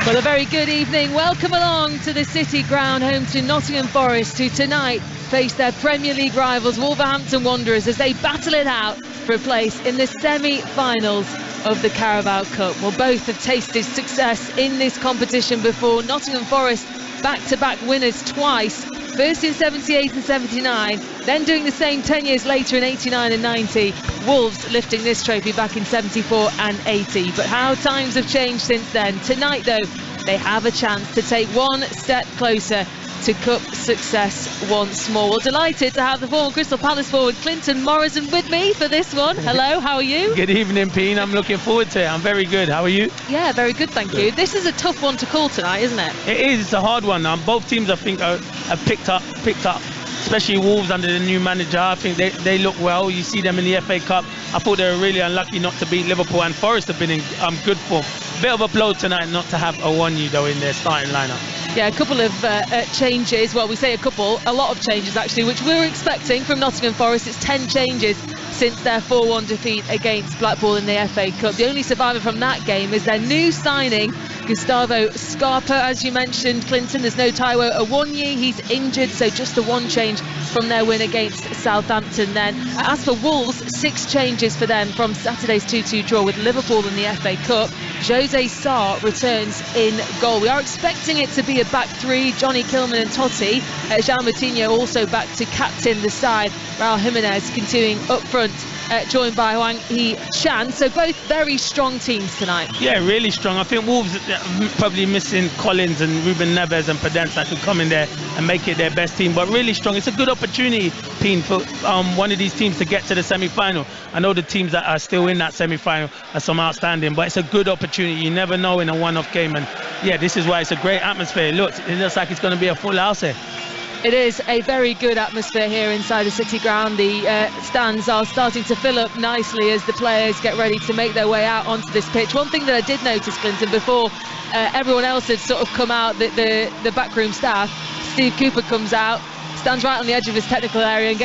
Well, a very good evening. Welcome along to the City Ground, home to Nottingham Forest, who tonight face their Premier League rivals Wolverhampton Wanderers as they battle it out for a place in the semi-finals of the Carabao Cup. Well, both have tasted success in this competition before. Nottingham Forest back-to-back winners twice, first in 78 and 79, then doing the same 10 years later in 89 and 90. Wolves lifting this trophy back in 74 and 80. But how times have changed since then. Tonight, though, they have a chance to take one step closer to cup success once more. Well, delighted to have the former Crystal Palace forward Clinton Morrison with me for this one. Hello, how are you? Good evening, Peen. I'm looking forward to it. I'm very good. How are you? Yeah, very good, thank you. This is a tough one to call tonight, isn't it? It is. It's a hard one. Both teams, I think, have picked up, especially Wolves under the new manager. I think they look well. You see them in the FA Cup. I thought they were really unlucky not to beat Liverpool, and Forest have been in good form. Bit of a blow tonight not to have Awoniyi though in their starting lineup. Yeah, a couple of changes. Well, we say a lot of changes actually, which we were expecting from Nottingham Forest. It's 10 changes since their 4-1 defeat against Blackpool in the FA Cup. The only survivor from that game is their new signing, Gustavo Scarpa. As you mentioned, Clinton, there's no Taiwo Awoniyi. He's injured, so just the one change from their win against Southampton then. As for Wolves, 6 changes for them from Saturday's 2-2 draw with Liverpool in the FA Cup. Jose Sarr returns in goal. We are expecting it to be a back three, Johnny Kilman and Totti. João Moutinho also back to captain the side. Raul Jimenez continuing up front, joined by Hwang Hee-chan. So both very strong teams tonight. Yeah, really strong. I think Wolves probably missing Collins and Ruben Neves and Podence that could come in there and make it their best team, but really strong. It's a good opportunity, Peen, for one of these teams to get to the semi-final. I know the teams that are still in that semi-final are some outstanding, but it's a good opportunity. You never know in a one-off game, and yeah, this is why it's a great atmosphere. It looks like it's going to be a full house here. It is a very good atmosphere here inside the City Ground. The stands are starting to fill up nicely as the players get ready to make their way out onto this pitch. One thing that I did notice, Clinton, before everyone else had sort of come out, the backroom staff, Steve Cooper comes out, stands right on the edge of his technical area and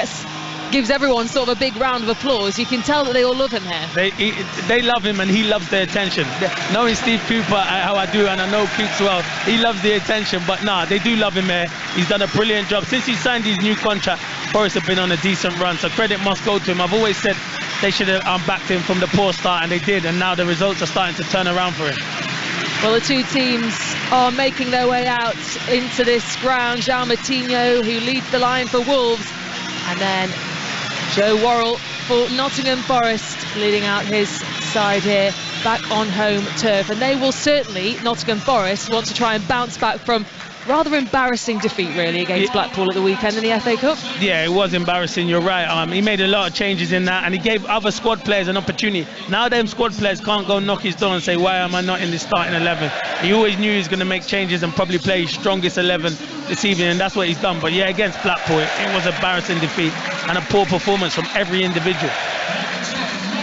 gives everyone sort of a big round of applause. You can tell that they all love him here. They love him, and he loves their attention. Knowing Steve Cooper, how I do, and I know Coops well, he loves the attention, but they do love him here. He's done a brilliant job. Since he signed his new contract, Forest have been on a decent run, so credit must go to him. I've always said they should have backed him from the poor start, and they did, and now the results are starting to turn around for him. Well, the two teams are making their way out into this ground. João Moutinho, who leads the line for Wolves, and then Joe Worrell for Nottingham Forest, leading out his side here, back on home turf. And they will certainly, Nottingham Forest, want to try and bounce back from rather embarrassing defeat, really, against Blackpool at the weekend in the FA Cup. Yeah, it was embarrassing, you're right. He made a lot of changes in that, and he gave other squad players an opportunity. Now them squad players can't go knock his door and say, why am I not in the starting 11? He always knew he was going to make changes and probably play his strongest 11 this evening, and that's what he's done. But yeah, against Blackpool, it was an embarrassing defeat and a poor performance from every individual.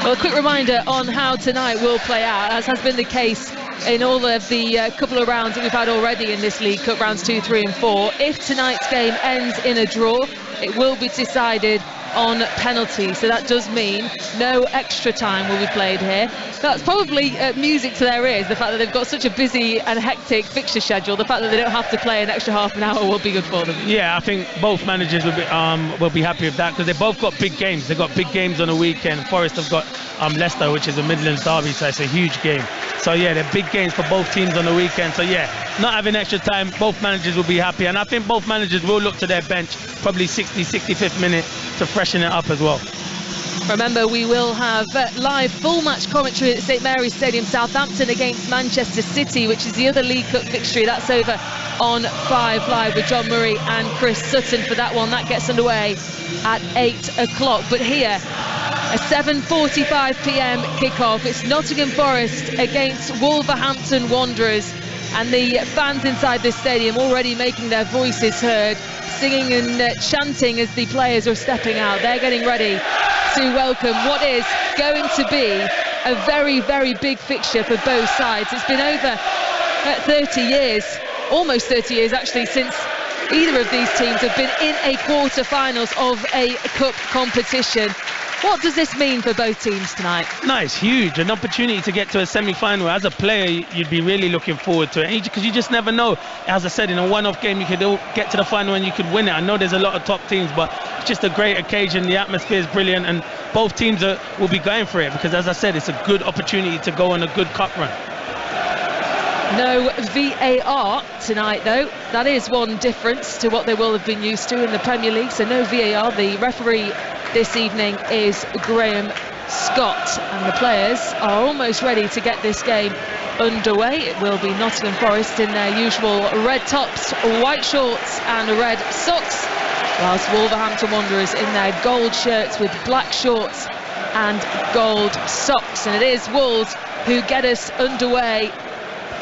Well, a quick reminder on how tonight will play out, as has been the case in all of the couple of rounds that we've had already in this League Cup, rounds 2, 3 and 4. If tonight's game ends in a draw, it will be decided on penalty, so that does mean no extra time will be played here. That's probably music to their ears, the fact that they've got such a busy and hectic fixture schedule. The fact that they don't have to play an extra half an hour will be good for them. Yeah, I think both managers will be happy with that, because they both got big games. They've got big games on the weekend. Forest have got Leicester, which is a Midlands derby, so it's a huge game. So yeah, they're big games for both teams on the weekend. So yeah, not having extra time, both managers will be happy, and I think both managers will look to their bench probably 65th minute to freshen it up as well. Remember, we will have live full match commentary at St Mary's Stadium, Southampton against Manchester City, which is the other League Cup fixture. That's over on 5 Live with John Murray and Chris Sutton for that one. That gets underway at 8 o'clock. But here, a 7:45 p.m. kickoff. It's Nottingham Forest against Wolverhampton Wanderers, and the fans inside this stadium already making their voices heard, singing and chanting as the players are stepping out. They're getting ready to welcome what is going to be a very, very big fixture for both sides. It's been over 30 years, almost 30 years actually, since either of these teams have been in a quarter-finals of a cup competition. What does this mean for both teams tonight? No, it's huge. An opportunity to get to a semi-final. As a player, you'd be really looking forward to it because you just never know. As I said, in a one-off game, you could get to the final and you could win it. I know there's a lot of top teams, but it's just a great occasion. The atmosphere is brilliant, and both teams will be going for it because, as I said, it's a good opportunity to go on a good cup run. No VAR tonight, though. That is one difference to what they will have been used to in the Premier League. So no VAR. The referee this evening is Graham Scott, and the players are almost ready to get this game underway. It will be Nottingham Forest in their usual red tops, white shorts and red socks, whilst Wolverhampton Wanderers in their gold shirts with black shorts and gold socks. And it is Wolves who get us underway.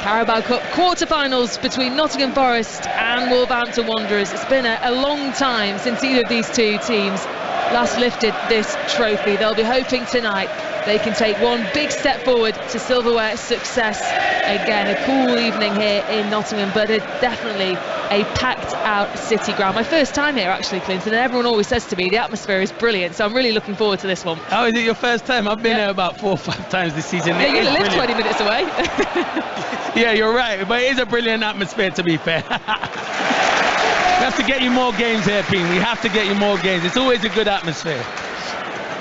Carabao Cup quarter-finals between Nottingham Forest and Wolverhampton Wanderers. It's been a long time since either of these two teams last lifted this trophy. They'll be hoping tonight they can take one big step forward to silverware success again. A cool evening here in Nottingham, but definitely a packed out City ground. My first time here actually, Clinton, and everyone always says to me the atmosphere is brilliant, so I'm really looking forward to this one. Oh, is it your first time? I've been here about 4 or 5 times this season. Yeah, you live 20 minutes away. Yeah, you're right, but it is a brilliant atmosphere, to be fair. We have to get you more games here, Ping. We have to get you more games. It's always a good atmosphere.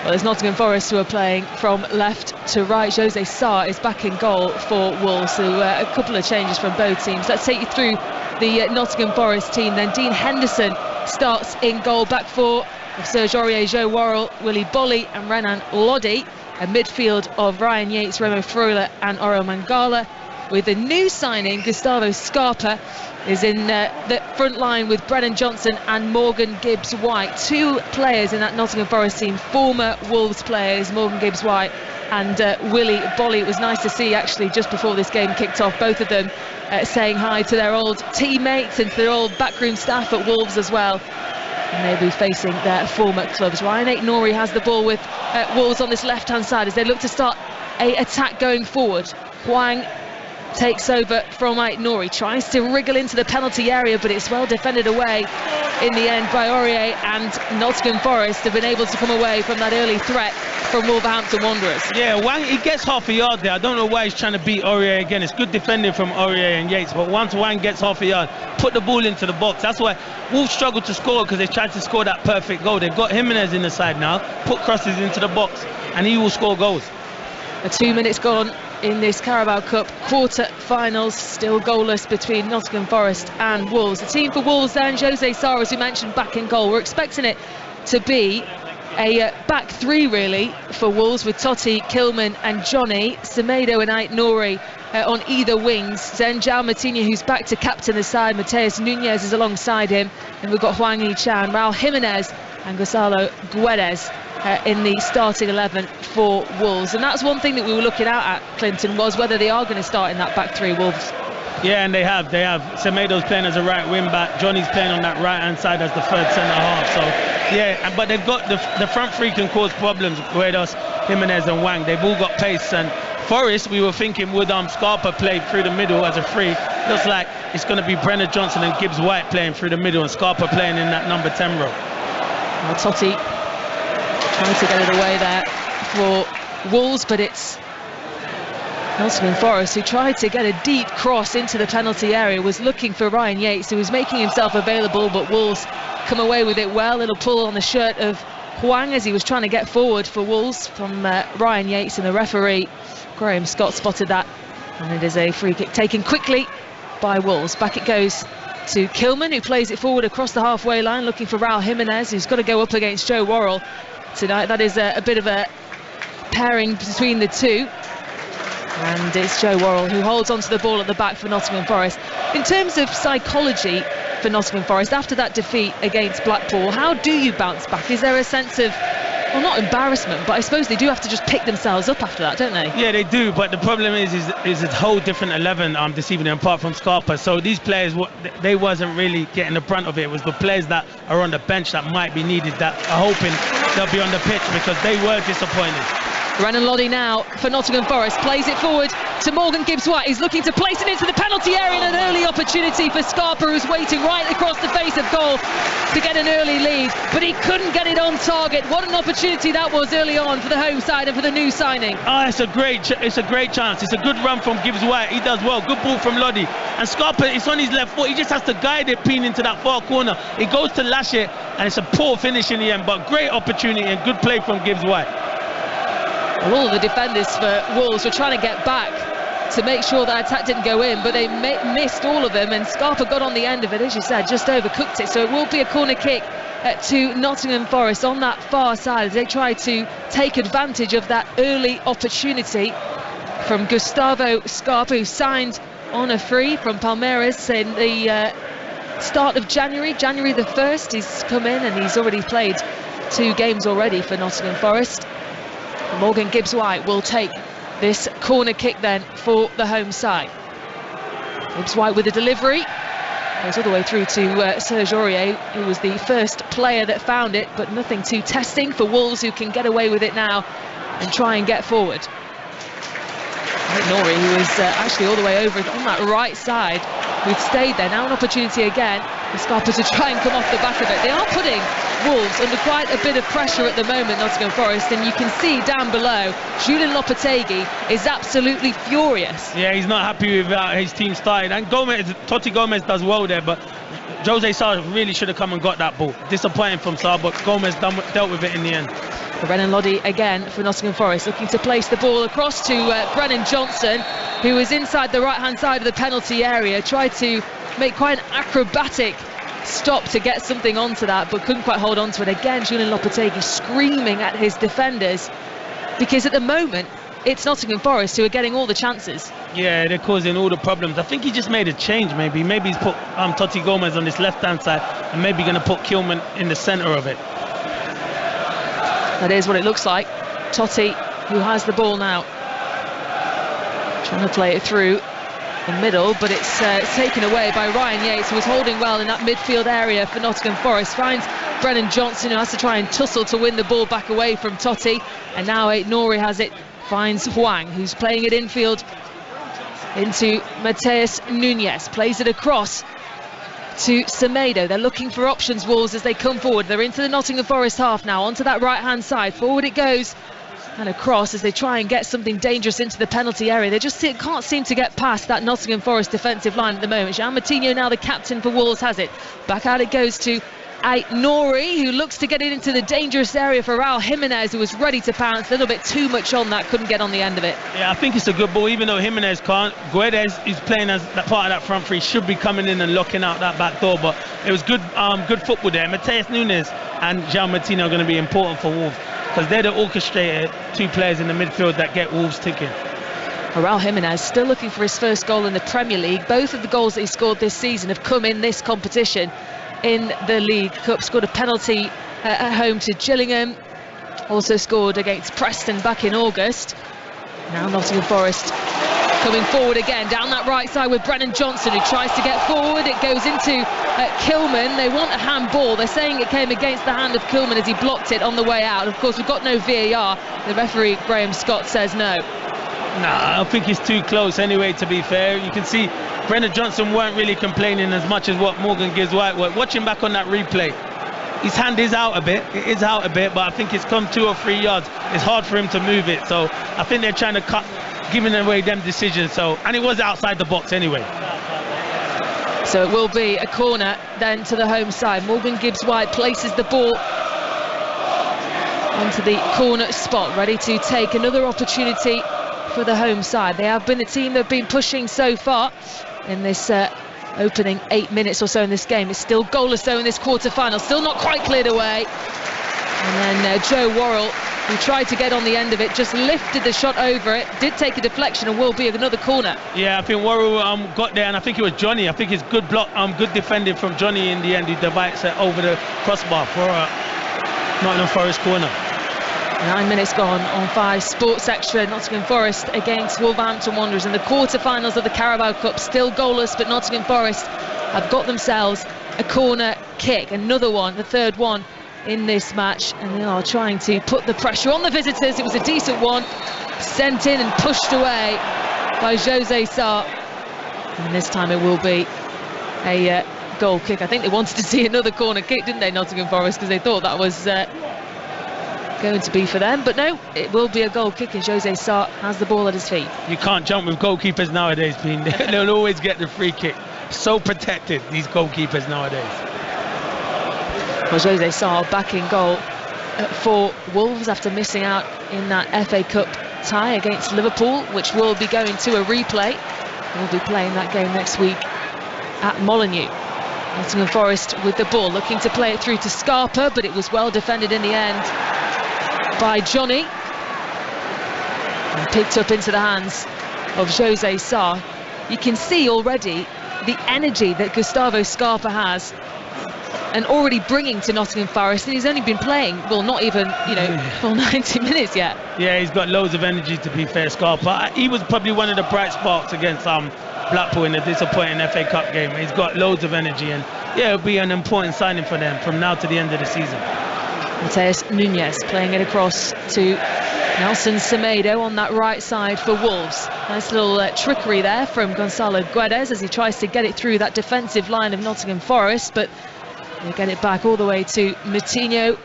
Well, it's Nottingham Forest who are playing from left to right. Jose Sarr is back in goal for Wolves, so a couple of changes from both teams. Let's take you through the Nottingham Forest team then. Dean Henderson starts in goal. Back four of Serge Aurier, Joe Worrell, Willy Bolly and Renan Lodi. A midfield of Ryan Yates, Remo Freuler and Oriol Mangala. With a new signing, Gustavo Scarpa is in the front line with Brennan Johnson and Morgan Gibbs-White. Two players in that Nottingham Forest team, former Wolves players, Morgan Gibbs-White and Willy Bolly. It was nice to see actually just before this game kicked off, both of them saying hi to their old teammates and to their old backroom staff at Wolves as well. And they'll be facing their former clubs. Ryan Aït-Nouri has the ball with Wolves on this left-hand side as they look to start a attack going forward. Hwang takes over from Aït-Nouri, tries to wriggle into the penalty area, but it's well defended away in the end by Aurier, and Nottingham Forest have been able to come away from that early threat from Wolverhampton Wanderers. Yeah, Hwang, he gets half a yard there. I don't know why he's trying to beat Aurier again. It's good defending from Aurier and Yates, but once Hwang gets half a yard, put the ball into the box. That's why Wolves struggled to score, because they tried to score that perfect goal. They've got Jimenez in the side now, put crosses into the box, and he will score goals. 2 minutes gone in this Carabao Cup quarter-finals, still goalless between Nottingham Forest and Wolves. The team for Wolves then, Jose Sarr, as we mentioned, back in goal. We're expecting it to be a back three really for Wolves, with Totti, Kilman and Johnny, Semedo and Aït-Nouri on either wings. Then João Moutinho, who's back to captain the side. Mateus Nunes is alongside him, and we've got Hwang Hee-chan, Raul Jimenez and Gonzalo Guedes in the starting 11 for Wolves. And that's one thing that we were looking out at, Clinton, was whether they are going to start in that back three, Wolves. Yeah, and they have. Semedo's playing as a right wing back. Johnny's playing on that right hand side as the third centre half. So yeah, but they've got the front three can cause problems. Guedes, Jimenez and Hwang. They've all got pace. And Forest, we were thinking, would Scarpa play through the middle as a free? Looks like it's going to be Brennan Johnson and Gibbs-White playing through the middle, and Scarpa playing in that number 10 role. Well, Totti trying to get it away there for Wolves, but it's Nottingham Forest who tried to get a deep cross into the penalty area, was looking for Ryan Yates, who was making himself available, but Wolves come away with it well. Little pull on the shirt of Hwang as he was trying to get forward for Wolves from Ryan Yates, and the referee Graham Scott spotted that, and it is a free kick taken quickly by Wolves. Back it goes to Kilman, who plays it forward across the halfway line, looking for Raul Jimenez, who's got to go up against Joe Worrell tonight. That is a bit of a pairing between the two, and it's Joe Worrell who holds onto the ball at the back for Nottingham Forest. In terms of psychology for Nottingham Forest after that defeat against Blackpool, how do you bounce back? Is there a sense of, well, not embarrassment, but I suppose they do have to just pick themselves up after that, don't they? Yeah, they do, but the problem is a whole different 11 this evening apart from Scarpa. So these players, they wasn't really getting the brunt of it. It was the players that are on the bench that might be needed that are hoping they'll be on the pitch, because they were disappointed. Brennan Loddy now for Nottingham Forest, plays it forward to Morgan Gibbs-White. He's looking to place it into the penalty area, and an early opportunity for Scarpa, who's waiting right across the face of goal to get an early lead, but he couldn't get it on target. What an opportunity that was early on for the home side and for the new signing. It's a great chance. It's a good run from Gibbs-White. He does well. Good ball from Loddy. And Scarpa, it's on his left foot. He just has to guide it, pin into that far corner. He goes to lash it, and it's a poor finish in the end, but great opportunity and good play from Gibbs-White. Well, all of the defenders for Wolves were trying to get back to make sure that attack didn't go in, but they missed all of them, and Scarpa got on the end of it, as you said, just overcooked it. So it will be a corner kick to Nottingham Forest on that far side as they try to take advantage of that early opportunity from Gustavo Scarpa, who signed on a free from Palmeiras in the start of January the 1st. He's come in and he's already played 2 games already for Nottingham Forest. Morgan Gibbs-White will take this corner kick then for the home side. Gibbs-White with a delivery, goes all the way through to Serge Aurier, who was the first player that found it, but nothing too testing for Wolves, who can get away with it now and try and get forward. Nori, who is actually all the way over on that right side, who'd stayed there. Now an opportunity again for Scarpa to try and come off the back of it. They are putting Wolves under quite a bit of pressure at the moment, Nottingham Forest, and you can see down below, Julian Lopetegui is absolutely furious. Yeah, he's not happy with his team started, and Totti Gomez does well there, but Jose Sarr really should have come and got that ball. Disappointing from Sarr, but Gomez dealt with it in the end. Brennan Loddy again for Nottingham Forest, looking to place the ball across to Brennan Johnson, who was inside the right-hand side of the penalty area, tried to make quite an acrobatic stop to get something onto that, but couldn't quite hold on to it. Again, Julian Lopetegui screaming at his defenders, because at the moment, it's Nottingham Forest who are getting all the chances. Yeah, they're causing all the problems. I think he just made a change, maybe. Maybe he's put Totti Gomez on this left-hand side, and maybe going to put Kilman in the centre of it. That is what it looks like. Totti, who has the ball now, trying to play it through the middle, but it's taken away by Ryan Yates, who was holding well in that midfield area for Nottingham Forest. Finds Brennan Johnson, who has to try and tussle to win the ball back away from Totti, and now Nori has it, finds Hwang, who's playing it infield into Mateus Nunes, plays it across to Semedo. They're looking for options, Wolves, as they come forward. They're into the Nottingham Forest half now, onto that right-hand side. Forward it goes, and across as they try and get something dangerous into the penalty area. They just can't seem to get past that Nottingham Forest defensive line at the moment. Jean Moutinho, now the captain for Wolves, has it. Back out it goes to Nori, who looks to get it into the dangerous area for Raul Jimenez, who was ready to pounce. A little bit too much on that, couldn't get on the end of it. Yeah, I think it's a good ball, even though Jimenez can't. Guedes is playing as that part of that front three, should be coming in and locking out that back door, but it was good football there. Mateus Nunes and Jean Martino are going to be important for Wolves, because they're the orchestrated 2 players in the midfield that get Wolves ticking. Raul Jimenez still looking for his first goal in the Premier League. Both of the goals that he scored this season have come in this competition. In the League Cup, scored a penalty at home to Gillingham, also scored against Preston back in August. Now Nottingham Forest coming forward again down that right side with Brennan Johnson, who tries to get forward. It goes into Kilman. They want a handball. They're saying it came against the hand of Kilman as he blocked it on the way out. Of course, we've got no VAR. The referee, Graham Scott, says no. Nah, I think it's too close anyway, to be fair. You can see Brennan Johnson weren't really complaining as much as what Morgan Gibbs-White were. Watching back on that replay, his hand is out a bit. It is out a bit, but I think it's come 2 or 3 yards. It's hard for him to move it. So I think they're trying to cut, giving away them decisions. And it was outside the box anyway. So it will be a corner then to the home side. Morgan Gibbs-White places the ball onto the corner spot, ready to take another opportunity for the home side. They have been the team that have been pushing so far in this opening 8 minutes or so in this game. It's still goalless though in this quarter-final, still not quite cleared away. And then Joe Worrell, who tried to get on the end of it, just lifted the shot over it, did take a deflection, and will be another corner. Yeah, I think Worrell got there, and I think it was Johnny. I think it's good block, good defending from Johnny in the end. He divides it over the crossbar for a Nottingham Forest corner. 9 minutes gone on 5 Sports Extra. Nottingham Forest against Wolverhampton Wanderers in the quarter-finals of the Carabao Cup. Still goalless, but Nottingham Forest have got themselves a corner kick. Another one, the third one in this match, and they are trying to put the pressure on the visitors. It was a decent one, sent in and pushed away by Jose Sarr, and this time it will be a goal kick. I think they wanted to see another corner kick, didn't they, Nottingham Forest, because they thought that was going to be for them, but no, it will be a goal kick, and Jose Sarr has the ball at his feet. You can't jump with goalkeepers nowadays, Bean. They'll always get the free kick. So protected, these goalkeepers nowadays. Well, Jose Sarr back in goal for Wolves after missing out in that FA Cup tie against Liverpool, which will be going to a replay. We'll be playing that game next week at Molineux. Nottingham Forest with the ball, looking to play it through to Scarpa, but it was well defended in the end by Johnny, and picked up into the hands of Jose Sarr. You can see already the energy that Gustavo Scarpa has, and already bringing to Nottingham Forest, and he's only been playing, well, not even, you know, full 90 minutes yet. Yeah, he's got loads of energy, to be fair, Scarpa. He was probably one of the bright sparks against Blackpool in a disappointing FA Cup game. He's got loads of energy, and yeah, it'll be an important signing for them from now to the end of the season. Mateus Nunes playing it across to Nelson Semedo on that right side for Wolves. Nice little trickery there from Gonzalo Guedes as he tries to get it through that defensive line of Nottingham Forest, but they get it back all the way to Moutinho,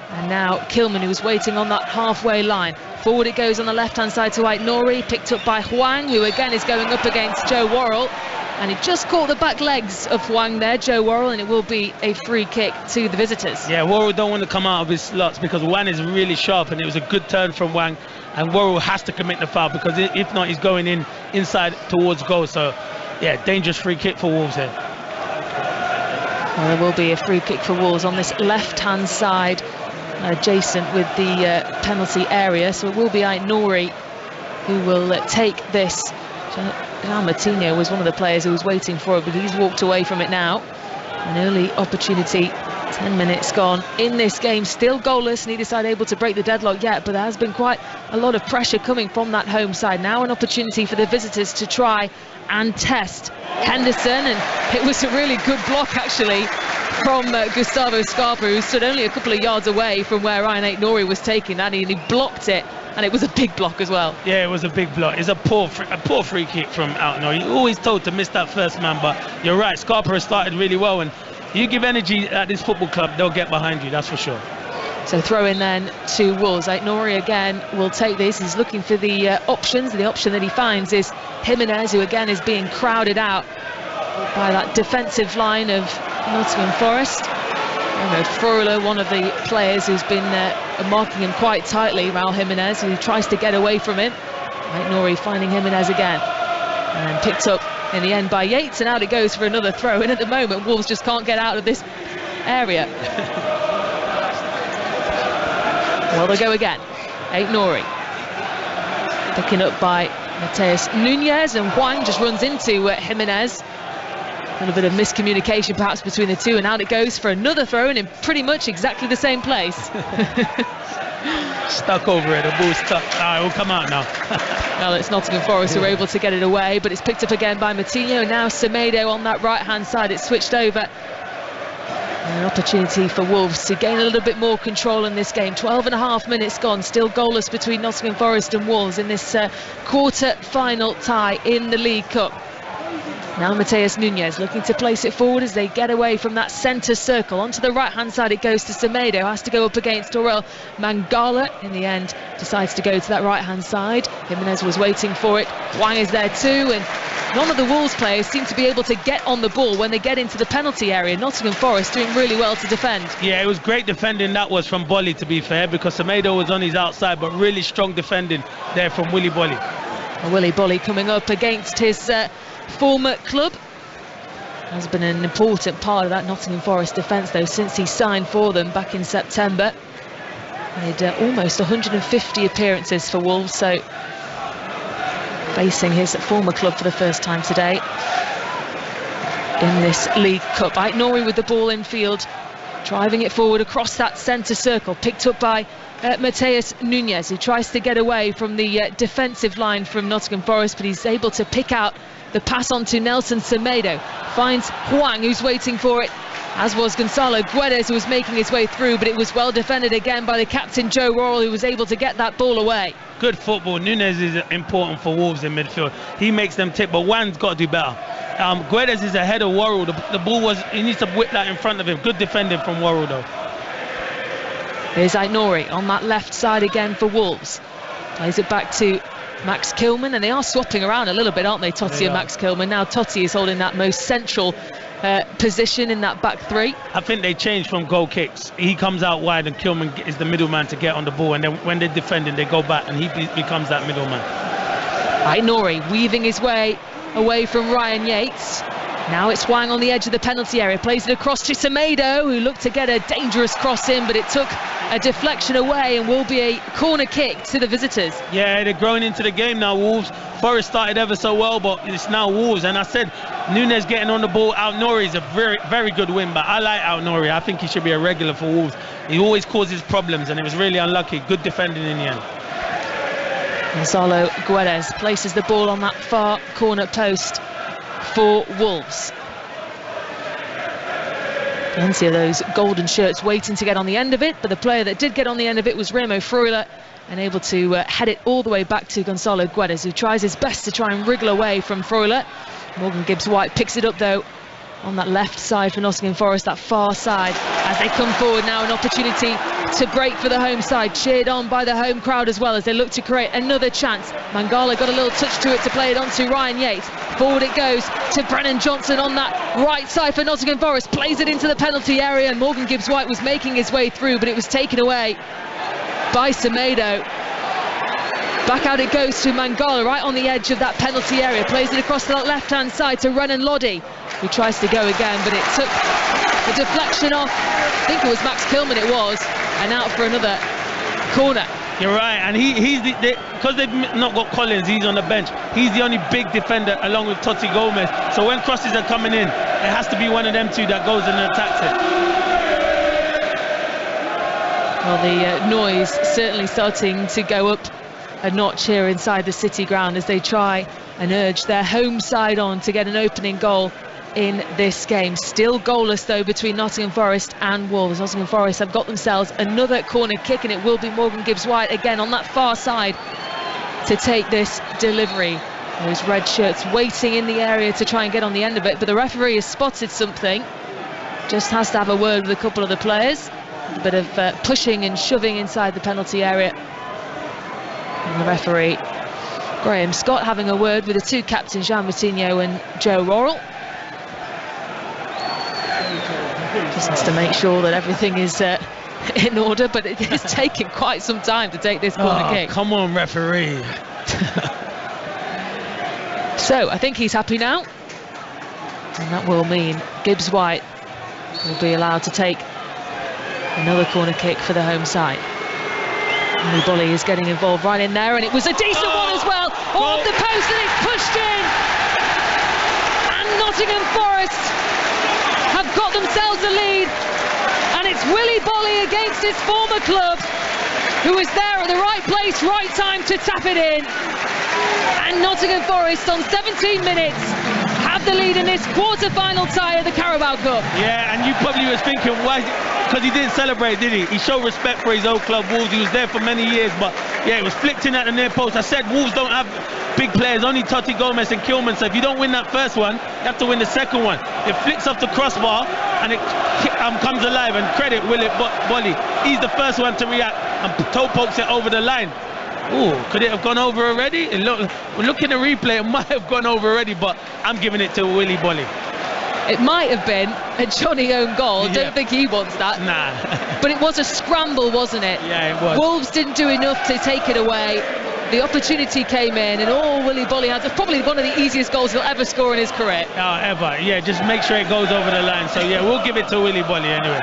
and now Kilman, who's waiting on that halfway line. Forward it goes on the left-hand side to Aït-Nouri, picked up by Hwang, who again is going up against Joe Worrell. And he just caught the back legs of Hwang there, Joe Worrell, and it will be a free kick to the visitors. Yeah, Worrell don't want to come out of his slots because Hwang is really sharp, and it was a good turn from Hwang, and Worrell has to commit the foul because if not, he's going inside towards goal. So, yeah, dangerous free kick for Wolves here. Well, there will be a free kick for Wolves on this left-hand side, adjacent with the penalty area. So it will be Aït-Nouri who will take this. Jean Moutinho was one of the players who was waiting for it, but he's walked away from it now. An early opportunity, 10 minutes gone in this game, still goalless, neither side able to break the deadlock yet, but there has been quite a lot of pressure coming from that home side. Now an opportunity for the visitors to try and test Henderson, and it was a really good block actually from Gustavo Scarpa, who stood only a couple of yards away from where Ryan Aït-Nouri was taking that, and he blocked it. And it was a big block as well. Yeah, it was a big block. It's a poor free kick from Aït-Nouri. You're always told to miss that first man, but you're right, Scarpa has started really well, and you give energy at this football club, they'll get behind you, that's for sure. So throw in then to Wolves. Aït-Nouri again will take this. He's looking for the options. The option that he finds is Jimenez, who again is being crowded out by that defensive line of Nottingham Forest. Freuler, one of the players who's been marking him quite tightly, Raul Jimenez, who tries to get away from him. Aït-Nouri finding Jimenez again, and picked up in the end by Yates, and out it goes for another throw. And at the moment, Wolves just can't get out of this area. Well, they go again. Aït-Nouri picking up by Mateus Nunes, and Hwang just runs into Jimenez. A little bit of miscommunication perhaps between the two, and out it goes for another throw, and in pretty much exactly the same place. Stuck over it, the ball's stuck. It will come out now. Well, it's Nottingham Forest who are able to get it away, but it's picked up again by Moutinho. Now Semedo on that right-hand side, it's switched over. And an opportunity for Wolves to gain a little bit more control in this game. 12.5 minutes gone, still goalless between Nottingham Forest and Wolves in this quarter-final tie in the League Cup. Now Mateus Nunes looking to place it forward as they get away from that centre circle. Onto the right-hand side it goes to Semedo, has to go up against Aurel Mangala. In the end, decides to go to that right-hand side. Jimenez was waiting for it. Hwang is there too, and none of the Wolves players seem to be able to get on the ball when they get into the penalty area. Nottingham Forest doing really well to defend. Yeah, it was great defending that was from Bolly, to be fair, because Semedo was on his outside, but really strong defending there from Willy Bolly. Willy Bolly coming up against his former club. Has been an important part of that Nottingham Forest defence though since he signed for them back in September. Made almost 150 appearances for Wolves, so facing his former club for the first time today in this League Cup. Aït-Nouri with the ball in field, driving it forward across that centre circle, picked up by Mateus Nunes, who tries to get away from the defensive line from Nottingham Forest, but he's able to pick out The pass on to Nelson Semedo. Finds Hwang, who's waiting for it, as was Gonzalo Guedes, who was making his way through, but it was well defended again by the captain, Joe Worrell, who was able to get that ball away. Good football. Nunes is important for Wolves in midfield. He makes them tip, but Hwang's got to do better. Guedes is ahead of Worrell. The ball he needs to whip that in front of him. Good defending from Worrell, though. Here's Aït-Nouri on that left side again for Wolves. Plays it back to Max Kilman, and they are swapping around a little bit, aren't they, Totti and Max Kilman? Now Totti is holding that most central position in that back three. I think they changed from goal kicks. He comes out wide and Kilman is the middleman to get on the ball, and then when they're defending they go back and he becomes that middleman. Aït-Nouri weaving his way away from Ryan Yates. Now it's Hwang on the edge of the penalty area, plays it across to Semedo, who looked to get a dangerous cross in, but it took a deflection away and will be a corner kick to the visitors. Yeah, they're growing into the game now, Wolves. Forest started ever so well, but it's now Wolves, and I said Nunes getting on the ball. Aït-Nouri is a very, very good win, but I like Aït-Nouri. I think he should be a regular for Wolves. He always causes problems, and it was really unlucky. Good defending in the end. Gonzalo Guedes places the ball on that far corner post for Wolves. Plenty of those golden shirts waiting to get on the end of it, but the player that did get on the end of it was Remo Freuler, and able to head it all the way back to Gonzalo Guedes, who tries his best to try and wriggle away from Freuler. Morgan Gibbs-White picks it up though on that left side for Nottingham Forest, that far side, as they come forward now. An opportunity to break for the home side, cheered on by the home crowd as well as they look to create another chance. Mangala got a little touch to it to play it on to Ryan Yates. Forward it goes to Brennan Johnson on that right side for Nottingham Forest, plays it into the penalty area, and Morgan Gibbs-White was making his way through, but it was taken away by Semedo. Back out it goes to Mangala, right on the edge of that penalty area, plays it across to that left-hand side to Renan Lodi, who tries to go again, but it took a deflection off, I think it was Max Kilman it was, and out for another corner. You're right, and he's because they've not got Collins, he's on the bench. He's the only big defender along with Totti Gomez, so when crosses are coming in, it has to be one of them two that goes and attacks it. Well, the noise certainly starting to go up a notch here inside the City ground as they try and urge their home side on to get an opening goal in this game. Still goalless though between Nottingham Forest and Wolves. Nottingham Forest have got themselves another corner kick, and it will be Morgan Gibbs-White again on that far side to take this delivery. Those red shirts waiting in the area to try and get on the end of it, but the referee has spotted something, just has to have a word with a couple of the players. A bit of pushing and shoving inside the penalty area. And the referee, Graham Scott, having a word with the two captains, Jean Moutinho and Joe Worrell. Just has to make sure that everything is in order, but it is taking quite some time to take this corner kick. Come on, referee. So I think he's happy now, and that will mean Gibbs-White will be allowed to take another corner kick for the home side. Bolly is getting involved right in there, and it was a decent one as well, off the post, and it's pushed in, and Nottingham Forest have got themselves a lead, and it's Willy Bolly against his former club, who was there at the right place, right time to tap it in, and Nottingham Forest on 17 minutes have the lead in this quarter-final tie of the Carabao Cup. Yeah, and you probably was thinking, why? Because he didn't celebrate, did he? He showed respect for his old club, Wolves. He was there for many years, but yeah, it was flicked in at the near post. I said Wolves don't have big players, only Totti Gomez and Kilman, so if you don't win that first one, you have to win the second one. It flicks off the crossbar, and it comes alive, and credit Willy Bolly. He's the first one to react, and toe pokes it over the line. Ooh, could it have gone over already? Look in the replay, it might have gone over already, but I'm giving it to Willy Bolly. It might have been a Johnny own goal. I don't think he wants that. Nah. But it was a scramble, wasn't it? Yeah, it was. Wolves didn't do enough to take it away. The opportunity came in, and all Willy Bolly had, probably one of the easiest goals he'll ever score in his career. Ever. Yeah, just make sure it goes over the line. So yeah, we'll give it to Willy Bolly anyway.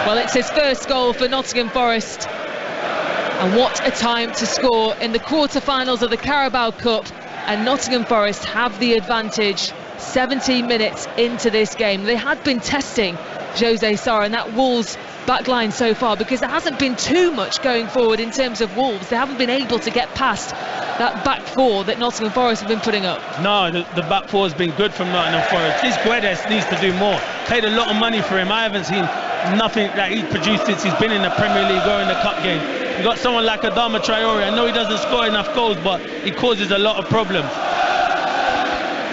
Well, it's his first goal for Nottingham Forest. And what a time to score in the quarter-finals of the Carabao Cup, and Nottingham Forest have the advantage 17 minutes into this game. They had been testing Jose Sarr and that Wolves backline so far, because there hasn't been too much going forward in terms of Wolves. They haven't been able to get past that back four that Nottingham Forest have been putting up. No, the back four has been good from Nottingham Forest. This Guedes needs to do more. Paid a lot of money for him. I haven't seen nothing that he's produced since he's been in the Premier League or in the Cup game. You got someone like Adama Traore. I know he doesn't score enough goals, but he causes a lot of problems.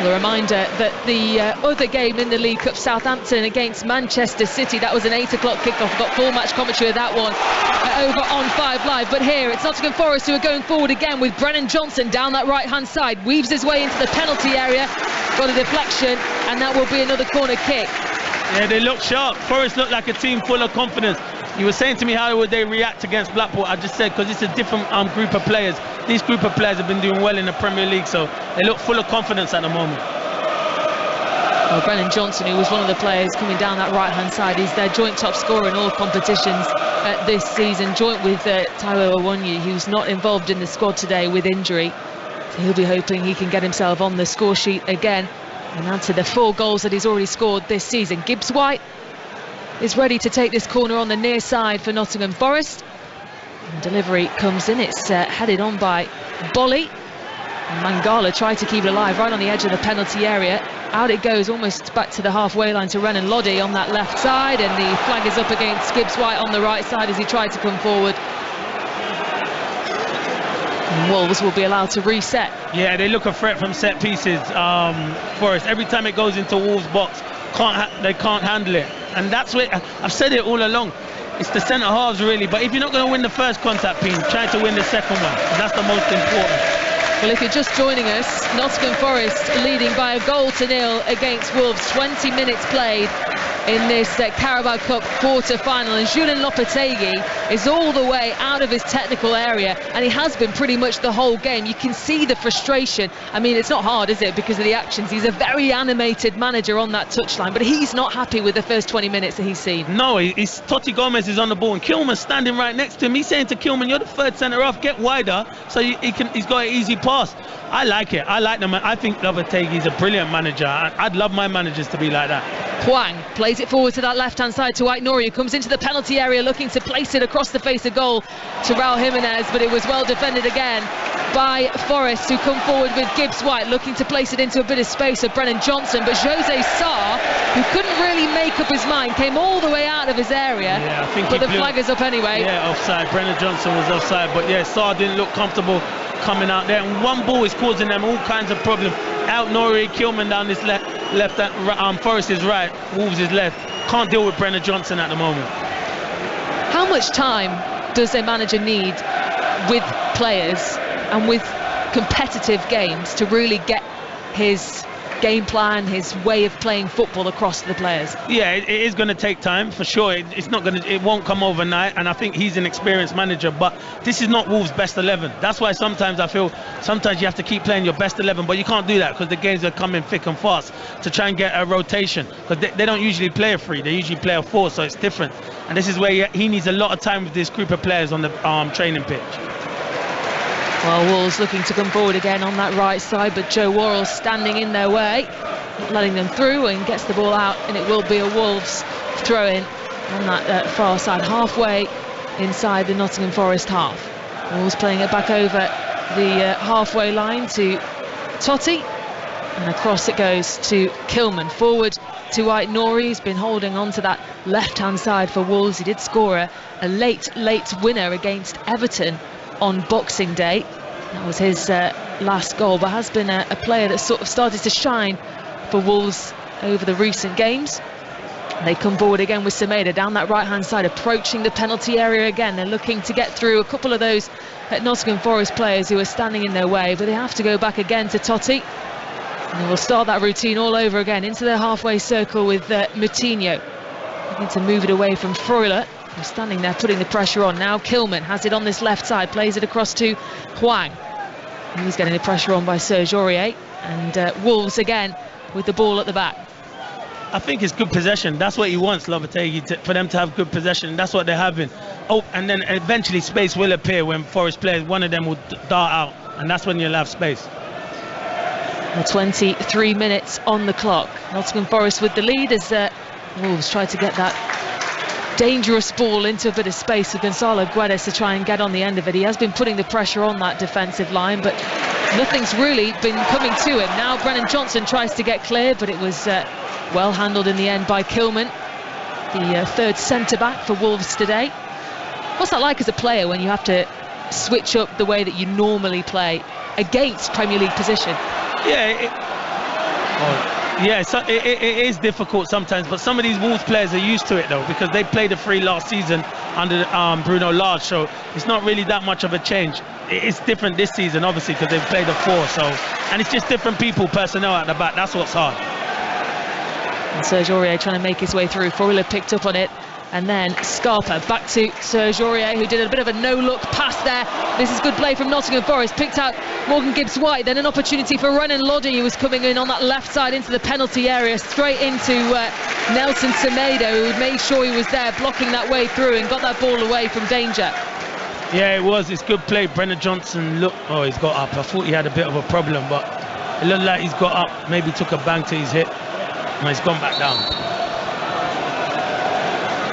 A reminder that the other game in the League Cup, Southampton against Manchester City, that was an 8 o'clock kickoff. Got full match commentary of that one over on 5 Live. But here it's Nottingham Forest who are going forward again with Brennan Johnson down that right hand side, weaves his way into the penalty area, got a deflection, and that will be another corner kick. Yeah, they look sharp. Forest look like a team full of confidence. You were saying to me how would they react against Blackpool. I just said because it's a different group of players. These group of players have been doing well in the Premier League, so they look full of confidence at the moment. Well, Brennan Johnson, who was one of the players coming down that right-hand side, he's their joint top scorer in all competitions this season, joint with Taiwo Awoniyi, who's not involved in the squad today with injury. So he'll be hoping he can get himself on the score sheet again and add to the 4 goals that he's already scored this season. Gibbs White is ready to take this corner on the near side for Nottingham Forest. And delivery comes in, it's headed on by Bolly. And Mangala tried to keep it alive right on the edge of the penalty area. Out it goes, almost back to the halfway line to Renan Loddy on that left side, and the flag is up against Gibbs White on the right side as he tried to come forward. And Wolves will be allowed to reset. Yeah, they look a threat from set pieces. Forest, every time it goes into Wolves' box, they can't handle it. And that's where I've said it all along. It's the centre halves really, but if you're not going to win the first contact, Peen, try to win the second one. That's the most important. Well, if you're just joining us, Nottingham Forest leading by 1-0 against Wolves. 20 minutes played in this Carabao Cup quarter-final, and Julian Lopetegui is all the way out of his technical area, and he has been pretty much the whole game. You can see the frustration. I mean, it's not hard, is it, because of the actions. He's a very animated manager on that touchline, but he's not happy with the first 20 minutes that he's seen. No, Totti Gomez is on the ball, and Kilman's standing right next to him. He's saying to Kilman, you're the third centre-half, get wider, so he's got an easy pass. I like it. I like them. I think Lopetegui is a brilliant manager. I'd love my managers to be like that. Hwang plays it forward to that left-hand side to Aït-Nouri, who comes into the penalty area looking to place it across the face of goal to Raul Jimenez, but it was well defended again by Forest, who come forward with Gibbs White looking to place it into a bit of space of Brennan Johnson, but Jose Sarr, who couldn't really make up his mind, came all the way out of his area. Yeah, I think but the flag is up anyway. Yeah, offside. Brennan Johnson was offside, but yeah, Sarr didn't look comfortable coming out there, and one ball is causing them all kinds of problems. Aït-Nouri, Kilman down this left, Forest is right, Wolves is left. Can't deal with Brennan Johnson at the moment. How much time does a manager need with players and with competitive games to really get his game plan, his way of playing football across to the players? Yeah, it is going to take time for sure. It won't come overnight, and I think he's an experienced manager, but this is not Wolves' best 11. That's why sometimes I feel you have to keep playing your best 11, but you can't do that because the games are coming thick and fast to try and get a rotation, because they don't usually play a 3, they usually play a 4, so it's different. And this is where he needs a lot of time with this group of players on the training pitch. Well, Wolves looking to come forward again on that right side, but Joe Worrell standing in their way, not letting them through, and gets the ball out, and it will be a Wolves throw-in on that far side, halfway inside the Nottingham Forest half. Wolves playing it back over the halfway line to Totti, and across it goes to Kilman. Forward to Aït-Nouri, he's been holding on to that left-hand side for Wolves. He did score a late winner against Everton on Boxing Day. That was his last goal, but has been a player that sort of started to shine for Wolves over the recent games. They come forward again with Semedo down that right-hand side, approaching the penalty area again. They're looking to get through a couple of those Nottingham Forest players who are standing in their way, but they have to go back again to Totti. And we'll start that routine all over again into their halfway circle with Moutinho. Looking to move it away from Freuler, who's standing there putting the pressure on. Now Kilman has it on this left side, plays it across to Hwang. He's getting the pressure on by Serge Aurier, and Wolves again with the ball at the back. I think it's good possession. That's what he wants, Lopetegui, for them to have good possession. That's what they're having. Oh, and then eventually space will appear when Forest players, one of them will dart out, and that's when you'll have space. Well, 23 minutes on the clock. Nottingham Forest with the lead as Wolves try to get that dangerous ball into a bit of space for Gonzalo Guedes to try and get on the end of it. He has been putting the pressure on that defensive line, but nothing's really been coming to him. Now Brennan Johnson tries to get clear, but it was well handled in the end by Kilman, the third centre-back for Wolves today. What's that like as a player when you have to switch up the way that you normally play against Premier League position? It is difficult sometimes, but some of these Wolves players are used to it though, because they played the 3 last season under Bruno Lage, so it's not really that much of a change. It's different this season, obviously, because they've played the 4, and it's just different personnel at the back. That's what's hard. And Serge Aurier trying to make his way through. Formula picked up on it. And then Scarpa back to Serge Aurier, who did a bit of a no-look pass there. This is good play from Nottingham Forest. Picked out Morgan Gibbs-White. Then an opportunity for Renan Lodi, who was coming in on that left side into the penalty area, straight into Nelson Semedo, who made sure he was there, blocking that way through and got that ball away from danger. Yeah, it was. It's good play. Brennan Johnson, look, he's got up. I thought he had a bit of a problem, but it looked like he's got up. Maybe took a bang to his hip, and he's gone back down.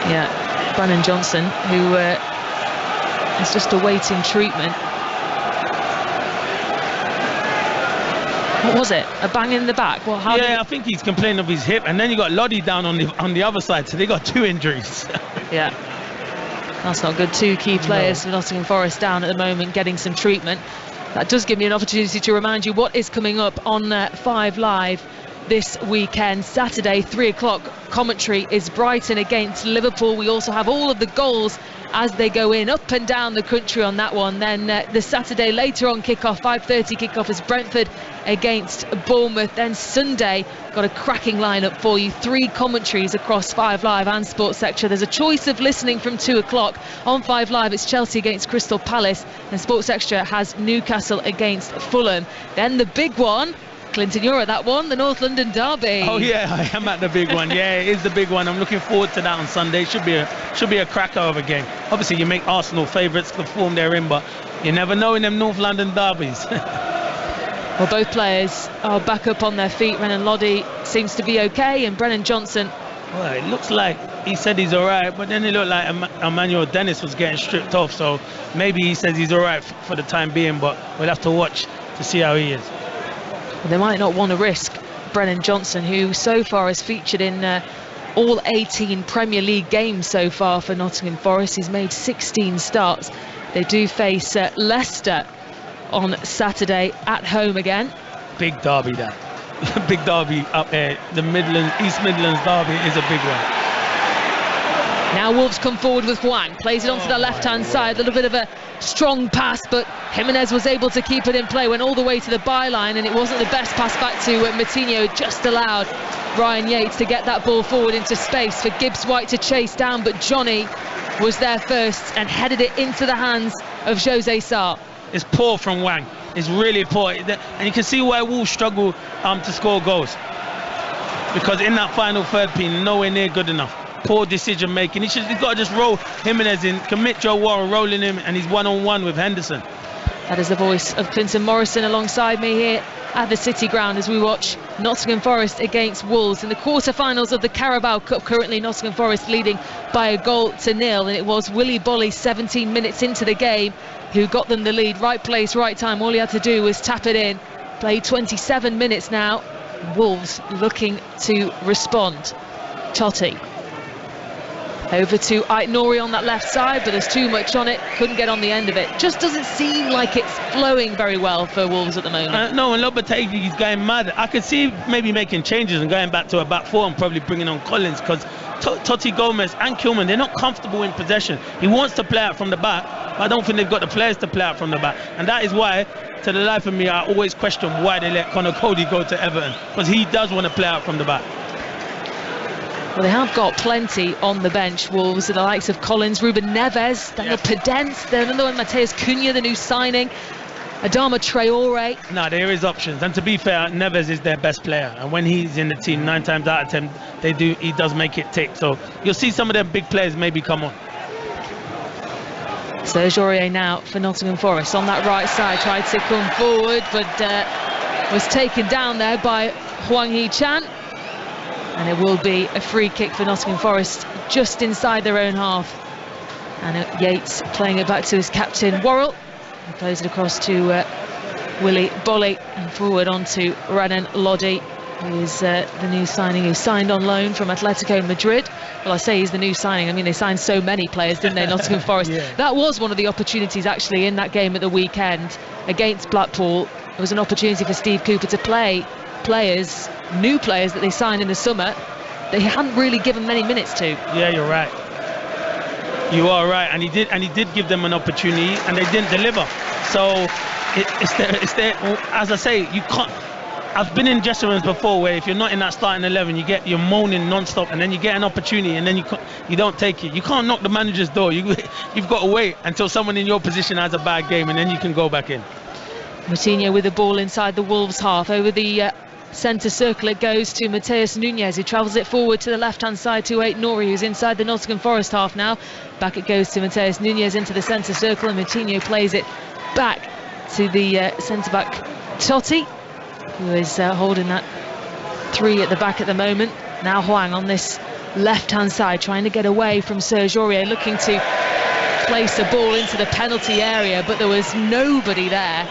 Yeah, Brennan Johnson, who is just awaiting treatment. What was it? A bang in the back? Well, I think he's complaining of his hip, and then you got Lodi down on the other side, so they got 2 injuries. Yeah, that's not good. 2 key players for Nottingham Forest down at the moment, getting some treatment. That does give me an opportunity to remind you what is coming up on 5 Live this weekend. Saturday, 3 o'clock, commentary is Brighton against Liverpool. We also have all of the goals as they go in up and down the country on that one. Then the Saturday later on kickoff, 5:30 kickoff, is Brentford against Bournemouth. Then Sunday, got a cracking lineup for you. 3 commentaries across 5 Live and Sports Extra. There's a choice of listening from 2 o'clock. On 5 Live, it's Chelsea against Crystal Palace, and Sports Extra has Newcastle against Fulham. Then the big one, Clinton, you're at that one, the North London derby. Oh yeah, I am at the big one. Yeah, it is the big one. I'm looking forward to that on Sunday. Should be a cracker of a game. Obviously, you make Arsenal favourites, the form they're in, but you never know in them North London derbies. Well, both players are back up on their feet. Renan Lodi seems to be okay, and Brennan Johnson. Well, it looks like he said he's all right, but then it looked like Emmanuel Dennis was getting stripped off, so maybe he says he's all right for the time being, but we'll have to watch to see how he is. They might not want to risk Brennan Johnson, who so far has featured in all 18 Premier League games so far for Nottingham Forest. He's made 16 starts. They do face Leicester on Saturday at home again. Big derby, that. Big derby up there. The East Midlands derby is a big one. Now Wolves come forward with Hwang, plays it onto the left-hand side, a little bit of a strong pass, but Jimenez was able to keep it in play, went all the way to the byline, and it wasn't the best pass back to Moutinho, just allowed Ryan Yates to get that ball forward into space for Gibbs-White to chase down, but Johnny was there first and headed it into the hands of Jose Sarr. It's poor from Hwang. It's really poor, and you can see why Wolves struggle to score goals, because in that final third, nowhere near good enough. Poor decision making. He's got to just roll Jimenez in, commit Joe Warren, rolling him, and he's one-on-one with Henderson. That is the voice of Clinton Morrison alongside me here at the City Ground as we watch Nottingham Forest against Wolves in the quarter-finals of the Carabao Cup. Currently Nottingham Forest leading by 1-0, and it was Willy Bolly 17 minutes into the game who got them the lead. Right place, right time. All he had to do was tap it in. Played 27 minutes now. Wolves looking to respond. Totti over to Aït-Nouri on that left side, but there's too much on it, couldn't get on the end of it. Just doesn't seem like it's flowing very well for Wolves at the moment. No, and Lopetegui is going mad. I could see maybe making changes and going back to a back 4 and probably bringing on Collins, because Totti, Gomez and Kilman, they're not comfortable in possession. He wants to play out from the back, but I don't think they've got the players to play out from the back, and that is why, to the life of me, I always question why they let Conor Cody go to Everton, because he does want to play out from the back. Well, they have got plenty on the bench, Wolves, with the likes of Collins, Ruben Neves, Daniel Podence, then another one, Mateus Cunha, the new signing, Adama Traore. No, there is options, and to be fair, Neves is their best player, and when he's in the team, 9 times out of 10, he does make it tick. So you'll see some of them big players maybe come on. Serge Aurier now for Nottingham Forest on that right side, tried to come forward, but was taken down there by Hwang Hee-chan. And it will be a free kick for Nottingham Forest just inside their own half. And Yates playing it back to his captain Worrell. He plays it across to Willy Bolly, and forward onto Renan Lodi, who is the new signing, who signed on loan from Atletico Madrid. Well, I say he's the new signing. I mean, they signed so many players, didn't they, Nottingham Forest? Yeah. That was one of the opportunities, actually, in that game at the weekend against Blackpool. It was an opportunity for Steve Cooper to play players, new players that they signed in the summer, they hadn't really given many minutes to. Yeah, you're right. You are right, and he did give them an opportunity, and they didn't deliver. So it's there. As I say, you can't. I've been in dressing rooms before where if you're not in that starting 11, you're moaning non-stop, and then you get an opportunity, and then you don't take it. You can't knock the manager's door. You've got to wait until someone in your position has a bad game, and then you can go back in. Moutinho with the ball inside the Wolves half. Over the centre circle it goes to Mateus Nunes, who travels it forward to the left-hand side to Aït-Nouri, who's inside the Nottingham Forest half now. Back it goes to Mateus Nunes into the centre circle, and Moutinho plays it back to the centre-back Totti, who is holding that 3 at the back at the moment. Now Hwang on this left-hand side, trying to get away from Serge Aurier, looking to place a ball into the penalty area, but there was nobody there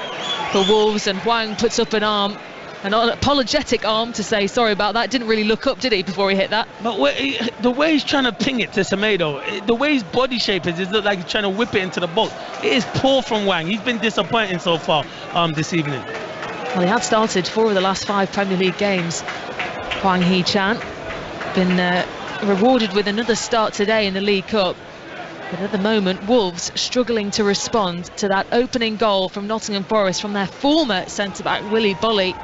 for Wolves, and Hwang puts up an arm, an apologetic arm, to say sorry about that. Didn't really look up, did he, before he hit that? But the way he's trying to ping it to Semedo, the way his body shape is, it looks like he's trying to whip it into the box. It is poor from Hwang. He's been disappointing so far this evening. Well, he had started 4 of the last 5 Premier League games, Hwang Hee-chan. Been rewarded with another start today in the League Cup. But at the moment, Wolves struggling to respond to that opening goal from Nottingham Forest from their former centre-back, Willy Bolly,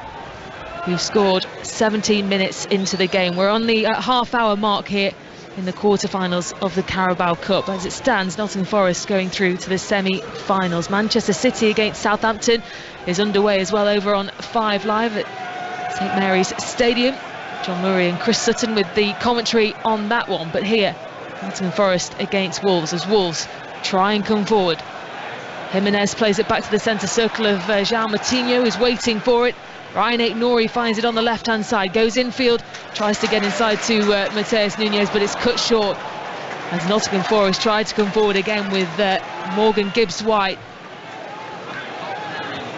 who scored 17 minutes into the game. We're on the half-hour mark here in the quarter-finals of the Carabao Cup. As it stands, Nottingham Forest going through to the semi-finals. Manchester City against Southampton is underway as well over on 5 Live at St Mary's Stadium. John Murray and Chris Sutton with the commentary on that one. But here, Nottingham Forest against Wolves, as Wolves try and come forward. Jimenez plays it back to the centre circle of João Moutinho, who's waiting for it. Ryan Aït-Nouri finds it on the left-hand side, goes infield, tries to get inside to Mateus Nunes, but it's cut short as Nottingham Forest tried to come forward again with Morgan Gibbs-White.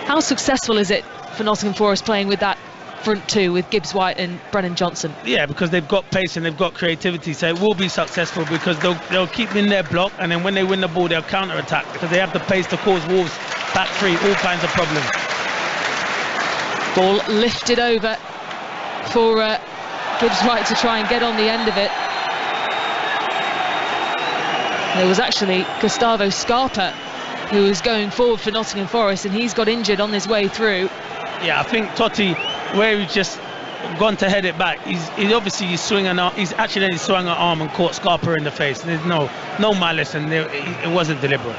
How successful is it for Nottingham Forest playing with that front 2 with Gibbs-White and Brennan Johnson? Yeah, because they've got pace and they've got creativity, so it will be successful because they'll keep in their block, and then when they win the ball they'll counter-attack because they have the pace to cause Wolves back 3, all kinds of problems. Ball lifted over for Gibbs-White to try and get on the end of it. There was actually Gustavo Scarpa who was going forward for Nottingham Forest, and he's got injured on his way through. Yeah, I think Totti, where he's just gone to head it back, he's actually swung an arm and caught Scarpa in the face. There's no malice, and it wasn't deliberate.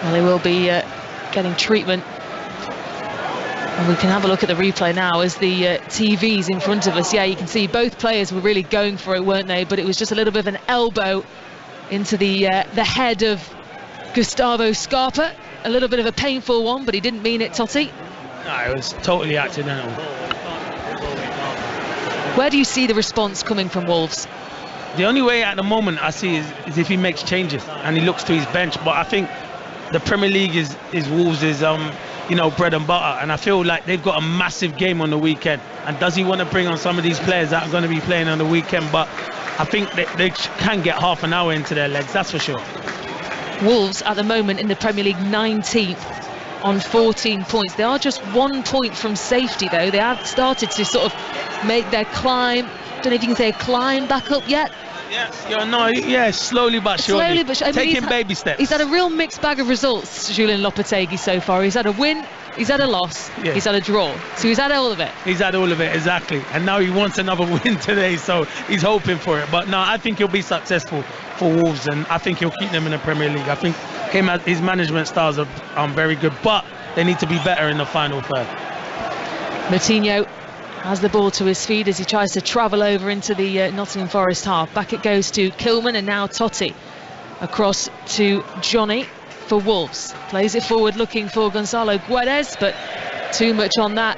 Well, they will be getting treatment. And we can have a look at the replay now as the TV's in front of us. Yeah, you can see both players were really going for it, weren't they? But it was just a little bit of an elbow into the head of Gustavo Scarpa. A little bit of a painful one, but he didn't mean it, Totti. No, it was totally accidental. Where do you see the response coming from Wolves? The only way at the moment I see is if he makes changes and he looks to his bench. But I think the Premier League is Wolves' bread and butter, and I feel like they've got a massive game on the weekend. And does he want to bring on some of these players that are going to be playing on the weekend? But I think they can get half an hour into their legs, that's for sure. Wolves at the moment in the Premier League 19th on 14 points. They are just 1 point from safety, though. They have started to sort of make their climb. Don't know if you can say a climb back up yet. Yes, slowly but surely. Taking baby steps. He's had a real mixed bag of results, Julian Lopetegui, so far. He's had a win, he's had a loss, he's had a draw. So he's had all of it. He's had all of it, exactly. And now he wants another win today, so he's hoping for it. But no, I think he'll be successful for Wolves, and I think he'll keep them in the Premier League. I think his management styles are very good, but they need to be better in the final third. Moutinho has the ball to his feet as he tries to travel over into the Nottingham Forest half. Back it goes to Kilman, and now Totti across to Johnny for Wolves. Plays it forward looking for Gonzalo Guedes, but too much on that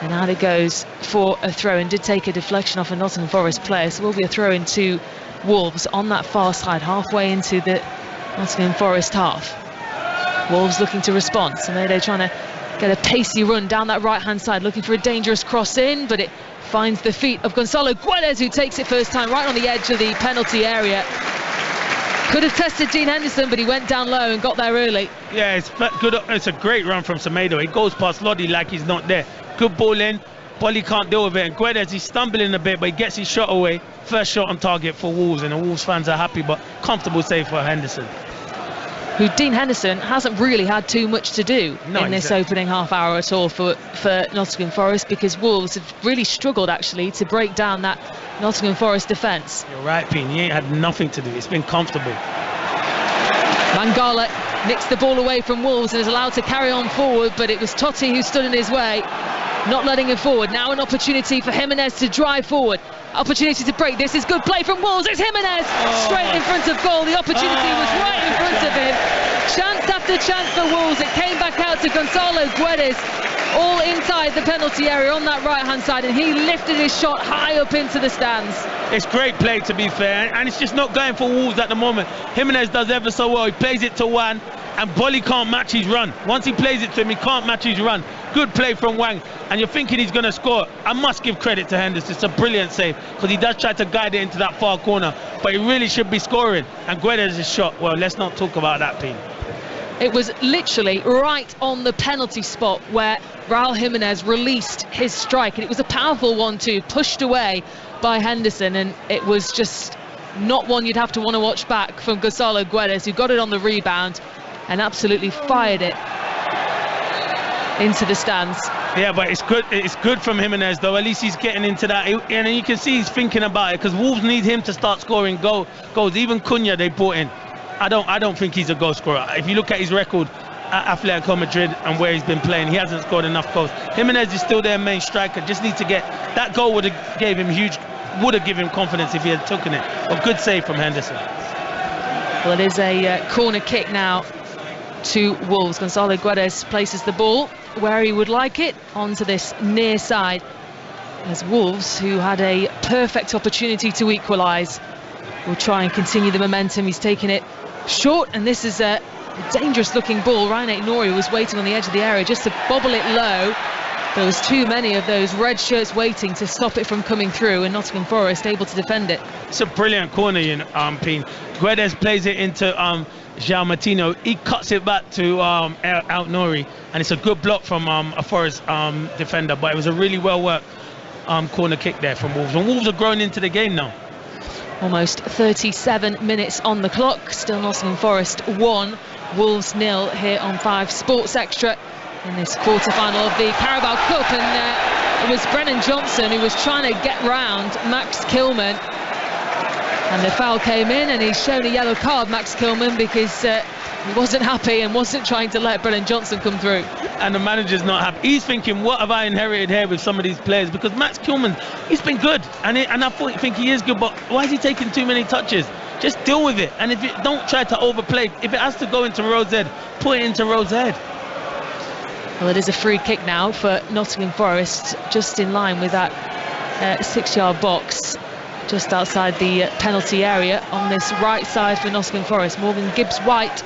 And out it goes for a throw, and did take a deflection off a Nottingham Forest player, so will be a throw into Wolves on that far side, halfway into the Nottingham Forest half. Wolves looking to respond. Semedo trying to get a pacey run down that right-hand side, looking for a dangerous cross in, but it finds the feet of Gonzalo Guedes, who takes it first time right on the edge of the penalty area. Could have tested Dean Henderson, but he went down low and got there early. Yeah, it's good. It's a great run from Semedo. He goes past Lodi like he's not there. Good ball in. Bolly can't deal with it. And Guedes, he's stumbling a bit, but he gets his shot away. First shot on target for Wolves, and the Wolves fans are happy, but comfortable save for Henderson. Who Dean Henderson hasn't really had too much to do in this opening half hour at all for Nottingham Forest, because Wolves have really struggled actually to break down that Nottingham Forest defence. You're right, Pien. He ain't had nothing to do. It's been comfortable. Mangala nicks the ball away from Wolves and is allowed to carry on forward, but it was Totti who stood in his way, not letting him forward. Now an opportunity for Jimenez to drive forward. Opportunity to break. This is good play from Wolves. It's Jimenez straight in front of goal. The opportunity was right in front of him. Chance after chance for Wolves. It came back out to Gonzalo Guedes, all inside the penalty area on that right hand side, and he lifted his shot high up into the stands. It's great play, to be fair, and it's just not going for Wolves at the moment. Jimenez does ever so well. He plays it to Wang, and Bolly can't match his run. Once he plays it to him, he can't match his run. Good play from Wang, and you're thinking he's going to score. I must give credit to Henderson. It's a brilliant save, because he does try to guide it into that far corner, but he really should be scoring. And Guedes' shot, well, let's not talk about that, Pien. It was literally right on the penalty spot where Raul Jimenez released his strike, and it was a powerful one too, pushed away by Henderson, and it was just not one you'd have to want to watch back from Gonzalo Guedes, who got it on the rebound and absolutely fired it into the stands. Yeah, but it's good from Jimenez though. At least he's getting into that, and you can see he's thinking about it, because Wolves need him to start scoring goals. Even Cunha they brought in. I don't think he's a goal scorer. If you look at his record at Atletico Madrid and where he's been playing, he hasn't scored enough goals. Jimenez is still their main striker. Just need to get that goal. Would have given him confidence if he had taken it. A good save from Henderson. Well, it is a corner kick now to Wolves. Gonzalo Guedes places the ball where he would like it, onto this near side, as Wolves, who had a perfect opportunity to equalise, will try and continue the momentum. He's taken it short, and this is a dangerous looking ball. Ryan Aït-Nouri was waiting on the edge of the area just to bobble it low. There was too many of those red shirts waiting to stop it from coming through, and Nottingham Forest able to defend it. It's a brilliant corner, Pien. Guedes plays it into João Martino. He cuts it back to Aït-Nouri, and it's a good block from a Forest defender, but it was a really well worked corner kick there from Wolves, and Wolves are growing into the game now. Almost 37 minutes on the clock. Still Nottingham Forest 1, Wolves 0 here on 5 Sports Extra in this quarter-final of the Carabao Cup. And it was Brennan Johnson who was trying to get round Max Kilman. And the foul came in, and he's shown a yellow card, Max Kilman, because he wasn't happy and wasn't trying to let Brennan Johnson come through. And the manager's not happy. He's thinking, what have I inherited here with some of these players? Because Max Kilman, he's been good, and I think he is good, but why is he taking too many touches? Just deal with it, and if you don't try to overplay, if it has to go into Rose Ed, put it into Rose Ed. Well, it is a free kick now for Nottingham Forest, just in line with that 6-yard box, just outside the penalty area on this right side for Nottingham Forest. Morgan Gibbs-White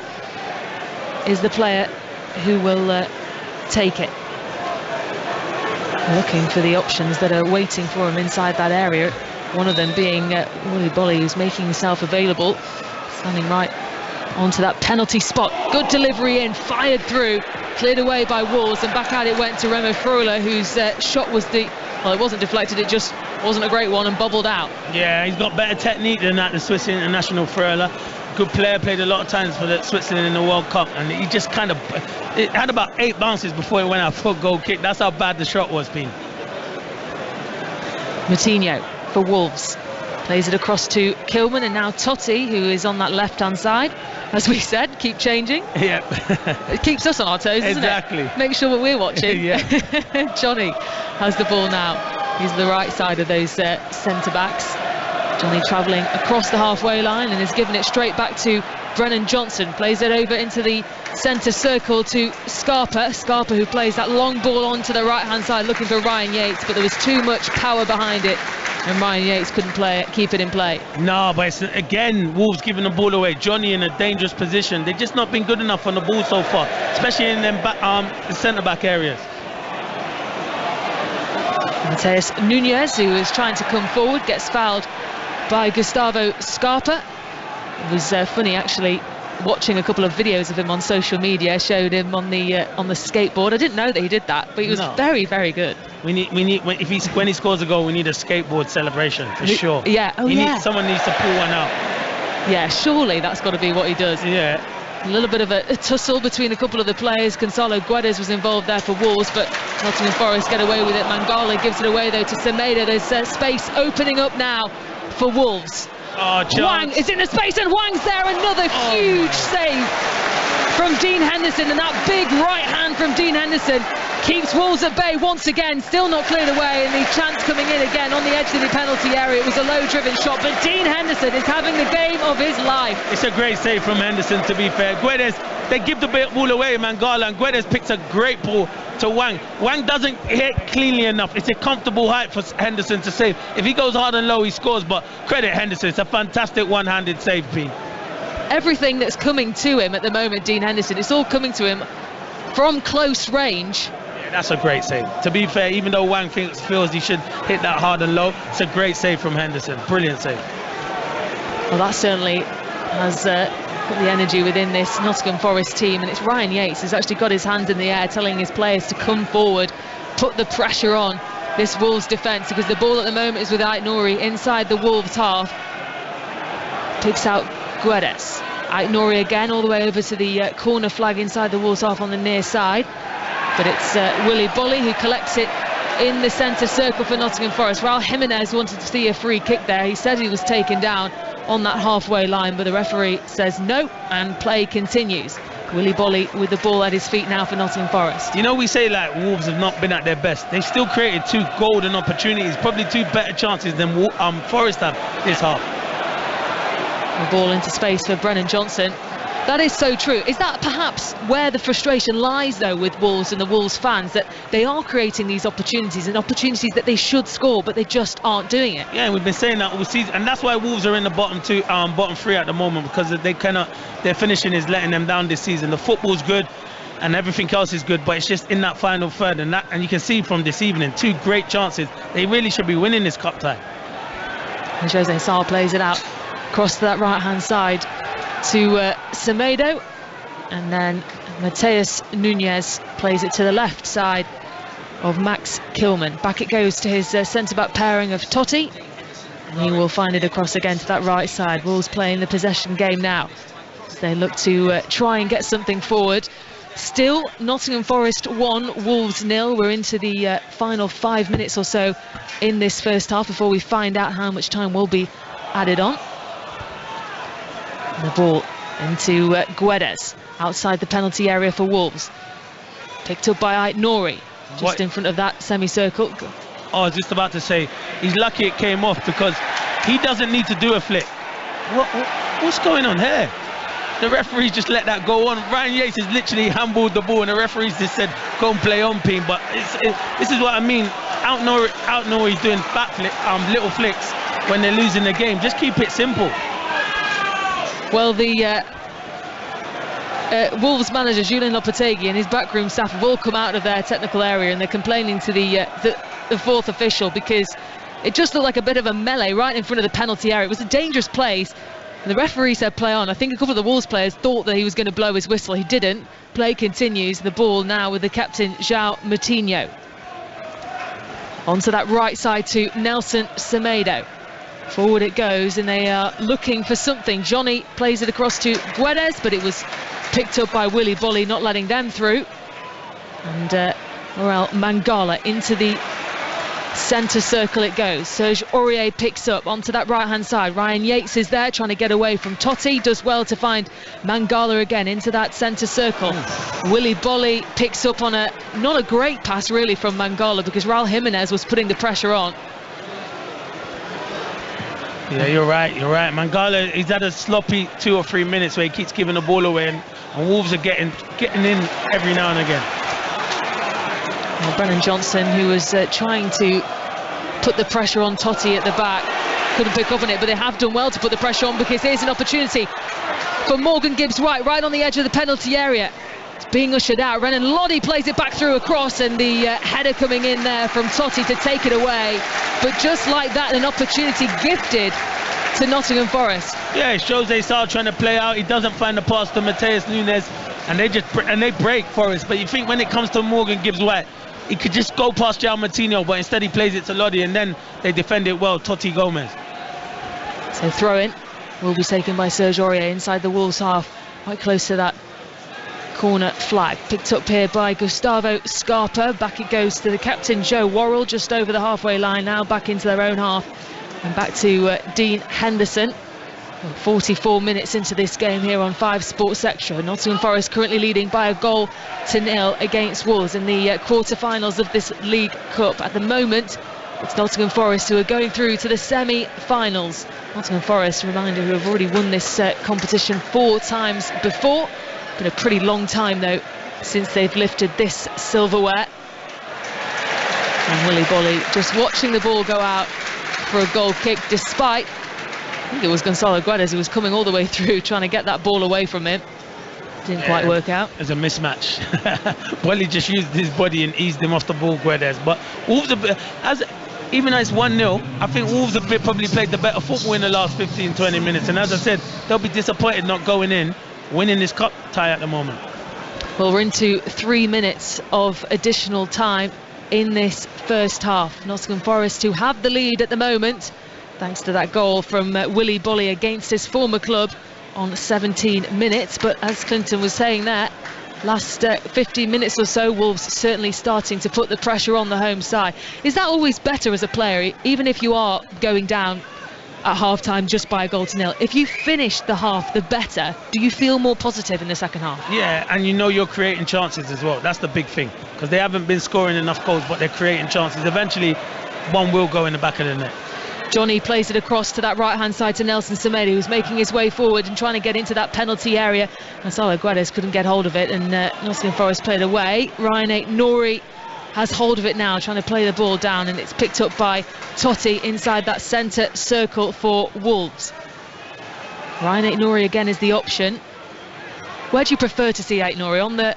is the player who will take it. Looking for the options that are waiting for him inside that area. One of them being Willy Bolly, who's making himself available, standing right onto that penalty spot. Good delivery in, fired through, cleared away by Wolves, and back out it went to Remo Freuler, whose shot was well, it wasn't deflected, it just wasn't a great one and bubbled out. Yeah, he's got better technique than that, the Swiss international Freuler. Good player, played a lot of times for Switzerland in the World Cup, and he just it had about 8 bounces before it went out for a goal kick. That's how bad the shot was, Pien. Moutinho for Wolves plays it across to Kilman, and now Totti, who is on that left-hand side. As we said, keep changing. Yeah. It keeps us on our toes, doesn't exactly. it? Make sure that we're watching. Yeah. Johnny has the ball now. He's the right side of those centre-backs. Johnny travelling across the halfway line and is giving it straight back to Brennan Johnson plays it over into the centre circle to Scarpa. Scarpa, who plays that long ball onto the right-hand side, looking for Ryan Yates, but there was too much power behind it, and Ryan Yates couldn't keep it in play. No, but it's, again, Wolves giving the ball away. Johnny in a dangerous position. They've just not been good enough on the ball so far, especially in them centre-back areas. Mateus Nunez, who is trying to come forward, gets fouled by Gustavo Scarpa. It was funny, actually, watching a couple of videos of him on social media. Showed him on the skateboard. I didn't know that he did that, but he was very, very good. We need when he scores a goal, we need a skateboard celebration for sure. Yeah, someone needs to pull one out. Yeah, surely that's got to be what he does. Yeah. A little bit of a tussle between a couple of the players. Gonzalo Guedes was involved there for Wolves, but Nottingham Forest get away with it. Mangala gives it away though to Semedo. There's space opening up now for Wolves. Oh, Wang is in the space, and Wang's there. Another huge save from Dean Henderson, and that big right hand from Dean Henderson keeps Wolves at bay once again. Still not cleared away, and the chance coming in again on the edge of the penalty area. It was a low-driven shot, but Dean Henderson is having the game of his life. It's a great save from Henderson, to be fair. Guedes, they give the ball away, Mangala, and Guedes picks a great ball to Wang. Wang doesn't hit cleanly enough. It's a comfortable height for Henderson to save. If he goes hard and low, he scores, but credit Henderson. It's a fantastic one-handed save, Pete. Everything that's coming to him at the moment, Dean Henderson, it's all coming to him from close range. Yeah, that's a great save. To be fair, even though Wang feels he should hit that hard and low, it's a great save from Henderson. Brilliant save. Well, that certainly has got the energy within this Nottingham Forest team, and it's Ryan Yates who's actually got his hands in the air, telling his players to come forward, put the pressure on this Wolves defence, because the ball at the moment is with Ait Nouri inside the Wolves half. Picks out Guedes. Ait Nouri again all the way over to the corner flag inside the Wolves half on the near side, but it's Willy Bolly who collects it in the centre circle for Nottingham Forest. Raul Jimenez wanted to see a free kick there. He said he was taken down on that halfway line, but the referee says no, and play continues. Willy Bolly with the ball at his feet now for Nottingham Forest. You know, we say like Wolves have not been at their best. They've still created 2 golden opportunities, probably 2 better chances than Forest have this half. The ball into space for Brennan Johnson. That is so true. Is that perhaps where the frustration lies, though, with Wolves and the Wolves fans, that they are creating these opportunities, and opportunities that they should score, but they just aren't doing it? Yeah, we've been saying that all season, and that's why Wolves are in the bottom 3 at the moment, because their finishing is letting them down this season. The football's good, and everything else is good, but it's just in that final third, and you can see from this evening 2 great chances. They really should be winning this cup tie. And Jose Sá plays it out across to that right-hand side to Semedo, and then Mateus Nunez plays it to the left side of Max Kilman. Back it goes to his centre-back pairing of Totti, and he will find it across again to that right side. Wolves playing the possession game now as they look to try and get something forward. Still Nottingham Forest 1, Wolves 0. We're into the final 5 minutes or so in this first half before we find out how much time will be added on. The ball into Guedes outside the penalty area for Wolves. Picked up by Ait Nouri just in front of that semicircle. Oh, I was just about to say, he's lucky it came off, because he doesn't need to do a flick. What's going on here? The referee just let that go on. Ryan Yates has literally handballed the ball, and the referees just said, go and play on, Pete. But this is what I mean. Ait Nouri's doing little flicks when they're losing the game. Just keep it simple. Well, the Wolves manager Julien Lopetegui and his backroom staff have all come out of their technical area, and they're complaining to the 4th official, because it just looked like a bit of a melee right in front of the penalty area. It was a dangerous place, and the referee said play on. I think a couple of the Wolves players thought that he was going to blow his whistle. He didn't. Play continues. The ball now with the captain João Moutinho. Onto that right side to Nelson Semedo. Forward it goes, and they are looking for something. Johnny plays it across to Guedes, but it was picked up by Willy Bolly, not letting them through. And Morel Mangala into the centre circle it goes. Serge Aurier picks up onto that right-hand side. Ryan Yates is there trying to get away from Totti. Does well to find Mangala again into that centre circle. Willy Bolly picks up on not a great pass really from Mangala, because Raul Jimenez was putting the pressure on. Yeah, you're right. Mangala, he's had a sloppy 2 or 3 minutes where he keeps giving the ball away, and Wolves are getting in every now and again. Well, Brennan Johnson, who was trying to put the pressure on Totti at the back, couldn't pick up on it, but they have done well to put the pressure on, because here's an opportunity for Morgan Gibbs-White right on the edge of the penalty area. It's being ushered out. Renan Lodi plays it back through across, and the header coming in there from Totti to take it away. But just like that, an opportunity gifted to Nottingham Forest. Yeah, it shows they start trying to play out. He doesn't find the pass to Matheus Nunes, and they break Forest. But you think when it comes to Morgan Gibbs-White, he could just go past João Moutinho, but instead he plays it to Lodi, and then they defend it well. Totti Gomez. So throw in will be taken by Serge Aurier inside the Wolves half, quite close to that corner flag. Picked up here by Gustavo Scarpa. Back it goes to the captain, Joe Worrell, just over the halfway line now, back into their own half. And back to Dean Henderson. 44 minutes into this game here on 5 Sports Extra. Nottingham Forest currently leading by 1-0 against Wolves in the quarter-finals of this League Cup. At the moment, it's Nottingham Forest who are going through to the semi-finals. Nottingham Forest, reminder, who have already won this competition 4 times before. Been a pretty long time, though, since they've lifted this silverware. And Willy Bolly just watching the ball go out for a goal kick, despite, I think it was Gonzalo Guedes who was coming all the way through trying to get that ball away from him. Didn't quite work out. It's a mismatch. Bolly just used his body and eased him off the ball, Guedes. But Wolves, even though it's 1-0, I think Wolves have probably played the better football in the last 15-20 minutes. And as I said, they'll be disappointed not going in, winning this cup tie at the moment. Well, we're into 3 minutes of additional time in this first half. Nottingham Forest, who have the lead at the moment, thanks to that goal from Willy Bolly against his former club on 17 minutes. But as Clinton was saying there, last 15 minutes or so, Wolves certainly starting to put the pressure on the home side. Is that always better as a player, even if you are going down at half-time just by 1-0? If you finish the half the better, do you feel more positive in the second half? Yeah, and you know you're creating chances as well. That's the big thing, because they haven't been scoring enough goals, but they're creating chances. Eventually one will go in the back of the net. Johnny plays it across to that right-hand side to Nelson Semedo, who's making his way forward and trying to get into that penalty area. Gonzalo Guedes couldn't get hold of it, and Nottingham Forest played away. Ryan Aït-Nouri has hold of it now, trying to play the ball down, and it's picked up by Totti inside that centre circle for Wolves. Ryan Aït-Nouri again is the option. Where do you prefer to see Aït-Nouri? On the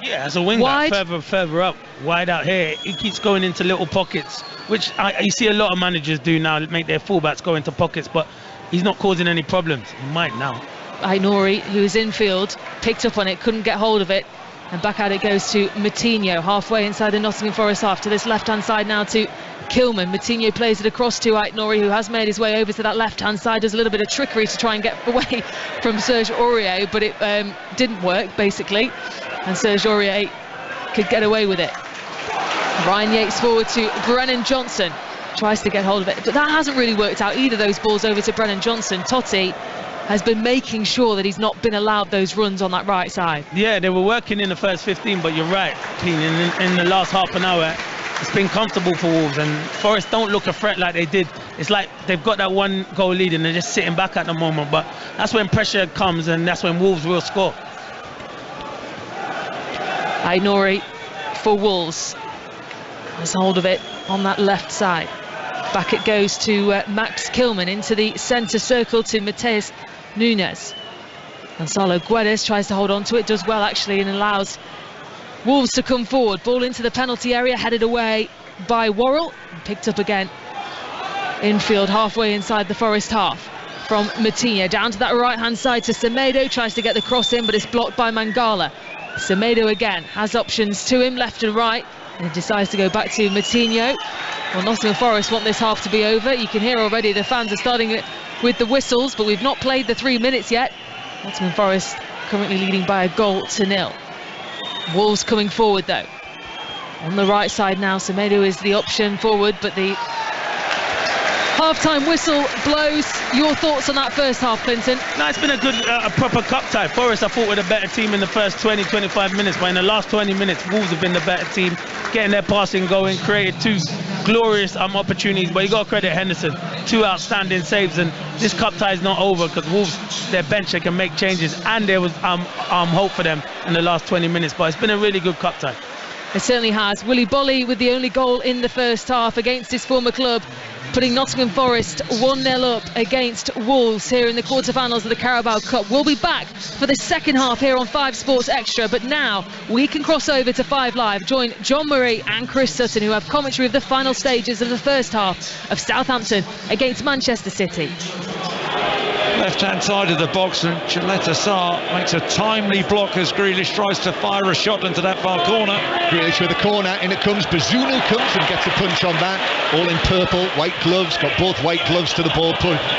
as a wing back, further up, wide out here. He keeps going into little pockets, which you see a lot of managers do now, make their fullbacks go into pockets, but he's not causing any problems. He might now. Aït-Nouri, who is infield, picked up on it, couldn't get hold of it, and back out it goes to Moutinho, halfway inside the Nottingham Forest half, to this left-hand side now to Kilman. Moutinho plays it across to Aït-Nouri, who has made his way over to that left-hand side, does a little bit of trickery to try and get away from Serge Aurier, but it didn't work, basically, and Serge Aurier could get away with it. Ryan Yates forward to Brennan Johnson, tries to get hold of it, but that hasn't really worked out either, those balls over to Brennan Johnson. Totti has been making sure that he's not been allowed those runs on that right side. Yeah, they were working in the first 15, but you're right, Keane, in the last half an hour, it's been comfortable for Wolves, and Forest don't look a threat like they did. It's like they've got that 1-goal lead and they're just sitting back at the moment, but that's when pressure comes and that's when Wolves will score. Aït-Nouri for Wolves has hold of it on that left side. Back it goes to Max Kilman into the centre circle to Matheus Nunes. Gonzalo Guedes tries to hold on to it, does well actually, and allows Wolves to come forward. Ball into the penalty area, headed away by Worrell, picked up again infield halfway inside the Forest half from Moutinho. Down to that right hand side to Semedo, tries to get the cross in, but it's blocked by Mangala. Semedo again has options to him left and right, and he decides to go back to Moutinho. Well, Nottingham Forest want this half to be over. You can hear already the fans are starting with the whistles, but we've not played the 3 minutes yet. Nottingham Forest currently leading by 1-0. Wolves coming forward though. On the right side now, Semedo is the option forward, but the half-time whistle blows. Your thoughts on that first half, Clinton? No, it's been a good, a proper cup tie. Forest, I thought, were the better team in the first 20-25 minutes, but in the last 20 minutes, Wolves have been the better team, getting their passing going, created 2 glorious opportunities, but you got to credit Henderson. 2 outstanding saves, and this cup tie is not over because Wolves, their bench, they can make changes, and there was hope for them in the last 20 minutes. But it's been a really good cup tie. It certainly has. Willy Bolly with the only goal in the first half against his former club, putting Nottingham Forest 1-0 up against Wolves here in the quarterfinals of the Carabao Cup. We'll be back for the second half here on 5 Sports Extra, but now we can cross over to 5 Live, join John Murray and Chris Sutton, who have commentary of the final stages of the first half of Southampton against Manchester City. Left-hand side of the box, and Chaleta Sarr makes a timely block as Grealish tries to fire a shot into that far corner. Grealish with a corner, in it comes. Bazunu comes and gets a punch on that. All in purple, white gloves, got both white gloves to the ball,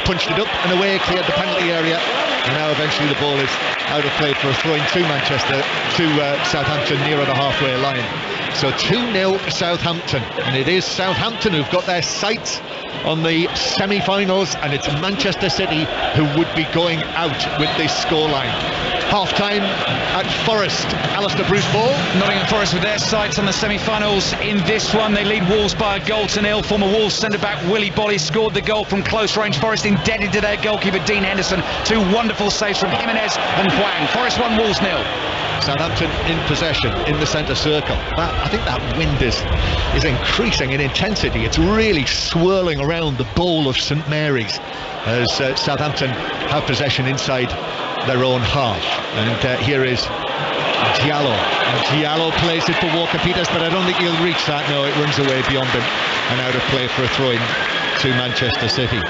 punched it up and away, cleared the penalty area, and now eventually the ball is out of play for a throw-in to Southampton nearer the halfway line. So 2-0 Southampton, and it is Southampton who've got their sights on the semi-finals, and it's Manchester City who would be going out with this scoreline. Half-time at Forest. Alistair Bruce Ball. Nottingham Forest with their sights on the semi-finals in this one. They lead Wolves by 1-0. Former Wolves centre-back Willy Bolly scored the goal from close range. Forest indebted to their goalkeeper Dean Henderson. 2 wonderful saves from Jimenez and Hwang. Forest 1, Wolves 0. Southampton in possession in the centre circle. I think that wind is increasing in intensity. It's really swirling around the bowl of St Mary's as Southampton have possession inside their own half. And here is Diallo. And Diallo plays it for Walker Peters, but I don't think he'll reach that. No, it runs away beyond him and out of play for a throw-in to Manchester City.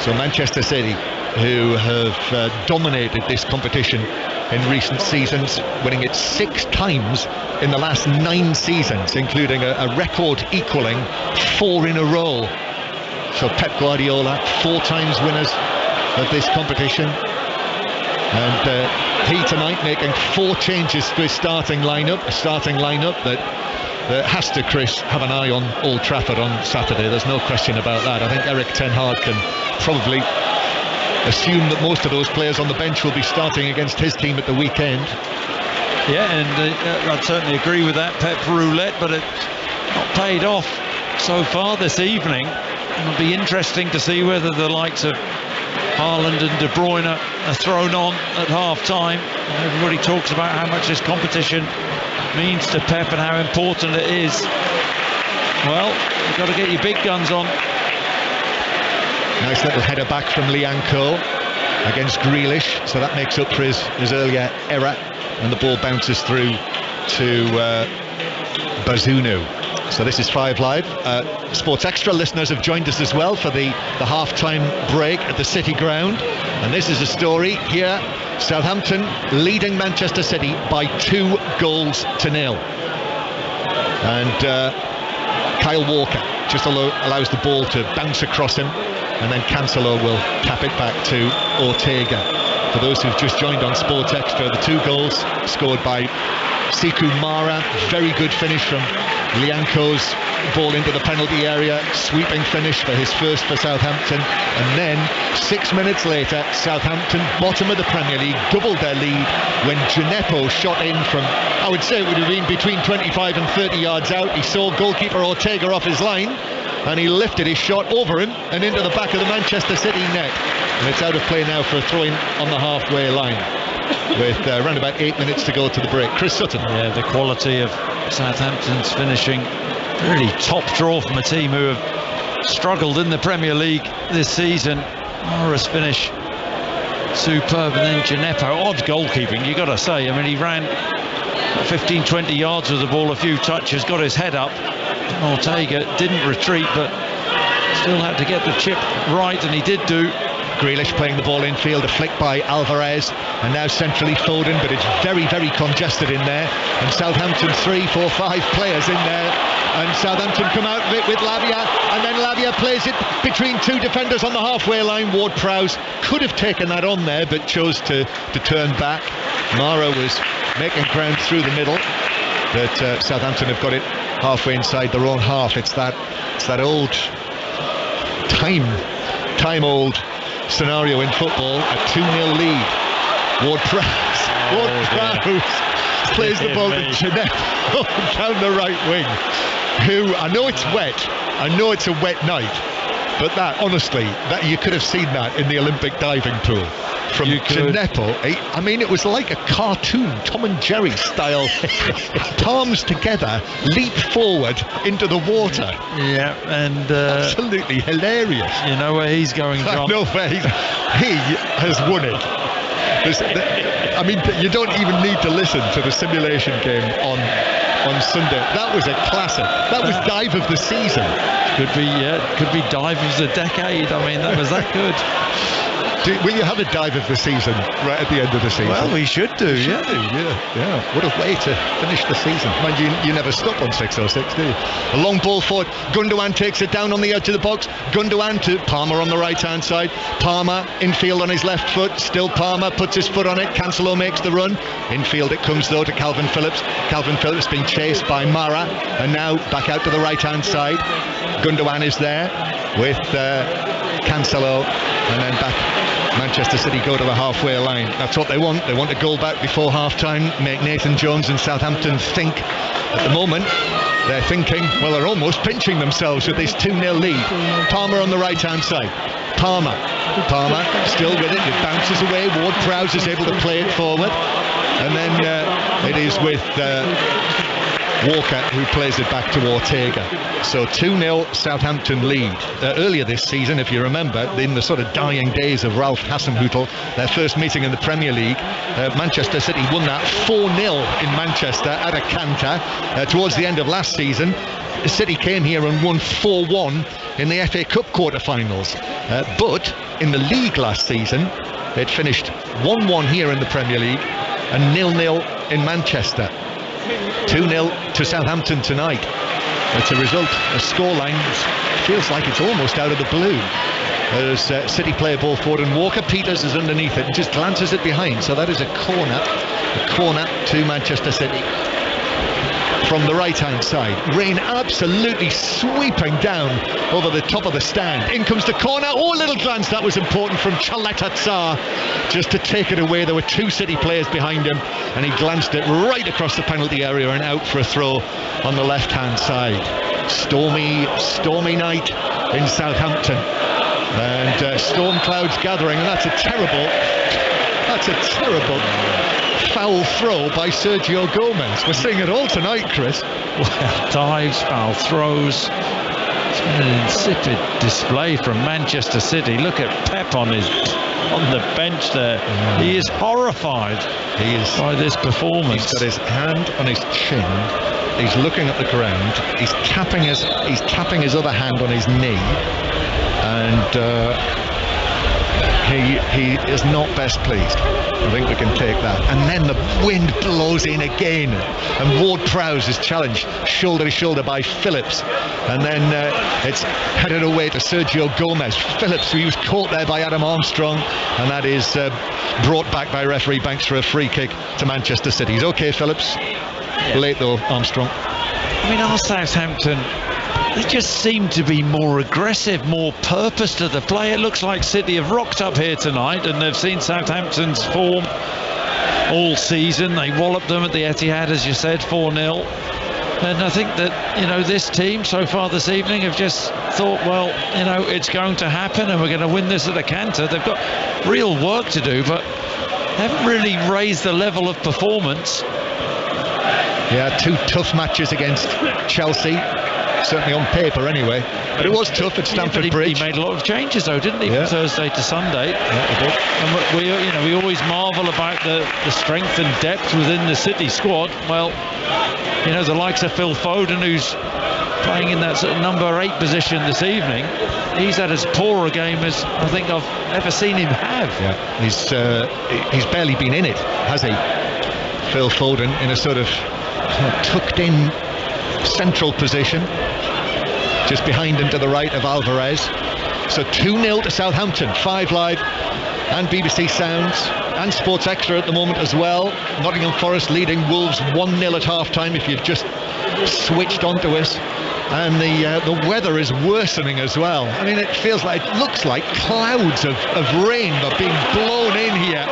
So Manchester City, who have dominated this competition in recent seasons, winning it 6 times in the last 9 seasons, including a record equalling 4 in a row. So Pep Guardiola, 4 times winners of this competition, and he tonight making 4 changes to his starting lineup, that has to, Chris, have an eye on Old Trafford on Saturday. There's no question about that. I think Eric Ten Hag can probably assume that most of those players on the bench will be starting against his team at the weekend. Yeah, and I'd certainly agree with that. Pep roulette, but it's not paid off so far this evening. It'll be interesting to see whether the likes of Haaland and De Bruyne are thrown on at half-time. Everybody talks about how much this competition means to Pep and how important it is. Well, you've got to get your big guns on. Nice little header back from Lianco against Grealish, so that makes up for his earlier error, and the ball bounces through to Bazunu. So this is 5 Live. Sports Extra listeners have joined us as well for the half-time break at the City Ground, and this is a story here. Southampton leading Manchester City by 2-0. And Kyle Walker just allows the ball to bounce across him, and then Cancelo will tap it back to Ortega. For those who've just joined on Sports Extra, the 2 goals scored by Siku Mara, very good finish from Lianco's ball into the penalty area, sweeping finish for his first for Southampton, and then 6 minutes later Southampton, bottom of the Premier League, doubled their lead when Gineppo shot in from, I would say it would have been between 25 and 30 yards out. He saw goalkeeper Ortega off his line, and he lifted his shot over him and into the back of the Manchester City net, and it's out of play now for a throw-in on the halfway line with around about 8 minutes to go to the break. Chris Sutton. Yeah, the quality of Southampton's finishing, really top draw from a team who have struggled in the Premier League this season. Mara's finish superb, and then Gineppo, odd goalkeeping, you got to say. I mean, he ran 15-20 yards with the ball, a few touches, got his head up. Ortega didn't retreat, but still had to get the chip right, and he did do. Grealish playing the ball infield, a flick by Alvarez, and now centrally Foden, but it's very, very congested in there, and Southampton 3, 4, 5 players in there, and Southampton come out of it with Lavia, and then Lavia plays it between 2 defenders on the halfway line. Ward-Prowse could have taken that on there, but chose to turn back. Mara was making ground through the middle, but Southampton have got it halfway inside their own half. It's that old time-old scenario in football, a 2-0 lead. Ward-Prowse plays the ball to Gineppo down the right wing, who, I know it's wet, I know it's a wet night, but that, honestly, that you could have seen that in the Olympic diving pool. From Gineppo, I mean, it was like a cartoon, Tom and Jerry style. Palms together, leap forward into the water. Yeah, and absolutely hilarious. You know where he's going, John? No way. He has won it. I mean, you don't even need to listen to the simulation game on Sunday. That was a classic. That was dive of the season. Could be dive of the decade. I mean, that was that good. Will you have a dive of the season right at the end of the season? Well, we should do, yeah. What a way to finish the season. Mind you never stop on 606, do you? A long ball forward. Gundogan takes it down on the edge of the box. Gundogan to Palmer on the right-hand side. Palmer infield on his left foot. Still Palmer puts his foot on it. Cancelo makes the run. Infield it comes though to Calvin Phillips. Calvin Phillips being chased by Mara, and now back out to the right-hand side. Gundogan is there with Cancelo, and then back. Manchester City go to the halfway line. That's what they want. They want a goal back before half-time, make Nathan Jones and Southampton think. At the moment, they're thinking, well, they're almost pinching themselves with this 2-0 lead. Palmer on the right-hand side. Palmer still with it. It bounces away. Ward-Prowse is able to play it forward. And then it is with Walker who plays it back to Ortega. So 2-0 Southampton lead. Earlier this season, if you remember, in the sort of dying days of Ralph Hasenhüttl, their first meeting in the Premier League, Manchester City won that 4-0 in Manchester at a canter. Towards the end of last season, City came here and won 4-1 in the FA Cup quarter-finals. But in the league last season, they'd finished 1-1 here in the Premier League and 0-0 in Manchester. 2-0 to Southampton tonight. It's a result, a scoreline, feels like it's almost out of the blue. As City play a ball forward and Walker Peters is underneath it and just glances it behind. So that is a corner to Manchester City. From the right-hand side, rain absolutely sweeping down over the top of the stand. In comes the corner. Oh, a little glance, that was important from Chaleta Tsar, just to take it away. There were two City players behind him, and he glanced it right across the penalty area and out for a throw on the left-hand side. Stormy night in Southampton, and storm clouds gathering, and that's a terrible foul throw by Sergio Gomez. We're seeing it all tonight, Chris. Well, dives, foul throws. It's been an insipid display from Manchester City. Look at Pep on the bench there. He is horrified by this performance. He's got his hand on his chin. He's looking at the ground. He's tapping his other hand on his knee, and he is not best pleased. I think we can take that. And then the wind blows in again, and Ward-Prowse is challenged shoulder to shoulder by Phillips, and then it's headed away to Sergio Gomez. Phillips, who was caught there by Adam Armstrong, and that is brought back by referee Banks for a free kick to Manchester City. He's okay, Phillips. Yeah. Late though, Armstrong. I mean, our Southampton, they just seem to be more aggressive, more purpose to the play. It looks like City have rocked up here tonight and they've seen Southampton's form all season. They walloped them at the Etihad, as you said, 4-0. And I think that, this team so far this evening have just thought, well, it's going to happen and we're going to win this at a canter. They've got real work to do, but haven't really raised the level of performance. Yeah, two tough matches against Chelsea. Certainly on paper anyway, but it was tough at Stamford Bridge. He made a lot of changes though, didn't he, from Thursday to Sunday? Yeah, he did. And we always marvel about the strength and depth within the City squad. Well, the likes of Phil Foden, who's playing in that sort of number 8 position this evening, he's had as poor a game as I think I've ever seen him have. Yeah, he's barely been in it, has he? Phil Foden in a sort of tucked in central position, just behind and to the right of Alvarez. So 2-0 to Southampton, 5 Live and BBC Sounds and Sports Extra at the moment as well. Nottingham Forest leading Wolves 1-0 at half-time, if you've just switched onto us. And the weather is worsening as well. I mean, it looks like clouds of rain are being blown in here.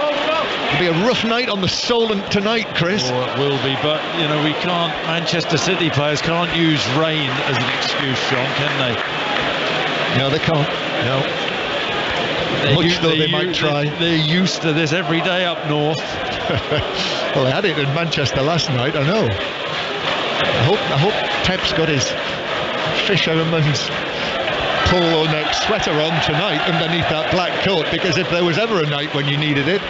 It'll be a rough night on the Solent tonight, Chris. Oh, it will be, but you know, we can't. Manchester City players can't use rain as an excuse, John, can they? No, they can't. No. Much though they might try. They're used to this every day up north. Well, they had it in Manchester last night, I know. I hope Pep's got his fisherman's polo neck sweater on tonight underneath that black coat, because if there was ever a night when you needed it,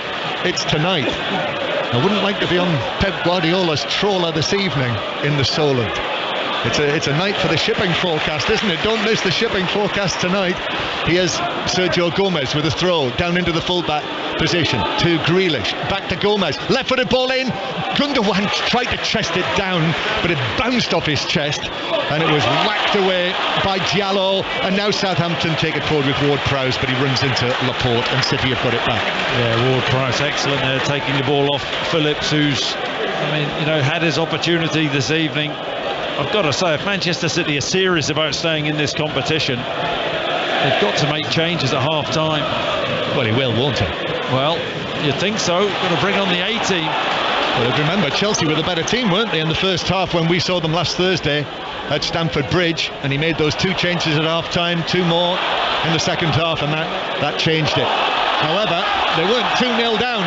it's tonight. I wouldn't like to be on Pep Guardiola's trawler this evening in the Solent. It's a night for the shipping forecast, isn't it? Don't miss the shipping forecast tonight. Here's Sergio Gomez with a throw down into the fullback position to Grealish, back to Gomez, left-footed ball in. Gundogan tried to chest it down, but it bounced off his chest and it was whacked away by Diallo. And now Southampton take it forward with Ward-Prowse, but he runs into Laporte and City have got it back. Yeah, Ward-Prowse excellent there, taking the ball off Phillips, who's, I mean, you know, had his opportunity this evening. I've got to say, if Manchester City are serious about staying in this competition, they've got to make changes at half-time. Well, he will, won't he? Well, you'd think so. Got to bring on the A-team. Well, remember, Chelsea were the better team, weren't they, in the first half when we saw them last Thursday at Stamford Bridge, and he made those 2 changes at half-time, 2 more in the second half, and that changed it. However, they weren't 2-0 down,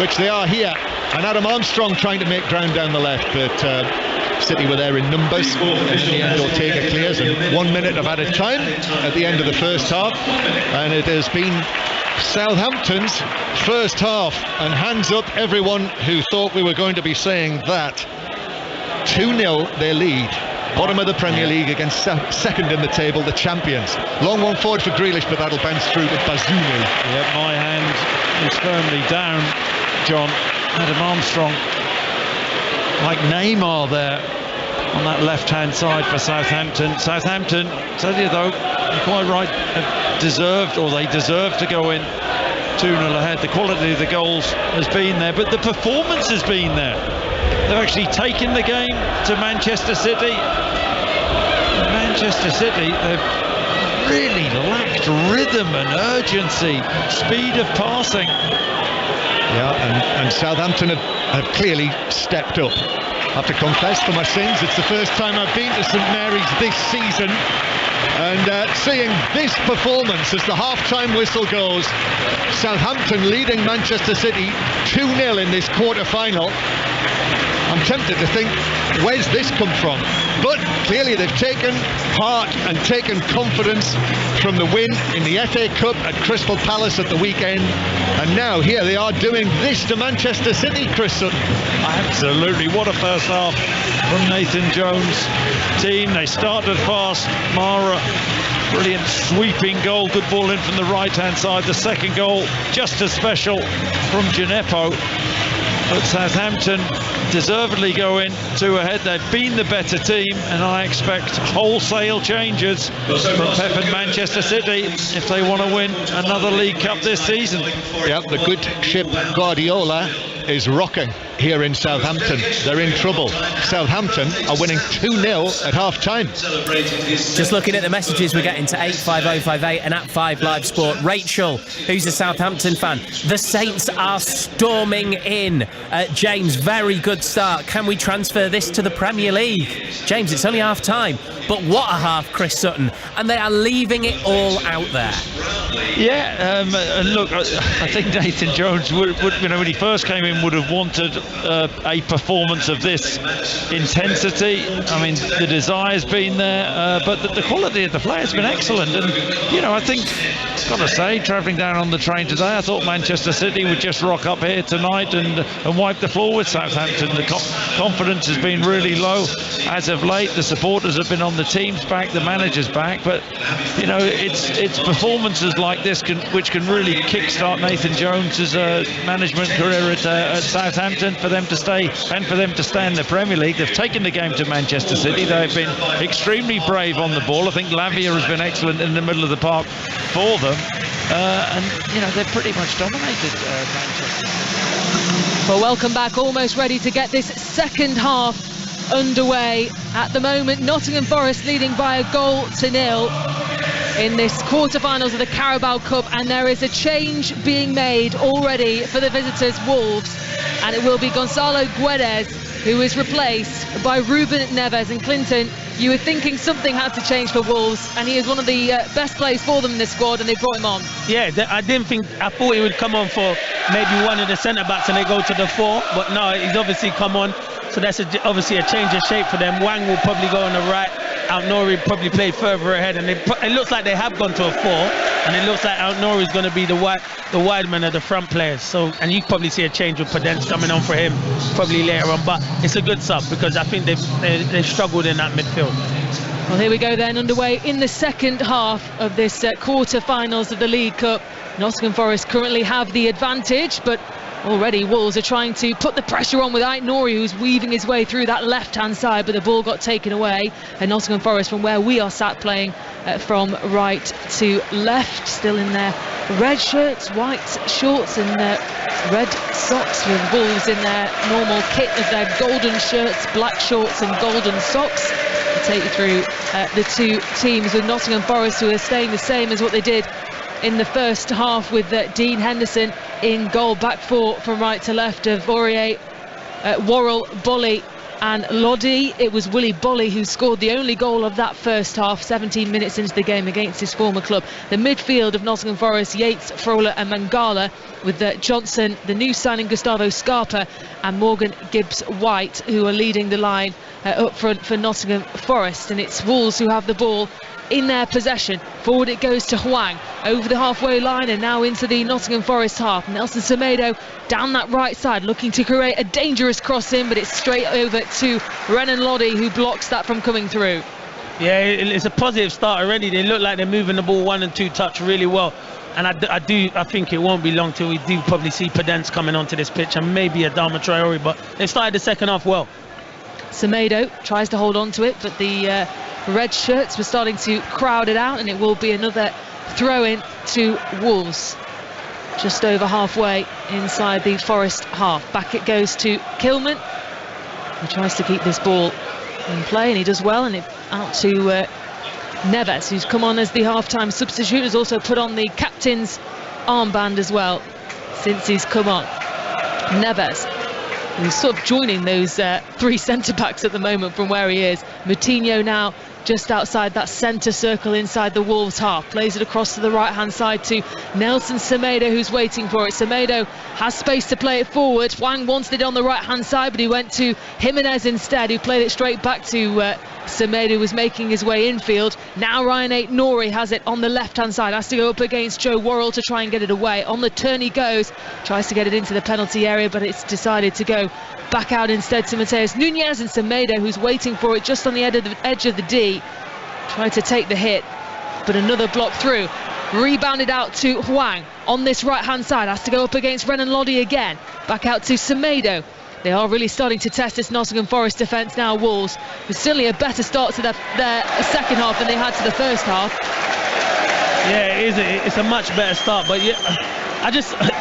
which they are here, and Adam Armstrong trying to make ground down the left, but City were there in numbers, and in the end Ortega clears, and 1 minute of added time at the end of the first half, and it has been Southampton's first half, and hands up everyone who thought we were going to be saying that. 2-0 their lead, bottom of the Premier League against second in the table, the champions. Long one forward for Grealish, but that'll bounce through to Bazunu. Yep, my hand is firmly down, John. Adam Armstrong, like Neymar there on that left-hand side for Southampton. Southampton, tell you though, you're quite right, they deserved to go in 2-0 ahead. The quality of the goals has been there, but the performance has been there. They've actually taken the game to Manchester City. Manchester City, they've really lacked rhythm and urgency, speed of passing. Yeah, and Southampton have clearly stepped up. I have to confess, for my sins, it's the first time I've been to St Mary's this season, and seeing this performance as the half-time whistle goes, Southampton leading Manchester City 2-0 in this quarter-final, I'm tempted to think, where's this come from? But clearly they've taken heart and taken confidence from the win in the FA Cup at Crystal Palace at the weekend, and now here they are doing this to Manchester City, Chris Sutton. Absolutely, what a first half from Nathan Jones' team. They started fast. Mara, brilliant sweeping goal, good ball in from the right-hand side. The second goal, just as special from Gineppo. But Southampton deservedly go in 2 ahead. They've been the better team, and I expect wholesale changes from Pep and Manchester City if they want to win another League Cup this season. Yep, the good ship Guardiola is rocking here in Southampton. They're in trouble. Southampton are winning 2-0 at half-time. Just looking at the messages we're getting to 85058 and at 5 Live Sport. Rachel, who's a Southampton fan, the Saints are storming in. James, very good start. Can we transfer this to the Premier League? James, it's only half-time, but what a half, Chris Sutton. And they are leaving it all out there. Yeah, look, I think Nathan Jones would, you know, when he first came in, would have wanted a performance of this intensity. I mean, the desire's been there, but the quality of the play has been excellent. And, you know, I think, I've got to say, travelling down on the train today, I thought Manchester City would just rock up here tonight and wipe the floor with Southampton. The confidence has been really low as of late. The supporters have been on the team's back, the manager's back, but, you know, it's performances like this which can really kickstart Nathan Jones's management career at Southampton, for them to stay and for them to stay in the Premier League. They've taken the game to Manchester City. They've been extremely brave on the ball. I think Lavia has been excellent in the middle of the park for them, and you know, they've pretty much dominated Manchester. Well, welcome back. Almost ready to get this second half underway. At the moment, Nottingham Forest leading by 1-0. in this quarter-finals of the Carabao Cup, and there is a change being made already for the visitors, Wolves, and it will be Gonzalo Guedes who is replaced by Ruben Neves. And Clinton, you were thinking something had to change for Wolves, and he is one of the best players for them in this squad, and they brought him on. Yeah, I thought he would come on for maybe one of the centre-backs and they go to the 4, but no, he's obviously come on, so that's obviously a change of shape for them. Wang will probably go on the right, Aït-Nouri probably play further ahead, and it looks like they have gone to a 4, and it looks like Aït-Nouri is going to be the wide man of the front players. So, and you probably see a change with Podence coming on for him probably later on, but it's a good sub because I think they've struggled in that midfield. Well, here we go then, underway in the second half of this quarter-finals of the League Cup. Nottingham Forest currently have the advantage, but already Wolves are trying to put the pressure on with Aït-Nouri, who's weaving his way through that left-hand side, but the ball got taken away. And Nottingham Forest, from where we are sat, playing from right to left, still in their red shirts, white shorts and red socks, with Wolves in their normal kit of their golden shirts, black shorts and golden socks. I'll take you through the two teams, with Nottingham Forest, who are staying the same as what they did in the first half, with Dean Henderson in goal. Back four from right to left of Aurier, Worrell, Bolly and Lodi. It was Willy Bolly who scored the only goal of that first half, 17 minutes into the game against his former club. The midfield of Nottingham Forest, Yates, Frola and Mangala, with Johnson, the new signing Gustavo Scarpa and Morgan Gibbs-White, who are leading the line up front for Nottingham Forest. And it's Wolves who have the ball in their possession. Forward it goes to Hwang, over the halfway line and now into the Nottingham Forest half. Nelson Semedo down that right side, looking to create a dangerous cross in, but it's straight over to Renan Lodi, who blocks that from coming through. Yeah, it's a positive start already. They look like they're moving the ball 1 and 2 touch really well. And I think it won't be long till we do probably see Podence coming onto this pitch, and maybe a Adama Traore, but they started the second half well. Semedo tries to hold on to it, but the red shirts were starting to crowd it out, and it will be another throw-in to Wolves. Just over halfway inside the Forest half. Back it goes to Kilman, who tries to keep this ball in play, and he does well, and it out to Neves, who's come on as the half-time substitute, has also put on the captain's armband as well since he's come on. Neves, who's sort of joining those three centre-backs at the moment from where he is. Moutinho now just outside that centre circle inside the Wolves half. Plays it across to the right-hand side to Nelson Semedo, who's waiting for it. Semedo has space to play it forward. Hwang wanted it on the right-hand side, but he went to Jimenez instead, who played it straight back to Semedo, who was making his way infield. Now Ryan Aït-Nouri has it on the left-hand side. Has to go up against Joe Worrell to try and get it away. On the turn he goes. Tries to get it into the penalty area, but it's decided to go back out instead to Mateus Nunes, and Semedo, who's waiting for it just on the edge of the D. Tried to take the hit, but another block through. Rebounded out to Hwang on this right-hand side. Has to go up against Renan Lodi again. Back out to Semedo. They are really starting to test this Nottingham Forest defence now, Wolves. It's certainly a better start to their second half than they had to the first half. Yeah, it is. It's a much better start, but yeah,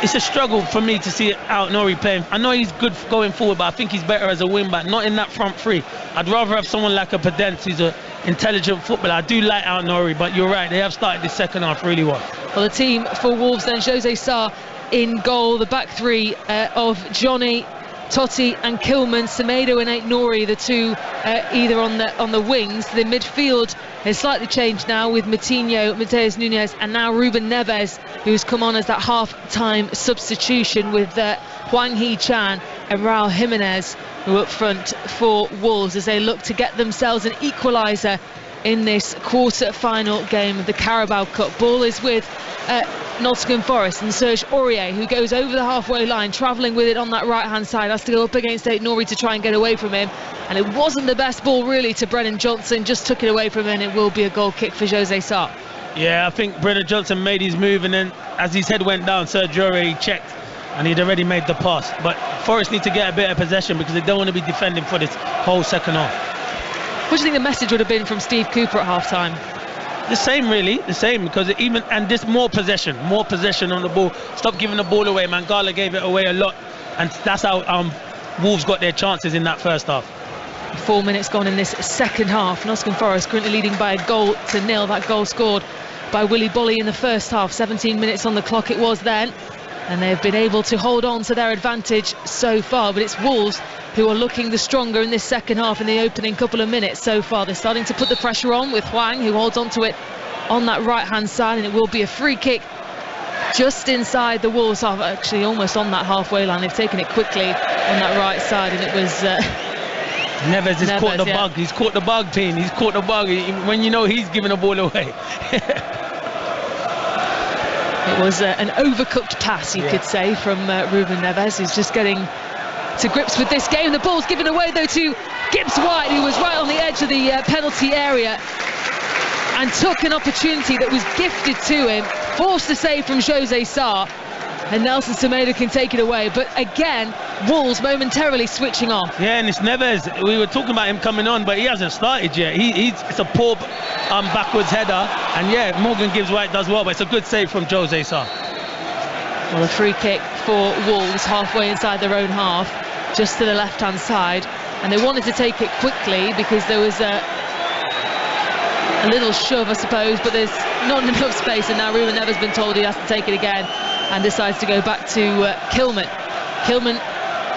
it's a struggle for me to see Aït-Nouri playing. I know he's good going forward, but I think he's better as a wing-back, not in that front three. I'd rather have someone like a Podence, who's an intelligent footballer. I do like Aït-Nouri, but you're right, they have started the second half really well. Well, the team for Wolves then, Jose Sarr in goal, the back three of Johnny, Totti and Kilman, Semedo and Aït-Nouri, the two either on the wings. The midfield has slightly changed now with Moutinho, Mateus Nunes and now Ruben Neves, who's come on as that half-time substitution, with Hwang Hee-chan and Raul Jimenez, who are up front for Wolves as they look to get themselves an equaliser in this quarter-final game of the Carabao Cup. Ball is with Nottingham Forest and Serge Aurier, who goes over the halfway line, travelling with it on that right-hand side. Has to go up against Aït-Nouri to try and get away from him, and it wasn't the best ball really to Brennan Johnson. Just took it away from him, and it will be a goal kick for Jose Sarr. Yeah, I think Brennan Johnson made his move, and then as his head went down, Serge Aurier checked, and he'd already made the pass. But Forest need to get a bit of possession because they don't want to be defending for this whole second half. What do you think the message would have been from Steve Cooper at half-time? The same, really, the same, because just more possession on the ball. Stop giving the ball away. Mangala gave it away a lot, and that's how Wolves got their chances in that first half. 4 minutes gone in this second half. Nottingham Forest currently leading by a goal to nil. That goal scored by Willy Bolly in the first half. 17 minutes on the clock it was then, and they've been able to hold on to their advantage so far, but it's Wolves who are looking the stronger in this second half in the opening couple of minutes so far. They're starting to put the pressure on with Hwang, who holds on to it on that right hand side, and it will be a free kick just inside the Wolves half, actually almost on that halfway line. They've taken it quickly on that right side, and it was Neves has caught the bug. He's caught the bug, Payne. He's caught the bug when you know he's giving the ball away. It was an overcooked pass, you could say, from Ruben Neves, who's just getting to grips with this game. The ball's given away though to Gibbs White, who was right on the edge of the penalty area and took an opportunity that was gifted to him, forced a save from Jose Sarr, and Nelson Semedo can take it away. But again, Wolves momentarily switching off. Yeah, and it's Neves. We were talking about him coming on, but he hasn't started yet. It's a poor backwards header, and yeah, Morgan Gibbs White does well, but it's a good save from Jose Sarr. Well, a free kick for Wolves halfway inside their own half, just to the left-hand side, and they wanted to take it quickly because there was a little shove, I suppose, but there's not enough space, and now Ruben Neves has been told he has to take it again and decides to go back to Kilman. Kilman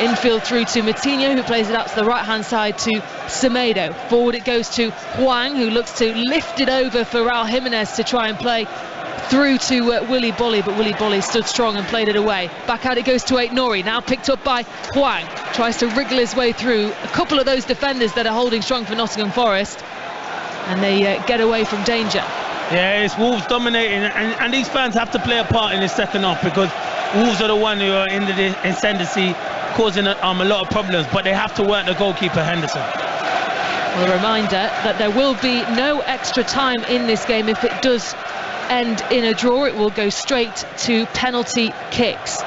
infield through to Moutinho, who plays it out to the right-hand side to Semedo. Forward it goes to Hwang, who looks to lift it over for Raul Jimenez to try and play through to Willy Bolly, but Willy Bolly stood strong and played it away. Back out it goes to Aït-Nouri, now picked up by Hwang. Tries to wriggle his way through a couple of those defenders that are holding strong for Nottingham Forest, and they get away from danger. Yeah, it's Wolves dominating, and these fans have to play a part in this second half, because Wolves are the one who are in the ascendancy, causing a lot of problems, but they have to work the goalkeeper Henderson. Well, a reminder that there will be no extra time in this game. If it does end in a draw, it will go straight to penalty kicks.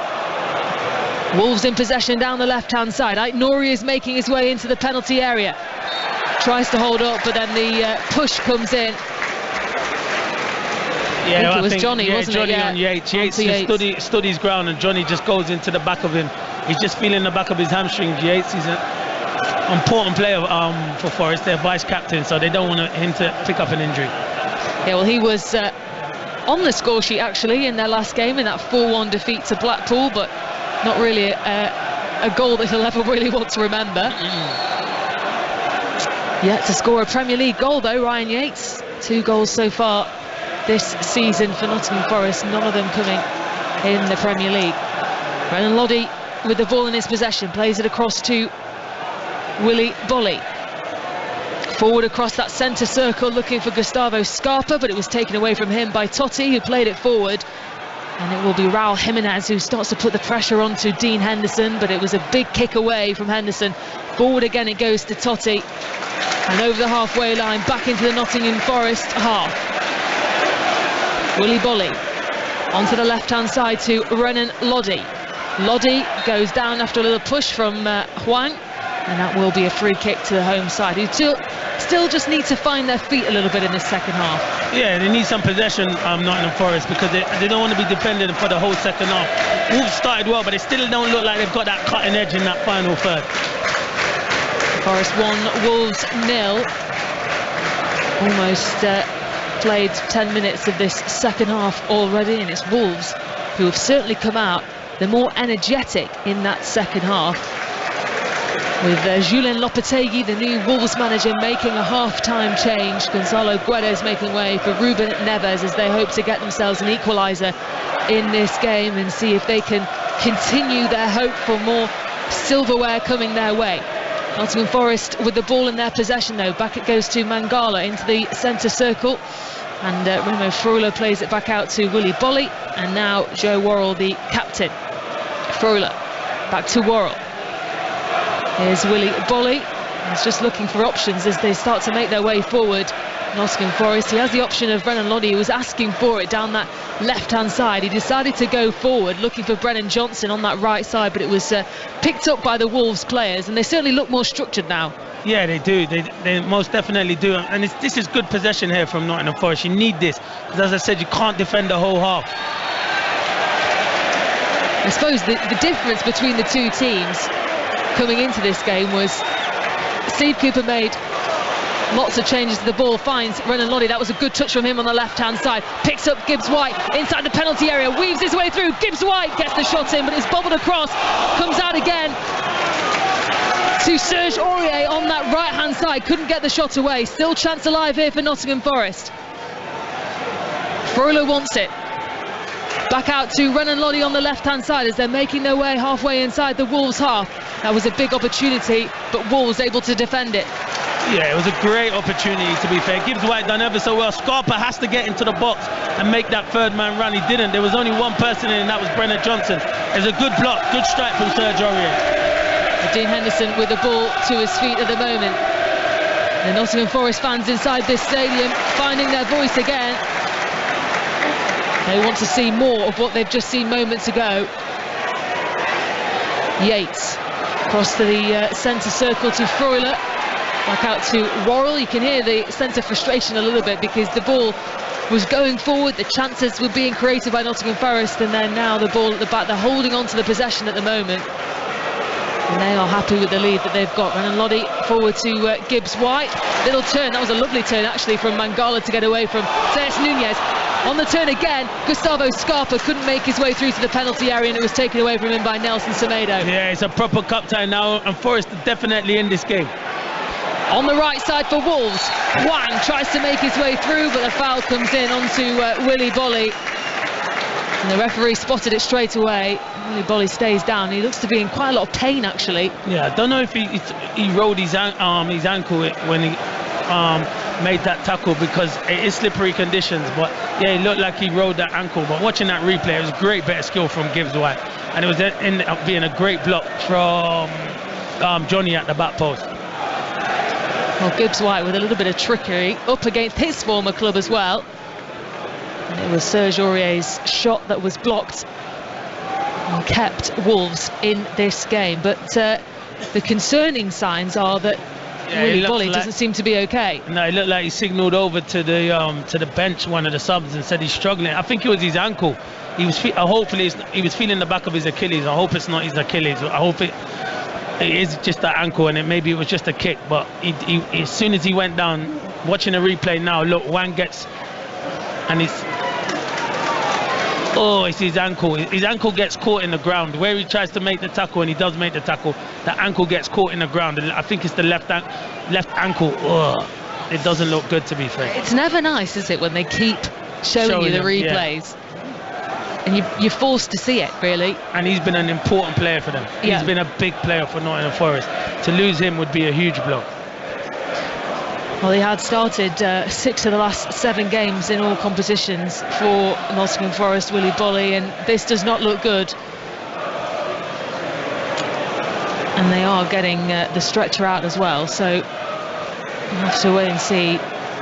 Wolves in possession down the left-hand side. Aït-Nouri is making his way into the penalty area. Tries to hold up, but then the push comes in. Yeah, I think it was Johnny, wasn't Johnny it? Yeah, on Yates. Yates just stood his ground, and Johnny just goes into the back of him. He's just feeling the back of his hamstring. Yates is an important player for Forest. They're vice captain, so they don't want him to pick up an injury. Yeah, well, he was on the score sheet actually in their last game in that 4-1 defeat to Blackpool, but not really a goal that he'll ever really want to remember. Yet to score a Premier League goal though, Ryan Yates. 2 goals so far this season for Nottingham Forest, none of them coming in the Premier League. Brennan Loddy with the ball in his possession, plays it across to Willy Bolly. Forward across that centre circle, looking for Gustavo Scarpa, but it was taken away from him by Totti, who played it forward. And it will be Raul Jimenez who starts to put the pressure onto Dean Henderson, but it was a big kick away from Henderson. Forward again it goes to Totti, and over the halfway line back into the Nottingham Forest half. Willy Bolly onto the left-hand side to Brennan Loddy. Loddy goes down after a little push from Hwang, and that will be a free kick to the home side, who still just need to find their feet a little bit in this second half. Yeah, they need some possession, Nottingham Forest, because they don't want to be dependent for the whole second half. Wolves started well, but they still don't look like they've got that cutting edge in that final third. Forest 1, Wolves 0. Almost played 10 minutes of this second half already, and it's Wolves who have certainly come out the more energetic in that second half, with Julien Lopetegui, the new Wolves manager, making a half-time change. Gonzalo Guedes making way for Ruben Neves as they hope to get themselves an equaliser in this game and see if they can continue their hope for more silverware coming their way. Nottingham Forest with the ball in their possession though. Back it goes to Mangala into the centre circle, and Remo Freuler plays it back out to Willy Bolly, and now Joe Worrell, the captain. Freuler back to Worrell. Here's Willy Bolly. He's just looking for options as they start to make their way forward. Nottingham Forest, he has the option of Brennan Loddy, who was asking for it down that left-hand side. He decided to go forward, looking for Brennan Johnson on that right side, but it was picked up by the Wolves players, and they certainly look more structured now. Yeah, they do. They most definitely do. And this is good possession here from Nottingham Forest. You need this, because as I said, you can't defend the whole half. I suppose the difference between the two teams coming into this game was Steve Cooper made Lots of changes to the ball. Finds Renan Lodi. That was a good touch from him on the left-hand side. Picks up Gibbs White inside the penalty area. Weaves his way through. Gibbs White gets the shot in, but it's bobbled across. Comes out again to Serge Aurier on that right-hand side. Couldn't get the shot away. Still chance alive here for Nottingham Forest. Freuler wants it. Back out to Renan Lodi on the left-hand side as they're making their way halfway inside the Wolves half. That was a big opportunity, but Wolves able to defend it. Yeah, it was a great opportunity, to be fair. Gibbs White done ever so well. Scarpa has to get into the box and make that third man run. He didn't. There was only one person in, and that was Brennan Johnson. It's a good block, good strike from Serge Aurier. Dean Henderson with the ball to his feet at the moment. The Nottingham Forest fans inside this stadium finding their voice again. They want to see more of what they've just seen moments ago. Yates across to the centre circle to Freuler. Back out to Worrell. You can hear the sense of frustration a little bit because the ball was going forward, the chances were being created by Nottingham Forest, and then now the ball at the back. They're holding on to the possession at the moment, and they are happy with the lead that they've got. Renan Lodi forward to Gibbs White. Little turn, that was a lovely turn actually from Mangala to get away from Teus Nunez. On the turn again, Gustavo Scarpa couldn't make his way through to the penalty area, and it was taken away from him by Nelson Semedo. Yeah, it's a proper cup tie now, and Forest are definitely in this game. On the right side for Wolves, Hwang tries to make his way through, but the foul comes in onto Willy Bolly. And the referee spotted it straight away. Willy Bolly stays down. He looks to be in quite a lot of pain, actually. Yeah, I don't know if he rolled his ankle when he made that tackle, because it is slippery conditions. But yeah, it looked like he rolled that ankle. But watching that replay, it was a great bit of skill from Gibbs White, and it was ended up being a great block from Johnny at the back post. Well, Gibbs White with a little bit of trickery up against his former club as well. And it was Serge Aurier's shot that was blocked and kept Wolves in this game. But the concerning signs are that Willy Bolly doesn't seem to be okay. No, it looked like he signalled over to the bench, one of the subs, and said he's struggling. I think it was his ankle. He was hopefully he was feeling the back of his Achilles. I hope it's not his Achilles. I hope it is just that ankle, and maybe it was just a kick. But he, as soon as he went down, watching the replay now, look, Wang gets, and it's his ankle. His ankle gets caught in the ground where he tries to make the tackle, and he does make the tackle. The ankle gets caught in the ground, and I think it's the left ankle. It doesn't look good, to be fair. It's never nice, is it, when they keep showing you the replays? Yeah. And you're forced to see it, really. And he's been an important player for them. Yeah. He's been a big player for Nottingham Forest. To lose him would be a huge blow. Well, he had started 6 of the last 7 games in all competitions for Nottingham Forest, Willy Bolly, and this does not look good. And they are getting the stretcher out as well, so we'll have to wait and see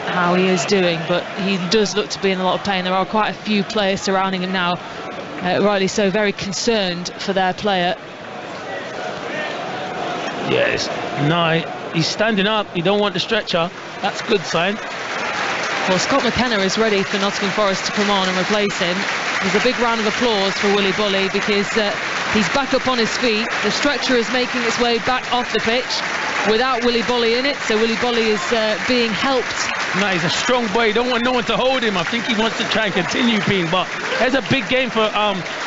how he is doing, but he does look to be in a lot of pain. There are quite a few players surrounding him now, rightly so, very concerned for their player. Yes, no, he's standing up. He don't want the stretcher. That's a good sign. Well, Scott McKenna is ready for Nottingham Forest to come on and replace him. There's a big round of applause for Willy Bolly because he's back up on his feet. The stretcher is making its way back off the pitch without Willy Bolly in it, so Willy Bolly is being helped. No, he's a strong boy. He don't want no one to hold him. I think he wants to try and continue being, but there's a big game for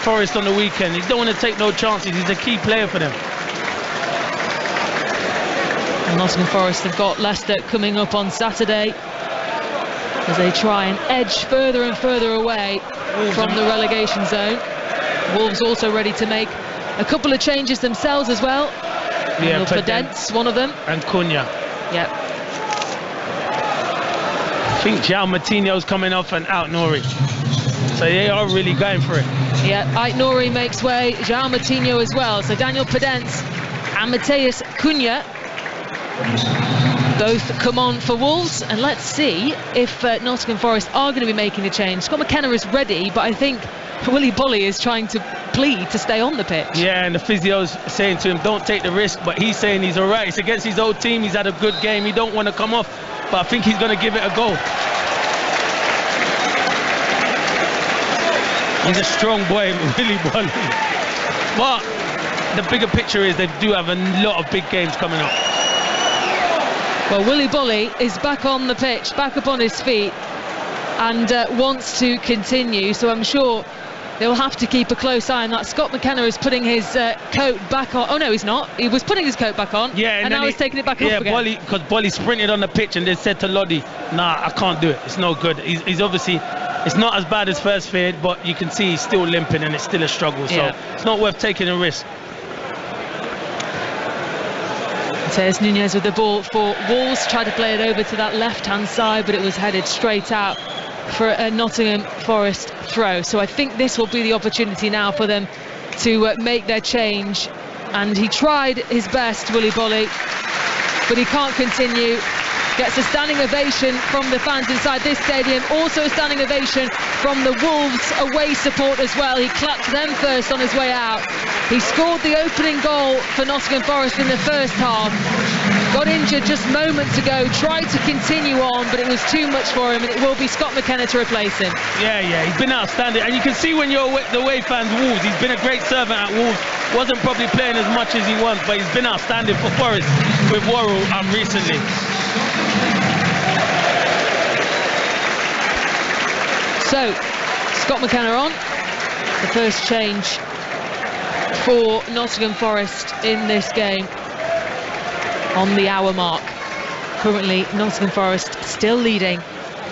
Forest on the weekend. He don't want to take no chances. He's a key player for them. And Nottingham Forest have got Leicester coming up on Saturday as they try and edge further and further away from the relegation zone. Wolves also ready to make a couple of changes themselves as well. Yeah, Pedence, one of them. And Cunha. Yep. I think João Moutinho's coming off and out Nori. So they are really going for it. Yeah, Ait Nouri makes way, João Moutinho as well. So Daniel Pedence and Mateus Cunha both come on for Wolves, and let's see if Nottingham Forest are going to be making a change. Scott McKenna is ready, but I think Willy Bolly is trying to plead to stay on the pitch. Yeah, and the physio's saying to him, don't take the risk, but he's saying he's all right. It's against his old team. He's had a good game. He don't want to come off, but I think he's going to give it a go. He's a strong boy, Willy Bolly. But the bigger picture is they do have a lot of big games coming up. Well, Willy Bolly is back on the pitch, back up on his feet, and wants to continue, so I'm sure they'll have to keep a close eye on that. Scott McKenna is putting his coat back on. Oh no, he's not. He was putting his coat back on, and now he's taking it back off again. Yeah, because Bolly sprinted on the pitch and they said to Lodi, nah, I can't do it, it's no good. He's obviously, it's not as bad as first feared, but you can see he's still limping and it's still a struggle, so it's not worth taking a risk. Mateus Nunes with the ball for Wolves, tried to play it over to that left-hand side, but it was headed straight out for a Nottingham Forest throw. So I think this will be the opportunity now for them to make their change. And he tried his best, Willy Bolly, but he can't continue. Gets a standing ovation from the fans inside this stadium. Also a standing ovation from the Wolves away support as well. He clapped them first on his way out. He scored the opening goal for Nottingham Forest in the first half. Got injured just moments ago, tried to continue on, but it was too much for him, and it will be Scott McKenna to replace him. Yeah, he's been outstanding, and you can see when you're the way fans Wolves, he's been a great servant at Wolves. Wasn't probably playing as much as he wants, but he's been outstanding for Forest with Worrell recently. So, Scott McKenna on, the first change for Nottingham Forest in this game on the hour mark. Currently Nottingham Forest still leading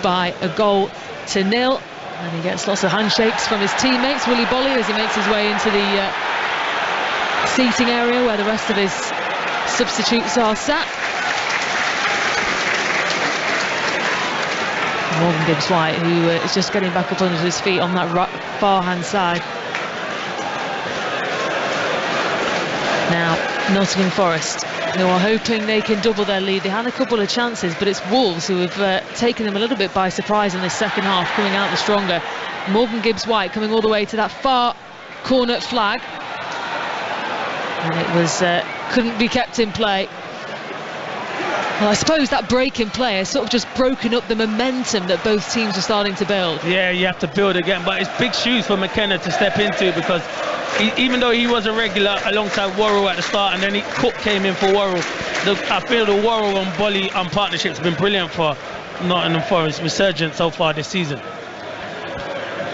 by a goal to nil, and he gets lots of handshakes from his teammates, Willy Bolly, as he makes his way into the seating area where the rest of his substitutes are sat. Morgan Gibbs-White, who is just getting back up under his feet on that far hand side. Now Nottingham Forest, who are hoping they can double their lead. They had a couple of chances, but it's Wolves who have taken them a little bit by surprise in this second half, coming out the stronger. Morgan Gibbs-White coming all the way to that far corner flag, and it was couldn't be kept in play. Well, I suppose that break in play has sort of just broken up the momentum that both teams are starting to build. Yeah, you have to build again, but it's big shoes for McKenna to step into, because even though he was a regular alongside Worrell at the start, and then Cook came in for Worrell, I feel the Worrell and Bolly partnership's been brilliant for Nottingham Forest resurgence so far this season.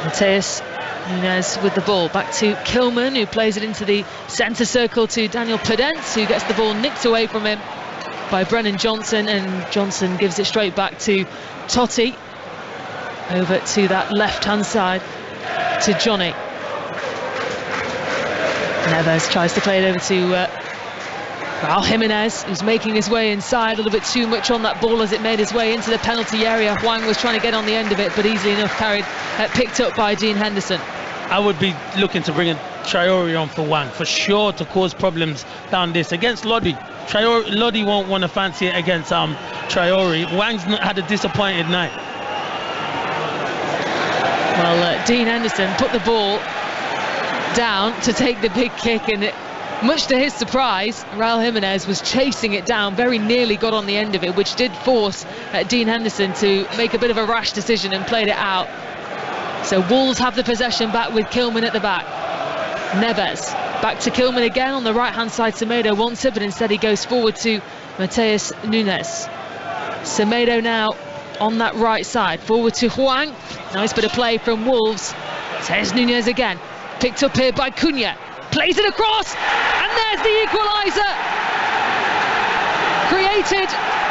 Mateus Nunes with the ball back to Kilman, who plays it into the centre circle to Daniel Pedence, who gets the ball nicked away from him by Brennan Johnson, and Johnson gives it straight back to Totti, over to that left-hand side to Johnny. Neves tries to play it over to Raul Jimenez, who's making his way inside a little bit too much on that ball as it made his way into the penalty area. Hwang was trying to get on the end of it, but easily enough picked up by Dean Henderson. I would be looking to bring in Traore on for Hwang, for sure, to cause problems down this. Against Lodi, Lodi won't want to fancy it against Traore. Hwang's had a disappointed night. Well, Dean Henderson put the ball down to take the big kick, and much to his surprise, Raul Jimenez was chasing it down, very nearly got on the end of it, which did force Dean Henderson to make a bit of a rash decision and played it out. So Wolves have the possession back with Kilman at the back. Neves back to Kilman again on the right hand side. Semedo wants it, but instead he goes forward to Mateus Nunes. Semedo now on that right side, forward to Hwang. Nice bit of play from Wolves. Mateus Nunes again, picked up here by Cunha, plays it across, and there's the equaliser. Created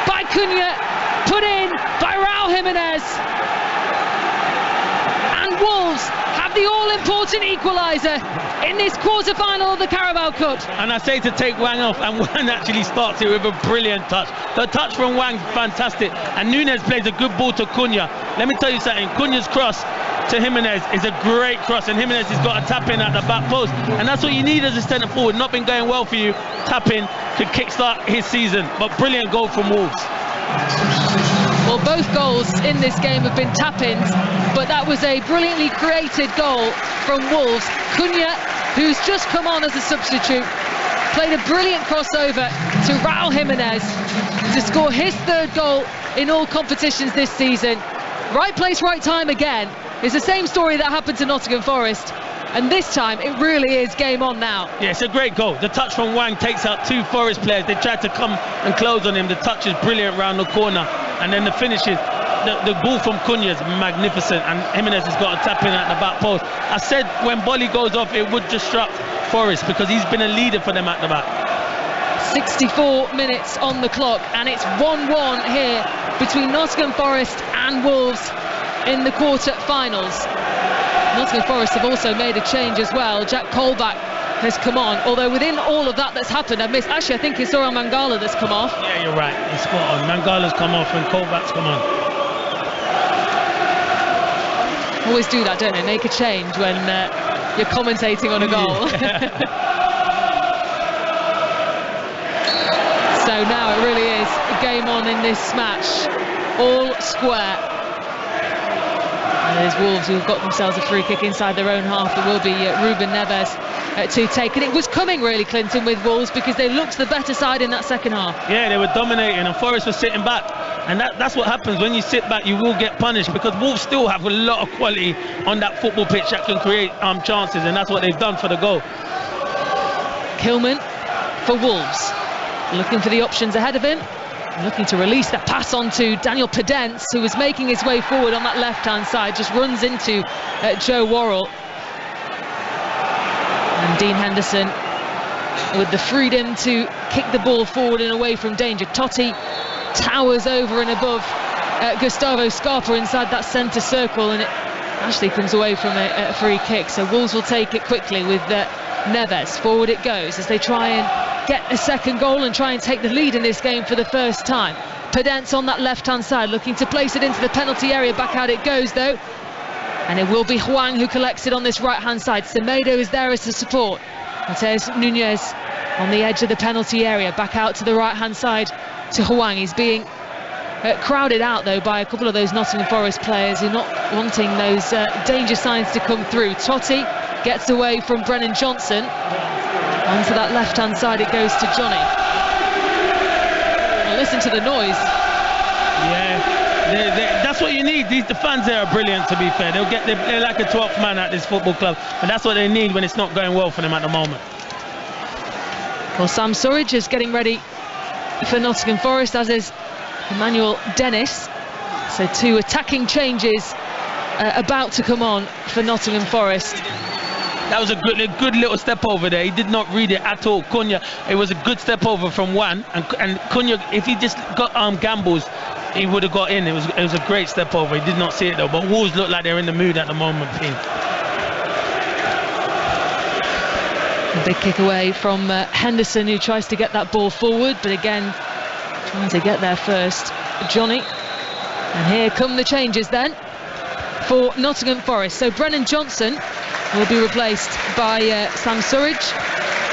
by Cunha, put in by Raul Jimenez. And Wolves have the all-important equaliser in this quarter-final of the Carabao Cup. And I say to take Hwang off, and Hwang actually starts it with a brilliant touch. The touch from Hwang's fantastic, and Nunes plays a good ball to Cunha. Let me tell you something, Cunha's cross to Jimenez is a great cross, and Jimenez has got a tap in at the back post, and that's what you need as a centre forward. Not been going well for you, tap in could kickstart his season, but brilliant goal from Wolves. Well, both goals in this game have been tap-ins, but that was a brilliantly created goal from Wolves. Cunha, who's just come on as a substitute, played a brilliant crossover to Raul Jimenez to score his third goal in all competitions this season. Right place, right time again. It's the same story that happened to Nottingham Forest. And this time, it really is game on now. Yeah, it's a great goal. The touch from Wang takes out 2 Forest players. They tried to come and close on him. The touch is brilliant round the corner. And then the finish is, the ball from Cunha is magnificent. And Jimenez has got a tap in at the back post. I said when Bolly goes off, it would disrupt Forest because he's been a leader for them at the back. 64 minutes on the clock, and it's 1-1 here between Nottingham Forest and Wolves in the quarter-finals. Nottingham Forest have also made a change as well. Jack Colback has come on, although within all of that that's happened, I think it's Soran Mangala that's come off. Yeah, you're right, he's spot on. Mangala's come off and Colback's come on. Always do that, don't they? Make a change when you're commentating on a goal. So now it really is game on in this match, all square. And there's Wolves who've got themselves a free kick inside their own half. It will be Ruben Neves to take. And it was coming really, Clinton, with Wolves because they looked the better side in that second half. Yeah, they were dominating and Forest was sitting back. And that's what happens when you sit back, you will get punished because Wolves still have a lot of quality on that football pitch that can create chances, and that's what they've done for the goal. Kilman for Wolves, looking for the options ahead of him, looking to release that pass on to Daniel Pedence, who was making his way forward on that left-hand side, just runs into Joe Worrell. And Dean Henderson with the freedom to kick the ball forward and away from danger. Totti towers over and above Gustavo Scarpa inside that centre circle, and it actually comes away from a free kick. So Wolves will take it quickly with Neves. Forward it goes as they try and get a second goal and try and take the lead in this game for the first time. Pedence on that left-hand side, looking to place it into the penalty area. Back out it goes, though. And it will be Hwang who collects it on this right-hand side. Semedo is there as the support. Mateus Nunez on the edge of the penalty area. Back out to the right-hand side to Hwang. He's being crowded out, though, by a couple of those Nottingham Forest players who are not wanting those danger signs to come through. Totti gets away from Brennan Johnson. Onto that left-hand side it goes to Johnny. Well, listen to the noise. Yeah, that's what you need. The fans there are brilliant, to be fair. They're like a 12th man at this football club, and that's what they need when it's not going well for them at the moment. Well, Sam Surridge is getting ready for Nottingham Forest, as is Emmanuel Dennis. So 2 attacking changes about to come on for Nottingham Forest. That was a good little step over there. He did not read it at all. Cunha, it was a good step over from Wan, and Cunha, if he just got gambles, he would have got in. It was a great step over. He did not see it though. But Wolves look like they're in the mood at the moment. A big kick away from Henderson, who tries to get that ball forward, but again trying to get there first, Johnny. And here come the changes then for Nottingham Forest. So Brennan Johnson will be replaced by Sam Surridge.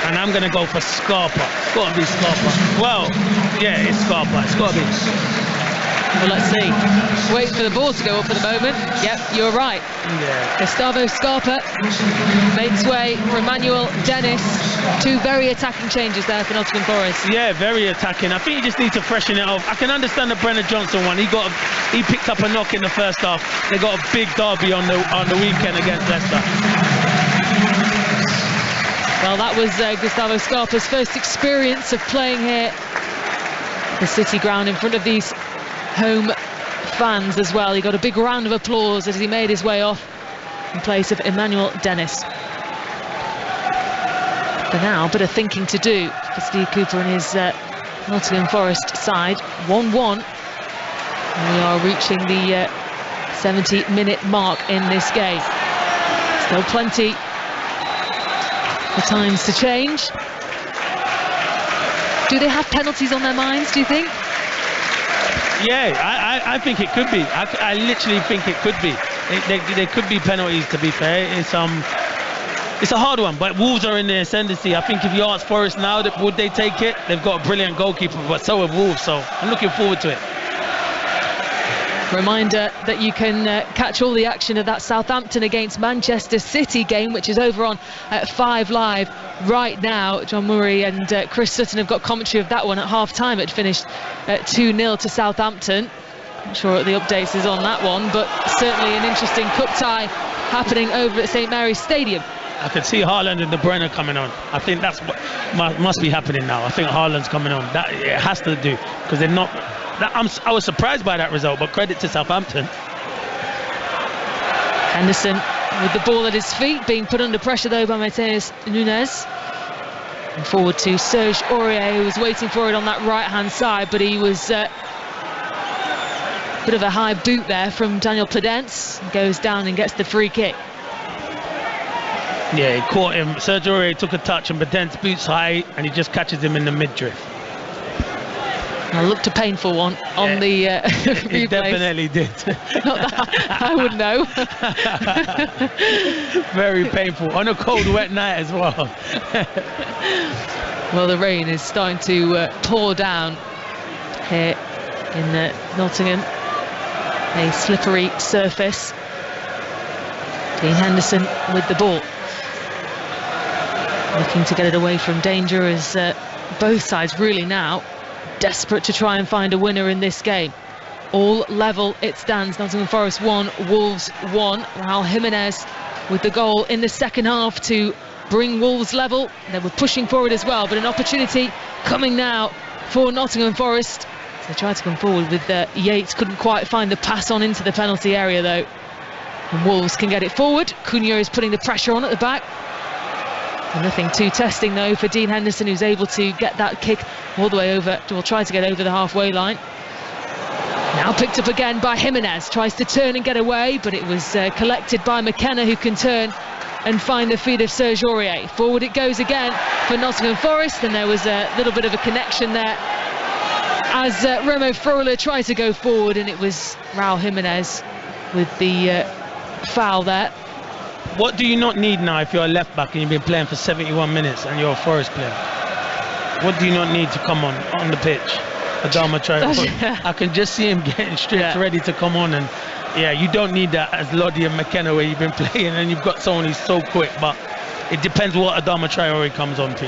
And I'm going to go for Scarpa. It's got to be Scarpa. Well, yeah, it's Scarpa. It's got to be. Well, let's see. Wait for the ball to go up for the moment. Yep, you're right. Yeah. Gustavo Scarpa makes way for Emmanuel Dennis. 2 very attacking changes there for Nottingham Forest. Yeah, very attacking. I think you just need to freshen it up. I can understand the Brennan Johnson one. He picked up a knock in the first half. They got a big derby on the weekend against Leicester. Well, that was Gustavo Scarpa's first experience of playing here at the City Ground in front of these home fans as well. He got a big round of applause as he made his way off in place of Emmanuel Dennis. For now, a bit of thinking to do for Steve Cooper and his Nottingham Forest side. 1-1. We are reaching the 70-minute mark in this game. Still plenty for times to change. Do they have penalties on their minds, do you think? Yeah, I think it could be. I literally think it could be. There could be penalties, to be fair. It's a hard one, but Wolves are in the ascendancy. I think if you ask Forest now, would they take it? They've got a brilliant goalkeeper, but so have Wolves, so I'm looking forward to it. Reminder that you can catch all the action of that Southampton against Manchester City game, which is over on 5 Live right now. John Murray and Chris Sutton have got commentary of that one at half-time. It finished 2-0 to Southampton. Not sure what the updates is on that one, but certainly an interesting cup tie happening over at St Mary's Stadium. I could see Haaland and De Bruyne coming on. I think that's what must be happening now. I think Haaland's coming on. That it has to do, because they're not. I was surprised by that result, but credit to Southampton. Henderson with the ball at his feet, being put under pressure though by Matheus Nunes. And forward to Serge Aurier, who was waiting for it on that right-hand side, but he was bit of a high boot there from Daniel Pladence. Goes down and gets the free kick. Yeah, he caught him. Serge Aurier took a touch and Pladence boots high, and he just catches him in the mid-drift. I looked a painful one on the He replays. definitely did. Not that I would know. Very painful on a cold, wet night as well. Well, the rain is starting to pour down here in Nottingham. A slippery surface. Dean Henderson with the ball, looking to get it away from danger, as both sides really now desperate to try and find a winner in this game. All level it stands. Nottingham Forest 1, Wolves 1. Raul Jimenez with the goal in the second half to bring Wolves level. They were pushing forward as well, but an opportunity coming now for Nottingham Forest. They tried to come forward with Yates, couldn't quite find the pass on into the penalty area though. And Wolves can get it forward. Cunha is putting the pressure on at the back. And nothing too testing though for Dean Henderson, who's able to get that kick all the way over, will try to get over the halfway line. Now picked up again by Jimenez, tries to turn and get away, but it was collected by McKenna, who can turn and find the feet of Serge Aurier. Forward it goes again for Nottingham Forest, and there was a little bit of a connection there as Remo Freuler tried to go forward, and it was Raul Jimenez with the foul there. What do you not need now if you're a left back and you've been playing for 71 minutes and you're a Forest player? What do you not need to come on the pitch? Adama Traoré. I can just see him getting stripped, ready to come on, and yeah, you don't need that as Lodi and McKenna, where you've been playing and you've got someone who's so quick, but it depends what Adama Traoré comes on to.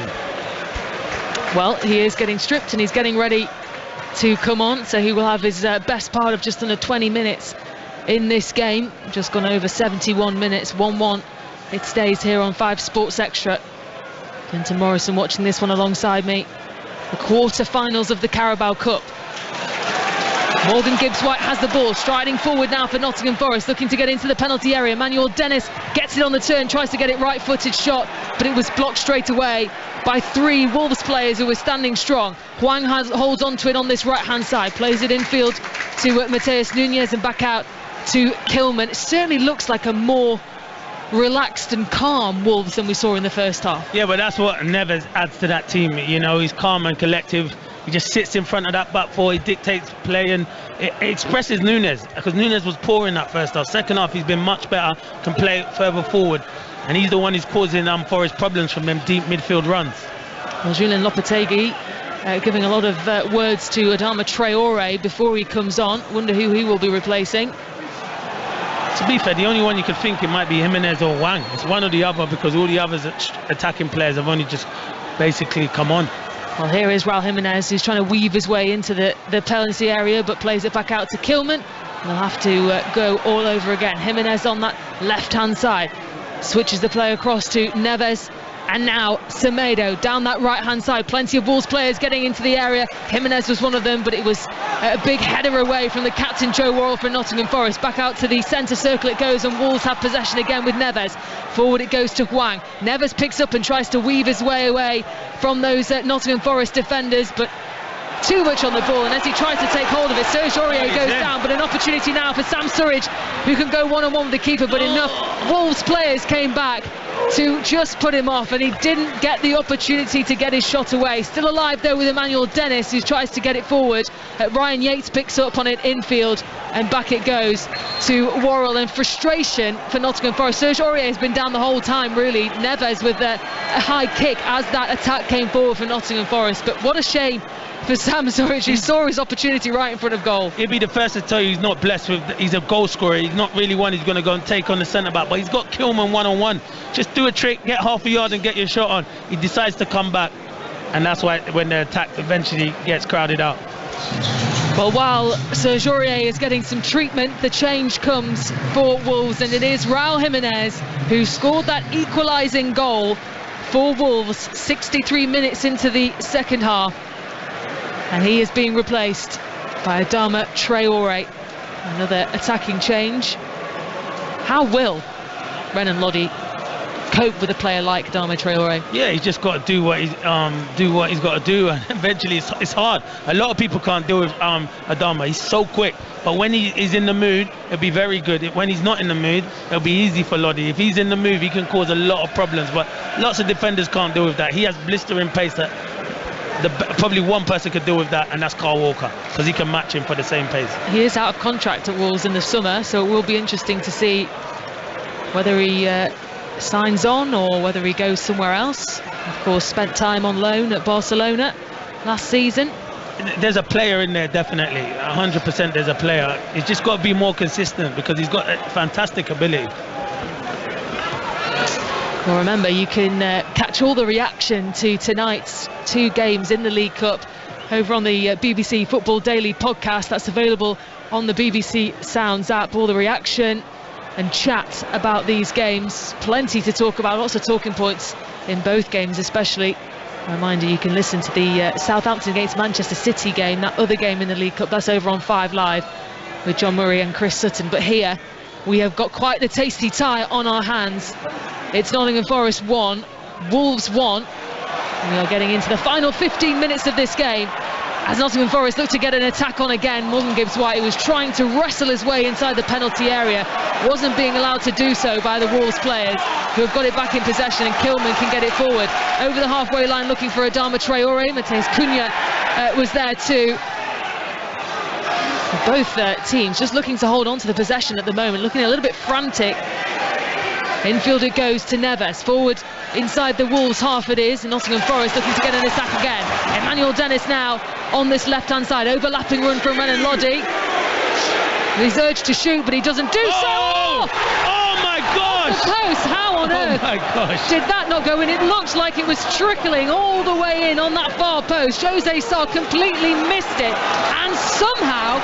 Well, he is getting stripped and he's getting ready to come on, so he will have his best part of just under 20 minutes in this game. Just gone over 71 minutes, 1-1 it stays here on 5 Sports Extra. Clinton Morrison watching this one alongside me. The quarter-finals of the Carabao Cup. Morgan Gibbs-White has the ball, striding forward now for Nottingham Forest, looking to get into the penalty area. Manuel Dennis gets it on the turn, tries to get it right-footed shot, but it was blocked straight away by 3 Wolves players who were standing strong. Huang holds on to it on this right-hand side, plays it infield to Matheus Nunes and back out to Kilman. It certainly looks like a more relaxed and calm Wolves than we saw in the first half. Yeah, but that's what Neves adds to that team. You know, he's calm and collective. He just sits in front of that back four. He dictates play, and it expresses Nunes, because Nunes was poor in that first half. Second half, he's been much better, can play further forward, and he's the one who's causing Forest problems from them deep midfield runs. Well, Julien Lopetegui giving a lot of words to Adama Traoré before he comes on. Wonder who he will be replacing. To be fair, the only one you could think it might be Jimenez or Wang. It's one or the other, because all the others attacking players have only just basically come on. Well, here is Raul Jimenez, who's trying to weave his way into the penalty area, but plays it back out to Kilman. They'll have to go all over again. Jimenez on that left-hand side. Switches the play across to Neves. And now Semedo down that right-hand side. Plenty of Wolves players getting into the area. Jimenez was one of them, but it was a big header away from the captain, Joe Worrell, for Nottingham Forest. Back out to the centre circle it goes, and Wolves have possession again with Neves. Forward it goes to Huang. Neves picks up and tries to weave his way away from those Nottingham Forest defenders, but too much on the ball, and as he tries to take hold of it, Serge Aurier goes down, but an opportunity now for Sam Surridge, who can go one-on-one with the keeper, but enough Wolves players came back to just put him off, and he didn't get the opportunity to get his shot away. Still alive though with Emmanuel Dennis, who tries to get it forward. Ryan Yates picks up on it infield, and back it goes to Worrell. And frustration for Nottingham Forest. Serge Aurier has been down the whole time really. Neves with a high kick as that attack came forward for Nottingham Forest, but what a shame for Sam Surridge, who saw his opportunity right in front of goal. He'll be the first to tell you he's not blessed with, he's a goal scorer. He's not really one who's going to go and take on the centre-back, but he's got Kilman one-on-one. Just do a trick, get half a yard and get your shot on. He decides to come back, and that's why when the attack eventually gets crowded out. Well, while Serge Aurier is getting some treatment, the change comes for Wolves, and it is Raul Jimenez who scored that equalising goal for Wolves 63 minutes into the second half, and he is being replaced by Adama Traore. Another attacking change. How will Renan Lodi cope with a player like Adama Traore? Yeah, he's just got to do what he's got to do, and eventually it's hard. A lot of people can't deal with Adama. He's so quick, but when he is in the mood, it'll be very good. When he's not in the mood, it'll be easy for Lodi. If he's in the mood, he can cause a lot of problems, but lots of defenders can't deal with that. He has blistering pace that probably one person could deal with that, and that's Carl Walker, because he can match him for the same pace. He is out of contract at Wolves in the summer, so it will be interesting to see whether he signs on or whether he goes somewhere else. Of course, spent time on loan at Barcelona last season. There's a player in there, definitely. 100% there's a player. He's just got to be more consistent, because he's got a fantastic ability. Well, remember, you can catch all the reaction to tonight's 2 games in the League Cup over on the BBC Football Daily podcast. That's available on the BBC Sounds app. All the reaction and chat about these games. Plenty to talk about, lots of talking points in both games especially. A reminder, you can listen to the Southampton against Manchester City game, that other game in the League Cup. That's over on 5 Live with John Murray and Chris Sutton. But here we have got quite the tasty tie on our hands. It's Nottingham Forest 1, Wolves 1. We are getting into the final 15 minutes of this game as Nottingham Forest look to get an attack on again. Morgan Gibbs-White, who was trying to wrestle his way inside the penalty area, wasn't being allowed to do so by the Wolves players, who have got it back in possession, and Kilman can get it forward over the halfway line looking for Adama Traore. Mateus Cunha was there too. Both teams just looking to hold on to the possession at the moment, looking a little bit frantic. Infield it goes to Neves, forward inside the Wolves half it is, and Nottingham Forest looking to get an attack again. Emmanuel Dennis now on this left-hand side, overlapping run from Renan Lodi. He's urged to shoot, but he doesn't do so. Oh my gosh! The post, how on earth my gosh. did that not go in? It looked like it was trickling all the way in on that far post. Jose Sarr completely missed it, and somehow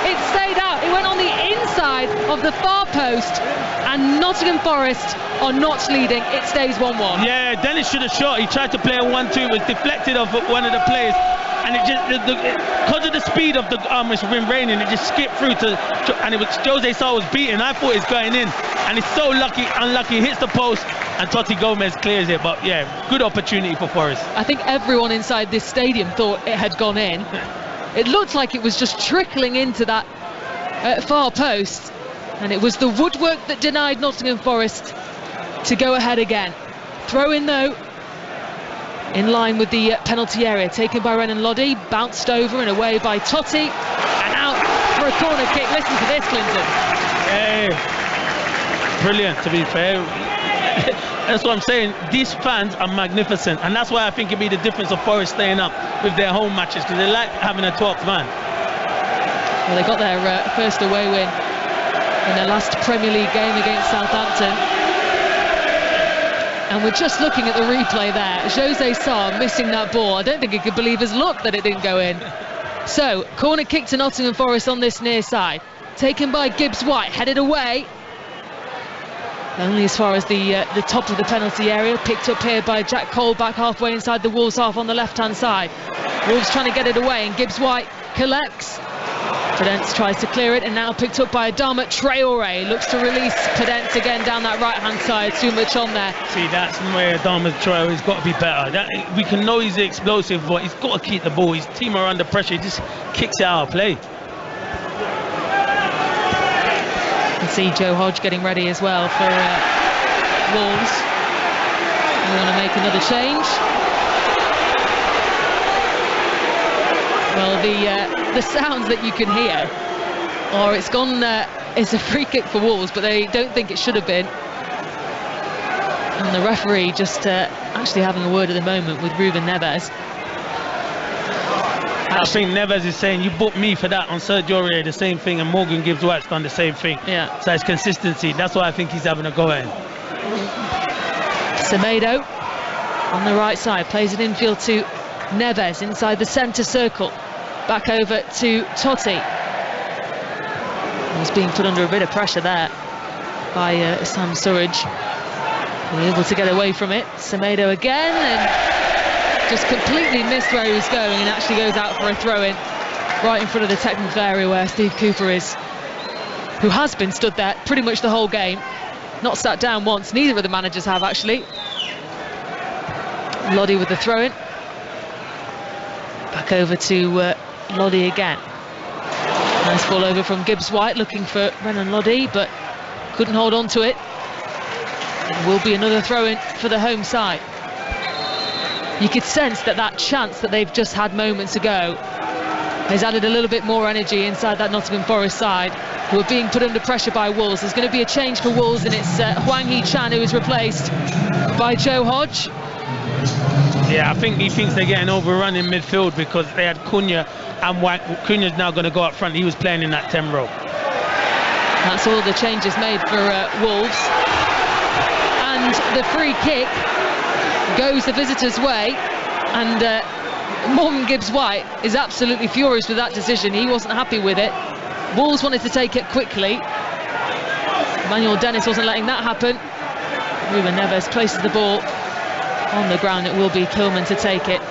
it stayed out. It went on the inside of the far post, and Nottingham Forest are not leading. It stays 1-1. Yeah, Dennis should have shot. He tried to play a 1-2, it was deflected off one of the players, and it just because of the speed of the it's been raining, it just skipped through to, and it was Jose Sarr was beaten. I thought it's going in, and it's so unlucky, hits the post, and Totti Gomez clears it. But yeah, good opportunity for Forest. I think everyone inside this stadium thought it had gone in. It looked like it was just trickling into that far post, and it was the woodwork that denied Nottingham Forest to go ahead again. Throw in though, in line with the penalty area, taken by Renan Lodi, bounced over and away by Totti, and out for a corner kick. Listen to this, Clinton. Hey, brilliant, to be fair. That's what I'm saying. These fans are magnificent, and that's why I think it'd be the difference of Forest staying up with their home matches, because they like having a 12th man. Well, they got their first away win in their last Premier League game against Southampton. And we're just looking at the replay there. Jose Sarr missing that ball. I don't think he could believe his luck that it didn't go in. So, corner kick to Nottingham Forest on this near side. Taken by Gibbs-White, headed away. Only as far as the top of the penalty area. Picked up here by Jack Cole, back halfway inside the Wolves half on the left-hand side. Wolves trying to get it away, and Gibbs-White collects. Podence tries to clear it, and now picked up by Adama Traore. Looks to release Podence again down that right-hand side. Too much on there. See, that's where Adama Traore's got to be better. We can know he's explosive, but he's got to keep the ball. His team are under pressure. He just kicks it out of play. You can see Joe Hodge getting ready as well for Wolves. We're going to make another change. Well, the sounds that you can hear are it's gone. It's a free kick for Wolves, but they don't think it should have been. And the referee just actually having a word at the moment with Ruben Neves. I think Neves is saying, you booked me for that on Sergio Aurier, the same thing, and Morgan Gibbs-White's done the same thing. Yeah. So it's consistency. That's why I think he's having a go at him. Semedo on the right side plays it infield to Neves inside the centre circle. back over to Totti. He's being put under a bit of pressure there by Sam Surridge. Able to get away from it. Semedo again, and just completely missed where he was going, and actually goes out for a throw-in right in front of the technical area where Steve Cooper is, who has been stood there pretty much the whole game, not sat down once. Neither of the managers have, actually. Lodi with the throw-in. Back over to Lodi again. Nice ball over from Gibbs-White, looking for Renan Lodi, but couldn't hold on to it. It will be another throw-in for the home side. You could sense that chance that they've just had moments ago has added a little bit more energy inside that Nottingham Forest side, who are being put under pressure by Wolves. There's going to be a change for Wolves, and it's Hwang Hee-chan who is replaced by Joe Hodge. Yeah, I think he thinks they're getting overrun in midfield because they had Cunha, and Cunha's now going to go up front. He was playing in that 10 role. That's all the changes made for Wolves. And the free kick goes the visitors' way, and Morgan Gibbs-White is absolutely furious with that decision. He wasn't happy with it. Wolves wanted to take it quickly. Emmanuel Dennis wasn't letting that happen. Ruben Neves places the ball on the ground. It will be Kilman to take it.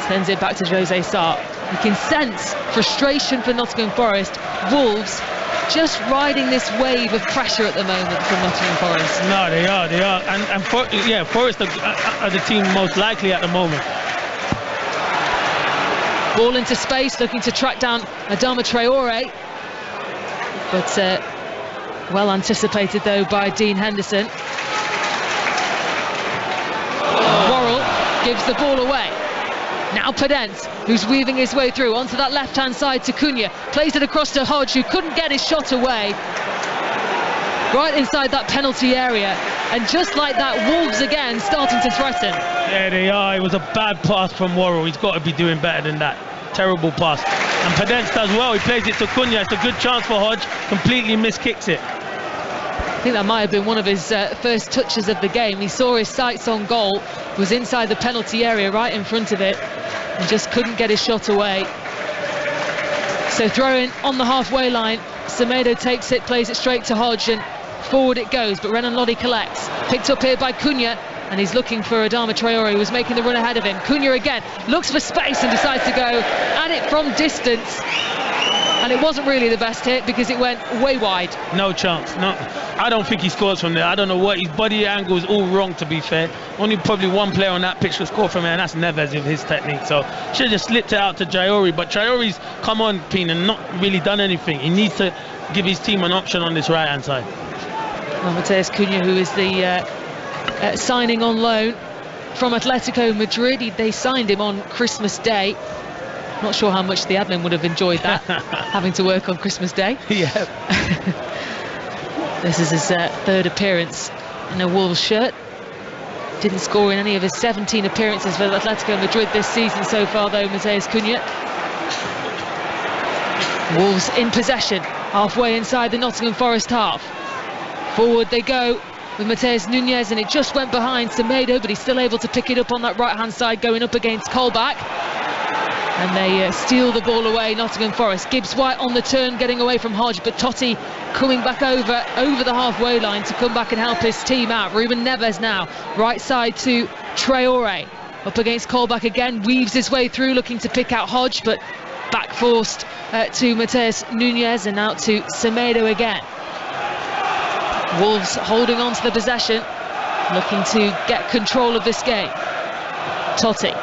Sends it back to Jose Sarr. You can sense frustration for Nottingham Forest. Wolves just riding this wave of pressure at the moment from Nottingham Forest. No, they are. And Forest are the team most likely at the moment. Ball into space, looking to track down Adama Traore. But well anticipated, though, by Dean Henderson. Worrell gives the ball away. Now Pedence, who's weaving his way through onto that left-hand side to Cunha. Plays it across to Hodge, who couldn't get his shot away. Right inside that penalty area. And just like that, Wolves again starting to threaten. Yeah, they are. It was a bad pass from Worrell. He's got to be doing better than that. Terrible pass. And Pedence does well. He plays it to Cunha. It's a good chance for Hodge. Completely miskicks it. I think that might have been one of his first touches of the game. He saw his sights on goal, was inside the penalty area right in front of it, and just couldn't get his shot away. So throwing on the halfway line, Semedo takes it, plays it straight to Hodge, and forward it goes, but Renan Lodi collects. Picked up here by Cunha, and he's looking for Adama Traore, who was making the run ahead of him. Cunha again, looks for space and decides to go at it from distance. And it wasn't really the best hit because it went way wide. No chance. No, I don't think he scores from there. I don't know what, his body angle is all wrong, to be fair. Only probably one player on that pitch could score from there, and that's Neves with his technique. So should have just slipped it out to Traore. But Traore's come on, Pien, and not really done anything. He needs to give his team an option on this right-hand side. Well, Mateus Cunha, who is the signing on loan from Atletico Madrid. They signed him on Christmas Day. Not sure how much the admin would have enjoyed that, having to work on Christmas Day. Yeah. This is his third appearance in a Wolves shirt. Didn't score in any of his 17 appearances for Atletico Madrid this season so far, though, Mateus Cunha. Wolves in possession, halfway inside the Nottingham Forest half. Forward they go with Mateus Nunes, and it just went behind Semedo, but he's still able to pick it up on that right-hand side, going up against Colback. And they steal the ball away, Nottingham Forest. Gibbs-White on the turn, getting away from Hodge, but Totti coming back over the halfway line to come back and help his team out. Ruben Neves now, right side to Traore. Up against Colback again, weaves his way through, looking to pick out Hodge, but back forced to Mateus Nunes, and out to Semedo again. Wolves holding on to the possession, looking to get control of this game. Totti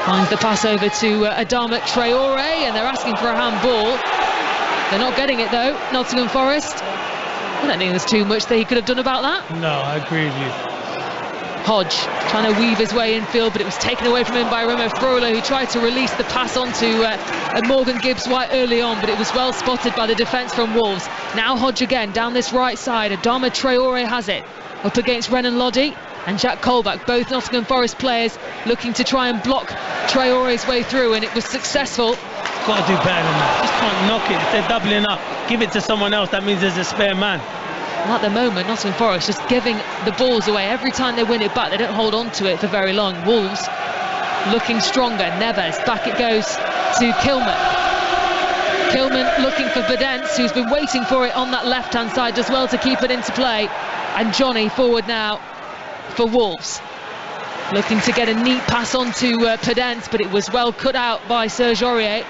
finds the pass over to Adama Traore, and they're asking for a handball. They're not getting it, though, Nottingham Forest. I don't think there's too much that he could have done about that. No, I agree with you. Hodge trying to weave his way infield, but it was taken away from him by Remo Freuler, who tried to release the pass onto Morgan Gibbs-White early on, but it was well spotted by the defence from Wolves. Now Hodge again down this right side. Adama Traore has it up against Renan Lodi and Jack Colback, both Nottingham Forest players looking to try and block Traore's way through, and it was successful. Got to do better than that. Just can't knock it. If they're doubling up, give it to someone else. That means there's a spare man. And at the moment, Nottingham Forest just giving the balls away. Every time they win it back, they don't hold on to it for very long. Wolves looking stronger. Neves, back it goes to Kilman. Kilman looking for Bedence, who's been waiting for it on that left-hand side as well to keep it into play. And Johnny forward now for Wolves. Looking to get a neat pass on to Bedence, but it was well cut out by Serge Aurier.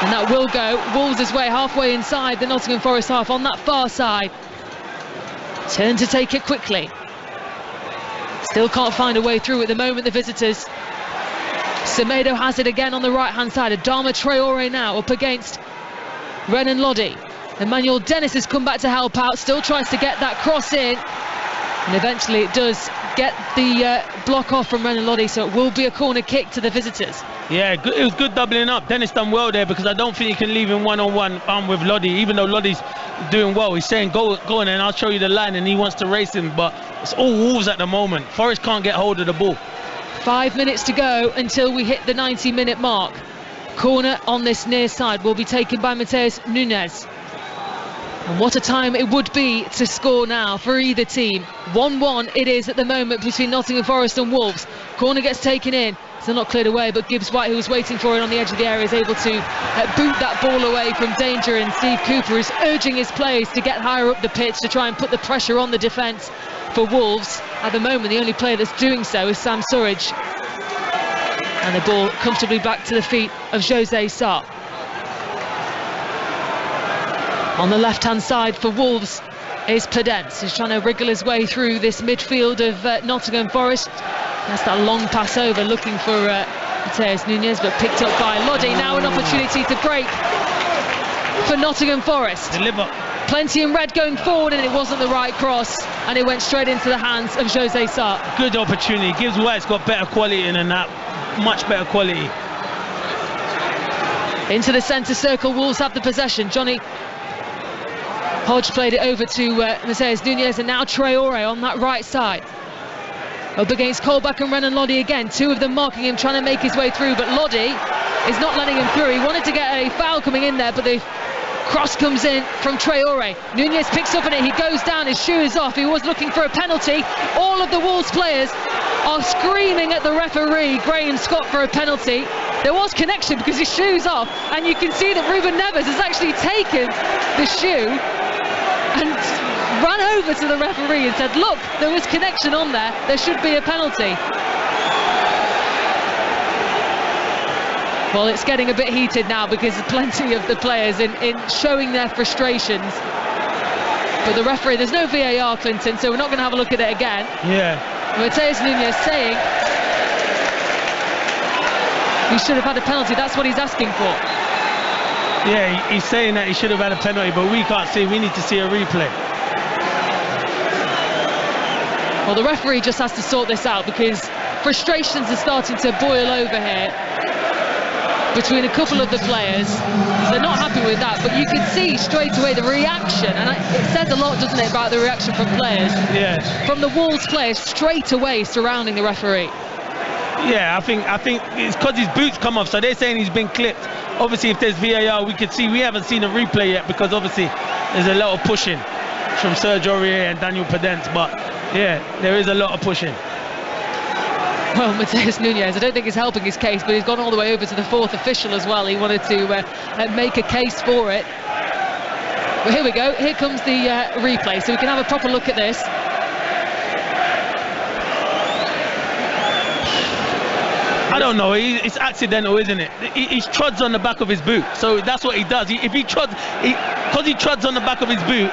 And that will go Wolves' way, halfway inside the Nottingham Forest half on that far side. Turn to take it quickly. Still can't find a way through at the moment, the visitors. Semedo has it again on the right-hand side. Adama Traore now up against Renan Lodi. Emmanuel Dennis has come back to help out, still tries to get that cross in. And eventually it does get the block off from Renan Lodi, so it will be a corner kick to the visitors. Yeah, it was good doubling up. Dennis done well there, because I don't think you can leave him one-on-one with Lodi, even though Lodi's doing well. He's saying go on and I'll show you the line, and he wants to race him, but it's all Wolves at the moment. Forest can't get hold of the ball. 5 minutes to go until we hit the 90-minute mark. Corner on this near side will be taken by Mateus Nunes. And what a time it would be to score now for either team. 1-1 it is at the moment between Nottingham Forest and Wolves. Corner gets taken in. Still not cleared away, but Gibbs White, who was waiting for it on the edge of the area, is able to boot that ball away from danger. And Steve Cooper is urging his players to get higher up the pitch to try and put the pressure on the defence for Wolves. At the moment, the only player that's doing so is Sam Surridge. And the ball comfortably back to the feet of Jose Sarr. On the left-hand side for Wolves is Pedence. He's trying to wriggle his way through this midfield of Nottingham Forest. That's that long pass over, looking for Mateus Nunes, but picked up by Lodi. Now an opportunity to break for Nottingham Forest. Deliver. Plenty in red going forward, and it wasn't the right cross, and it went straight into the hands of Jose Sarr. Good opportunity. Gibbs White's got better quality than that. Much better quality. Into the centre circle, Wolves have the possession. Johnny Hodge played it over to Mateus Nunes, and now Traore on that right side. Up against Colback and Renan Lodi again. Two of them marking him, trying to make his way through, but Lodi is not letting him through. He wanted to get a foul coming in there, but the cross comes in from Traore. Nunes picks up on it, he goes down, his shoe is off. He was looking for a penalty. All of the Wolves players are screaming at the referee, Graham Scott, for a penalty. There was connection because his shoe's off, and you can see that Ruben Neves has actually taken the shoe and ran over to the referee and said, look, there was connection on there should be a penalty. Well, it's getting a bit heated now because plenty of the players in showing their frustrations. But the referee, there's no VAR, Clinton, so we're not going to have a look at it again. Yeah. Mateus Nunes saying he should have had a penalty. That's what he's asking for. Yeah, he's saying that he should have had a penalty, but we can't see. We need to see a replay. Well, the referee just has to sort this out because frustrations are starting to boil over here between a couple of the players. They're not happy with that, but you can see straight away the reaction, and it says a lot, doesn't it, about the reaction from players? Yeah. From the Wolves players straight away surrounding the referee. Yeah, I think it's because his boots come off, so they're saying he's been clipped. Obviously, if there's VAR, we could see. We haven't seen a replay yet because obviously there's a lot of pushing from Serge Aurier and Daniel Pedence, but yeah, there is a lot of pushing. Well, Mateus Nunes, I don't think he's helping his case, but he's gone all the way over to the fourth official as well. He wanted to make a case for it. But here we go. Here comes the replay, so we can have a proper look at this. I don't know. It's accidental, isn't it? He trods on the back of his boot, so that's what he does. If he trods, because he trods on the back of his boot,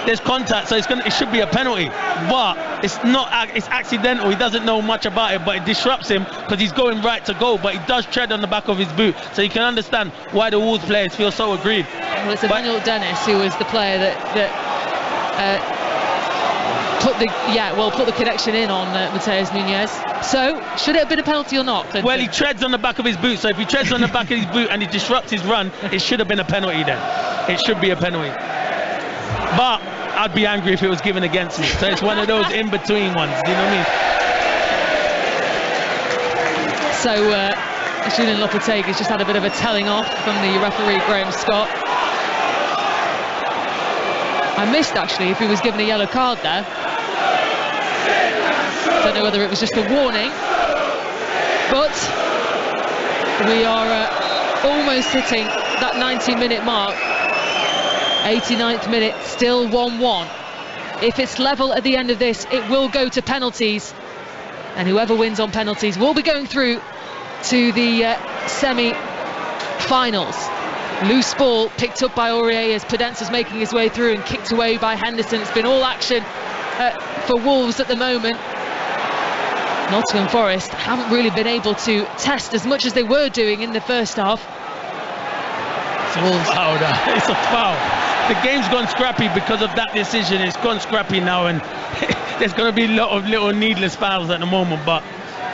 there's contact, so it should be a penalty. But it's not. It's accidental. He doesn't know much about it, but it disrupts him because he's going right to goal. But he does tread on the back of his boot, so you can understand why the Wolves players feel so aggrieved. Well, it's Emmanuel Dennis who was the player that put the connection in on Mateus Nunes. So, should it have been a penalty or not, Clinton? Well, he treads on the back of his boot, so if he treads on the back of his boot and he disrupts his run, it should have been a penalty then. It should be a penalty. But I'd be angry if it was given against me. So it's one of those in-between ones, do you know what I mean? So, Julian Lopetegui's just had a bit of a telling off from the referee, Graham Scott. I missed, actually, if he was given a yellow card there. Don't know whether it was just a warning, but We are almost hitting that 90-minute mark. 89th minute, still 1-1. If it's level at the end of this, it will go to penalties, and whoever wins on penalties will be going through to the semi-finals. Loose ball picked up by Aurier as Pedence is making his way through and kicked away by Henderson. It's been all action for Wolves at the moment. Nottingham Forest haven't really been able to test as much as they were doing in the first half. It's a foul. It's a foul. The game's gone scrappy because of that decision. It's gone scrappy now, and there's going to be a lot of little needless fouls at the moment, but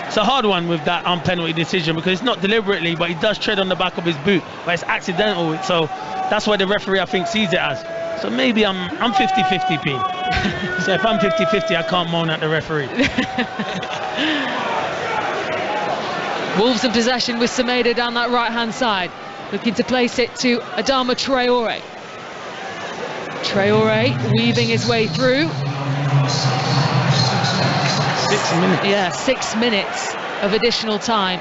it's a hard one with that penalty decision because it's not deliberately, but he does tread on the back of his boot, but it's accidental, so that's why the referee, I think, sees it as. So maybe I'm 50-50, P. So if I'm 50-50, I can't moan at the referee. Wolves in possession with Semedo down that right-hand side, looking to place it to Adama Traore. Traore weaving his way through. 6 minutes. Yeah, 6 minutes of additional time.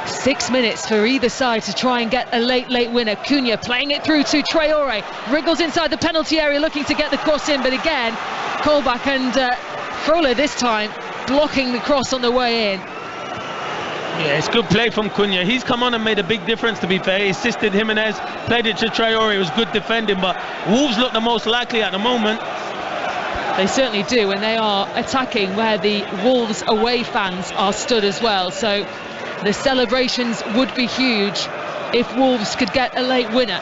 6 minutes for either side to try and get a late winner. Cunha playing it through to Traore. Wriggles inside the penalty area looking to get the cross in, but again, Colback and Frollo this time blocking the cross on the way in. Yeah, it's good play from Cunha. He's come on and made a big difference, to be fair. He assisted Jimenez, played it to Traore. It was good defending, but Wolves look the most likely at the moment. They certainly do, and they are attacking where the Wolves away fans are stood as well. So the celebrations would be huge if Wolves could get a late winner.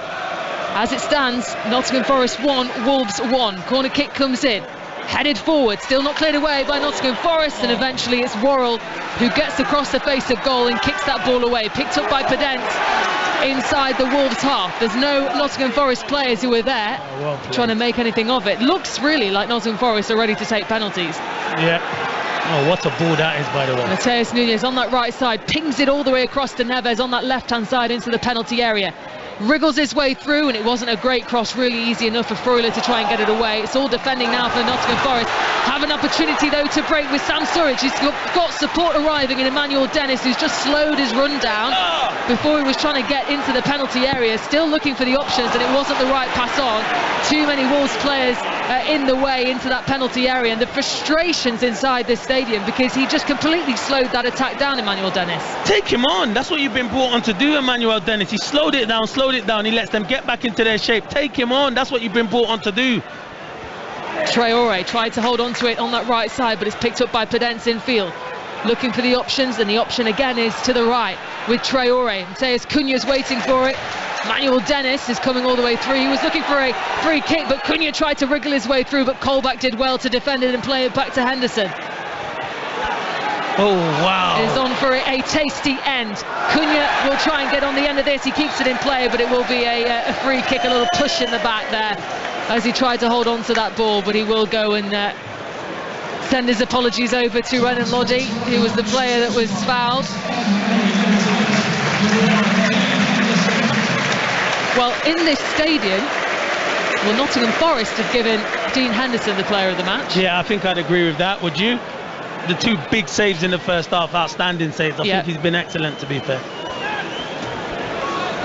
As it stands, Nottingham Forest 1, Wolves 1. Corner kick comes in. Headed forward, still not cleared away by Nottingham Forest, and eventually it's Worrell who gets across the face of goal and kicks that ball away. Picked up by Pedence inside the Wolves half. There's no Nottingham Forest players who are there trying to make anything of it. Looks really like Nottingham Forest are ready to take penalties. Yeah. Oh, what a ball that is, by the way. Mateus Nunes on that right side, pings it all the way across to Neves on that left-hand side into the penalty area. Wriggles his way through, and it wasn't a great cross, really easy enough for Freuler to try and get it away. It's all defending now for Nottingham Forest. Have an opportunity though to break with Sam Sturridge. He's got support arriving in Emmanuel Dennis, who's just slowed his run down before he was trying to get into the penalty area. Still looking for the options, and it wasn't the right pass on. Too many Wolves players in the way into that penalty area, and the frustrations inside this stadium because he just completely slowed that attack down, Emmanuel Dennis. Take him on. That's what you've been brought on to do, Emmanuel Dennis. He slowed it down. He lets them get back into their shape. Take him on. That's what you've been brought on to do. Traore tried to hold on to it on that right side, but it's picked up by Pedence in field. Looking for the options, and the option again is to the right with Traore. Mateus Cunha's waiting for it. Emmanuel Dennis is coming all the way through. He was looking for a free kick, but Cunha tried to wriggle his way through, but Colback did well to defend it and play it back to Henderson. Oh, wow. Is on for a tasty end. Cunha will try and get on the end of this. He keeps it in play, but it will be a free kick, a little push in the back there as he tried to hold on to that ball, but he will go and send his apologies over to Renan Lodi, who was the player that was fouled. Well, in this stadium, Nottingham Forest have given Dean Henderson the player of the match. Yeah, I think I'd agree with that. Would you? The two big saves in the first half, outstanding saves. I think he's been excellent, to be fair.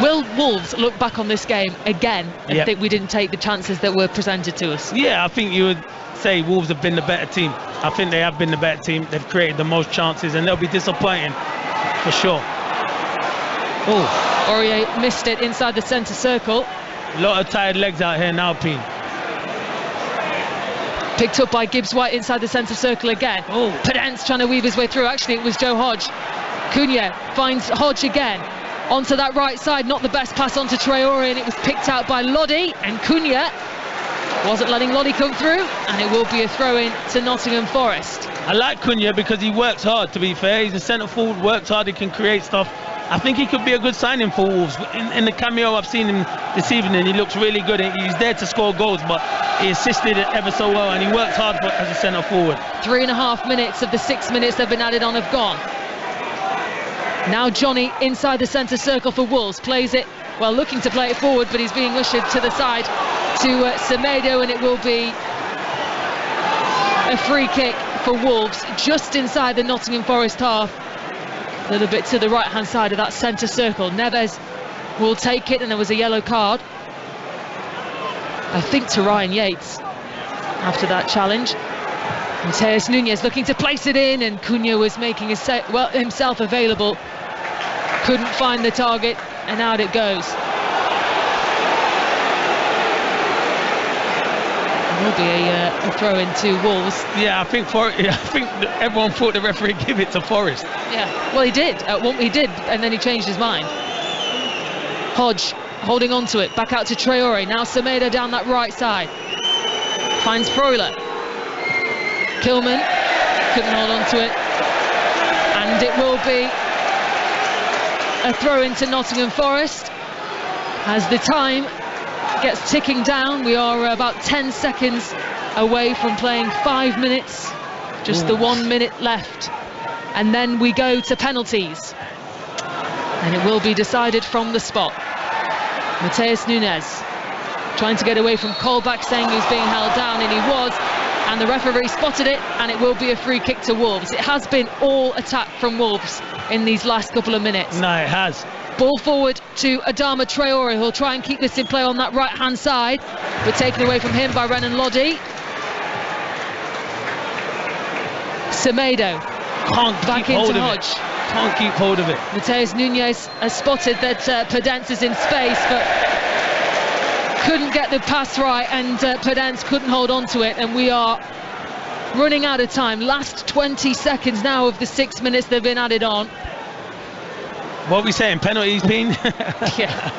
Will Wolves look back on this game again and think we didn't take the chances that were presented to us? Yeah, I think you would say Wolves have been the better team. I think they have been the better team. They've created the most chances, and they'll be disappointing for sure. Oh, Aurier missed it inside the centre circle. A lot of tired legs out here now, Pete. Picked up by Gibbs-White inside the centre circle again. Oh, Pedence trying to weave his way through. Actually, it was Joe Hodge. Cunha finds Hodge again. Onto that right side, not the best pass onto Traore, and it was picked out by Lodi, and Cunha wasn't letting Lodi come through, and it will be a throw-in to Nottingham Forest. I like Cunha because he works hard, to be fair. He's a centre forward, works hard, he can create stuff. I think he could be a good signing for Wolves. In the cameo I've seen him this evening, he looks really good. He's there to score goals, but he assisted it ever so well, and he works hard as a centre forward. 3.5 minutes of the 6 minutes that have been added on have gone. Now Johnny inside the centre circle for Wolves, plays it, well, looking to play it forward, but he's being ushered to the side to Semedo, and it will be a free kick for Wolves just inside the Nottingham Forest half. A little bit to the right-hand side of that centre circle. Neves will take it, and there was a yellow card, I think, to Ryan Yates after that challenge. Mateus Nunes looking to place it in, and Cunha was making himself available. Couldn't find the target, and out it goes. There will be a throw in to Wolves. Yeah, I think everyone thought the referee give it to Forest. Yeah, well, he did. He did, and then he changed his mind. Hodge holding on to it, back out to Traore. Now Semedo down that right side. Finds Freuler. Kilman couldn't hold on to it. And it will be a throw into Nottingham Forest as the time gets ticking down. We are about 10 seconds away from playing 5 minutes. Just the 1 minute left. And then we go to penalties. And it will be decided from the spot. Mateus Nunes trying to get away from Colback, saying he was being held down, and he was. And the referee spotted it, and it will be a free kick to Wolves. It has been all attack from Wolves in these last couple of minutes. No, it has. Ball forward to Adama Traore, who'll try and keep this in play on that right-hand side, but taken away from him by Renan Lodi. Semedo back into Hodge. Can't keep hold of it. Mateus Nunes has spotted that Pedence is in space, but couldn't get the pass right, and Pedence couldn't hold on to it, and we are running out of time. Last 20 seconds now of the 6 minutes that have been added on. What are we saying? Penalties, Peen? Yeah.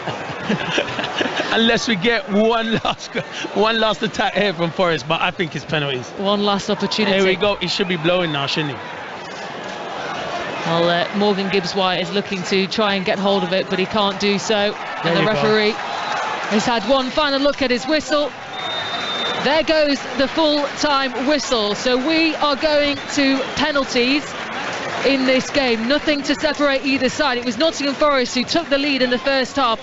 Unless we get one last attack here from Forest, but I think it's penalties. One last opportunity. Here we go. He should be blowing now, shouldn't he? Well, Morgan Gibbs-White is looking to try and get hold of it, but he can't do so. And the referee has had one final look at his whistle. There goes the full-time whistle. So we are going to penalties in this game. Nothing to separate either side. It was Nottingham Forest who took the lead in the first half,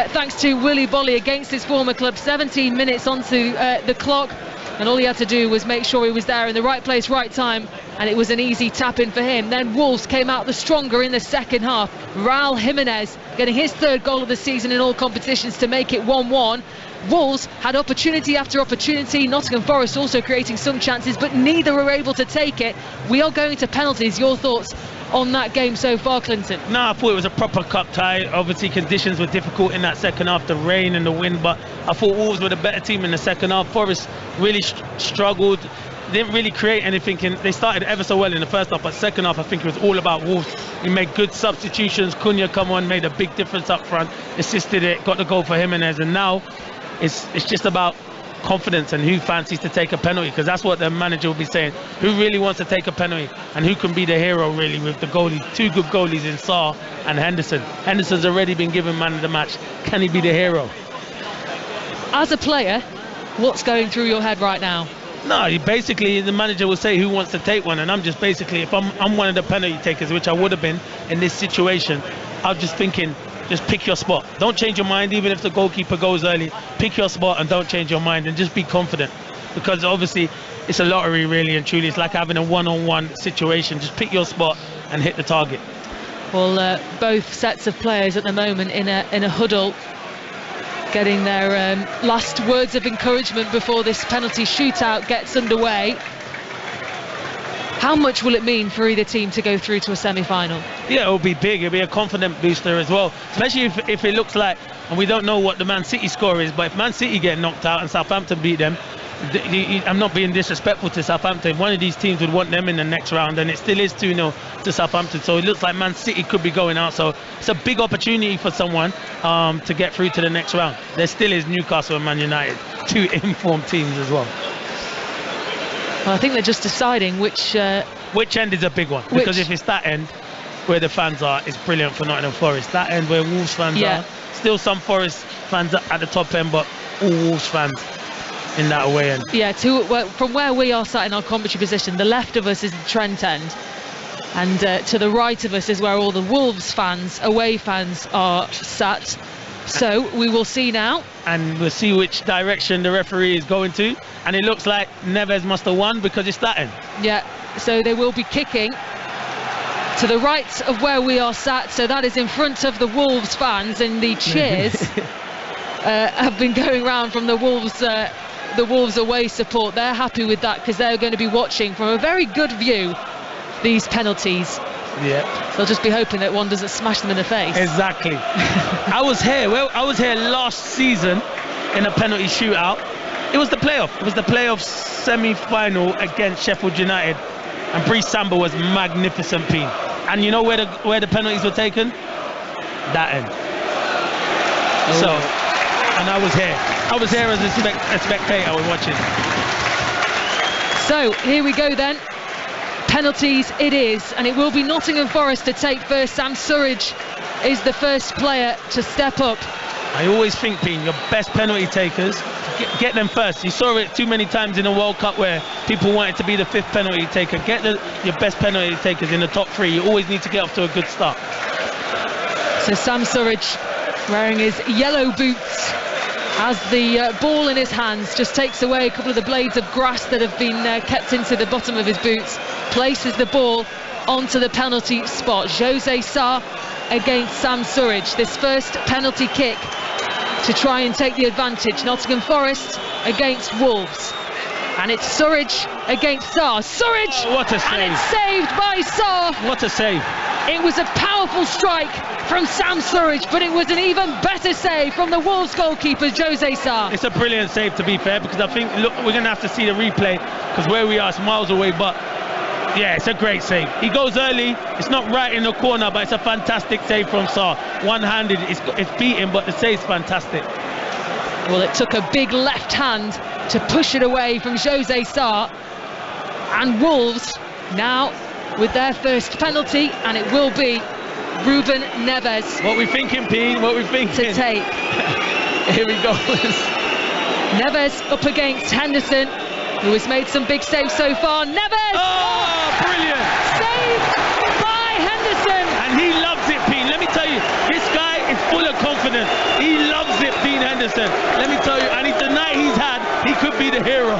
thanks to Willy Bolly against his former club. 17 minutes onto the clock, and all he had to do was make sure he was there in the right place, right time, and it was an easy tap-in for him. Then Wolves came out the stronger in the second half. Raul Jimenez getting his third goal of the season in all competitions to make it 1-1. Wolves had opportunity after opportunity. Nottingham Forest also creating some chances, but neither were able to take it. We are going to penalties. Your thoughts on that game so far, Clinton? No, I thought it was a proper cup tie. Obviously conditions were difficult in that second half, the rain and the wind, but I thought Wolves were the better team in the second half. Forest really struggled, didn't really create anything. They started ever so well in the first half, but second half I think it was all about Wolves. He made good substitutions. Cunha come on, made a big difference up front, assisted it, got the goal for Jimenez, and now it's just about confidence and who fancies to take a penalty, because that's what the manager will be saying. Who really wants to take a penalty and who can be the hero really with the goalies? Two good goalies in Sarr and Henderson. Henderson's already been given man of the match. Can he be the hero? As a player, what's going through your head right now? No, basically the manager will say who wants to take one, and I'm just basically, if I'm one of the penalty takers, which I would have been in this situation, I'm just thinking, just pick your spot. Don't change your mind, even if the goalkeeper goes early. Pick your spot and don't change your mind, and just be confident, because obviously it's a lottery really and truly. It's like having a one-on-one situation. Just pick your spot and hit the target. Well, both sets of players at the moment in a huddle, getting their last words of encouragement before this penalty shootout gets underway. How much will it mean for either team to go through to a semi-final? Yeah, it'll be big. It'll be a confident booster as well, especially if it looks like, and we don't know what the Man City score is, but if Man City get knocked out and Southampton beat them, I'm not being disrespectful to Southampton, one of these teams would want them in the next round, and it still is 2-0 to Southampton, so it looks like Man City could be going out, so it's a big opportunity for someone to get through to the next round. There still is Newcastle and Man United, two informed teams as well. Well, I think they're just deciding which end is a big one, because if it's that end where the fans are, it's brilliant for Nottingham Forest. That end where Wolves fans are, still some Forest fans at the top end, but all Wolves fans in that away end. Yeah, from where we are sat in our commentary position, the left of us is the Trent end, and to the right of us is where all the Wolves fans, away fans, are sat. So we will see now, and we'll see which direction the referee is going to, and it looks like Neves must have won because it's that end. Yeah, so they will be kicking to the right of where we are sat, so that is in front of the Wolves fans, and the cheers have been going round from the Wolves away support. They're happy with that because they're going to be watching from a very good view these penalties. Yeah. They'll just be hoping that one doesn't smash them in the face. Exactly. I was here last season in a penalty shootout. It was the playoff. It was the playoff semi-final against Sheffield United, and Brice Samba was magnificent, Pete. And you know where the penalties were taken? That end. Oh. So, and I was here. I was here as a spectator watching. So here we go then. Penalties it is, and it will be Nottingham Forest to take first. Sam Surridge is the first player to step up. I always think, Pete, your best penalty takers, get them first. You saw it too many times in the World Cup where people wanted to be the fifth penalty taker. Get your best penalty takers in the top three. You always need to get off to a good start. So Sam Surridge, wearing his yellow boots, has the ball in his hands, just takes away a couple of the blades of grass that have been kept into the bottom of his boots, places the ball onto the penalty spot. José Sarr against Sam Surridge. This first penalty kick to try and take the advantage. Nottingham Forest against Wolves. And it's Surridge against Sarr. Surridge! Oh, what a save. And it's saved by Sarr. What a save. It was a powerful strike from Sam Surridge, but it was an even better save from the Wolves goalkeeper, José Sarr. It's a brilliant save, to be fair, because I think, look, we're going to have to see the replay, because where we are is miles away, but yeah, it's a great save. He goes early, it's not right in the corner, but it's a fantastic save from Sarr. One-handed, it's beaten, but the save's fantastic. Well, it took a big left hand to push it away from José Sarr, and Wolves now with their first penalty, and it will be Ruben Neves. What we thinking, Pete? What we thinking? To take. Here we go. Neves up against Henderson, who has made some big saves so far. Neves! Oh, brilliant! Saved by Henderson! And he loves it, Pete. Let me tell you, this guy is full of confidence. He loves it, Dean Henderson. Let me tell you, and tonight he's had, he could be the hero.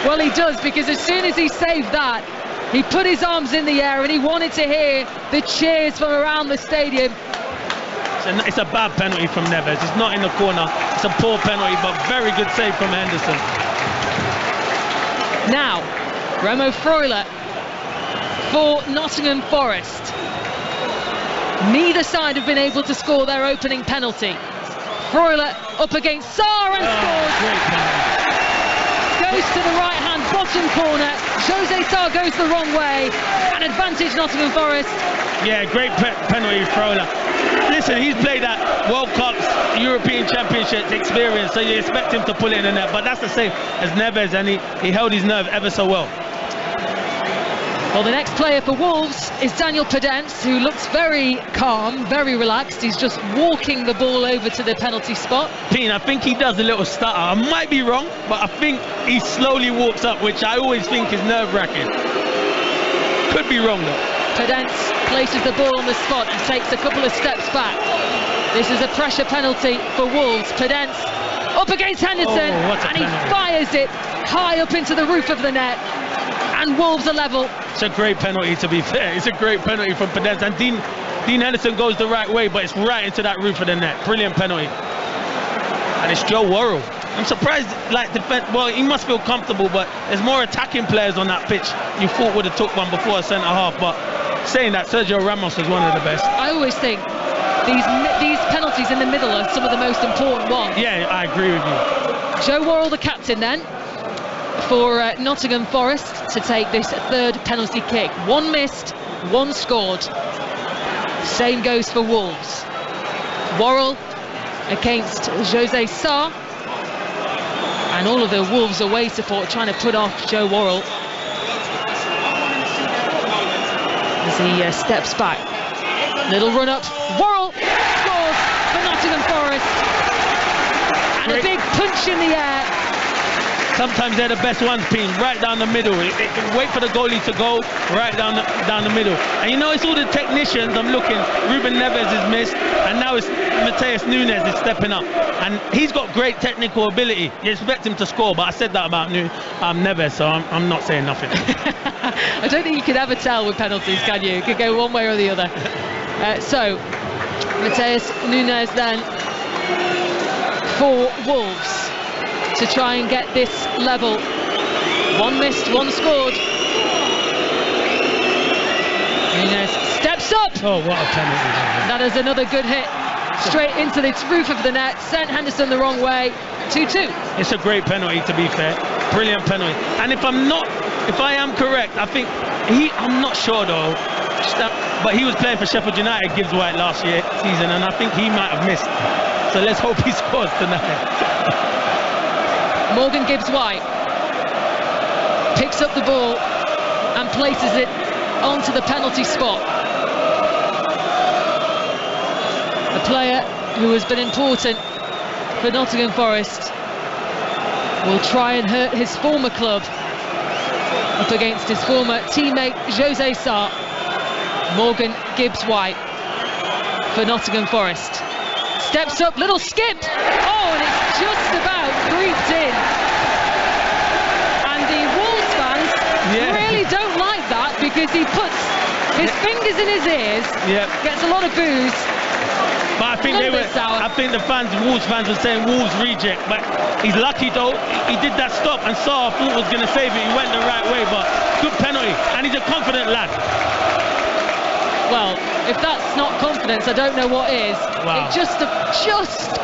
Well, he does, because as soon as he saved that, he put his arms in the air and he wanted to hear the cheers from around the stadium. It's a bad penalty from Neves. It's not in the corner. It's a poor penalty, but very good save from Henderson. Now, Remo Freuler for Nottingham Forest. Neither side have been able to score their opening penalty. Freuler up against Sarr and scores. Great penalty. Goes to the right-hand bottom corner. José Sarr goes the wrong way. An advantage Nottingham Forest. Yeah, great penalty, Freuler. Listen, he's played at World Cups, European Championships experience, so you expect him to pull it in the net. But that's the same as Neves, and he held his nerve ever so well. Well, the next player for Wolves is Daniel Podence, who looks very calm, very relaxed. He's just walking the ball over to the penalty spot. Pete, I think he does a little stutter. I might be wrong, but I think he slowly walks up, which I always think is nerve-wracking. Could be wrong, though. Podence places the ball on the spot and takes a couple of steps back. This is a pressure penalty for Wolves. Podence up against Henderson, and he fires it high up into the roof of the net. And Wolves are level. It's a great penalty, to be fair. It's a great penalty from Podence. And Dean Henderson goes the right way, but it's right into that roof of the net. Brilliant penalty. And it's Joe Worrell. I'm surprised, well, he must feel comfortable, but there's more attacking players on that pitch you thought would have took one before a centre-half. But saying that, Sergio Ramos is one of the best. I always think these penalties in the middle are some of the most important ones. Yeah, I agree with you. Joe Worrell, the captain then, for Nottingham Forest to take this third penalty kick. One missed, one scored. Same goes for Wolves. Worrell against José Sarr, and all of the Wolves away support trying to put off Joe Worrell as he steps back. Little run up. Worrell scores for Nottingham Forest, and a big punch in the air sometimes they're the best ones, team, right down the middle. Wait for the goalie to go right down the middle. And you know, it's all the technicians. I'm looking. Ruben Neves is missed, and now it's Mateus Nunes is stepping up, and he's got great technical ability. You expect him to score, but I said that about Neves, so I'm not saying nothing. I don't think you can ever tell with penalties, can you? It could go one way or the other. So Mateus Nunes then for Wolves to try and get this level. One missed, one scored. Nunes steps up. Oh, what a penalty. That is another good hit. Straight into the roof of the net. Sent Henderson the wrong way. 2-2. It's a great penalty, to be fair. Brilliant penalty. And if I am correct, I think I'm not sure though, but he was playing for Sheffield United, Gibbs White, last season, and I think he might have missed. So let's hope he scores tonight. Morgan Gibbs White picks up the ball and places it onto the penalty spot. A player who has been important for Nottingham Forest will try and hurt his former club up against his former teammate Jose Sarr. Morgan Gibbs White for Nottingham Forest. Steps up, little skip. Oh, and it's just about creeped in. And the Wolves fans really don't like that, because he puts his fingers in his ears, gets a lot of boos. But I think the Wolves fans were saying Wolves reject. But he's lucky though. He did that stop, and Sarr thought was going to save it. He went the right way, but good penalty. And he's a confident lad. Well, if that's not confidence, I don't know what is. Wow. It just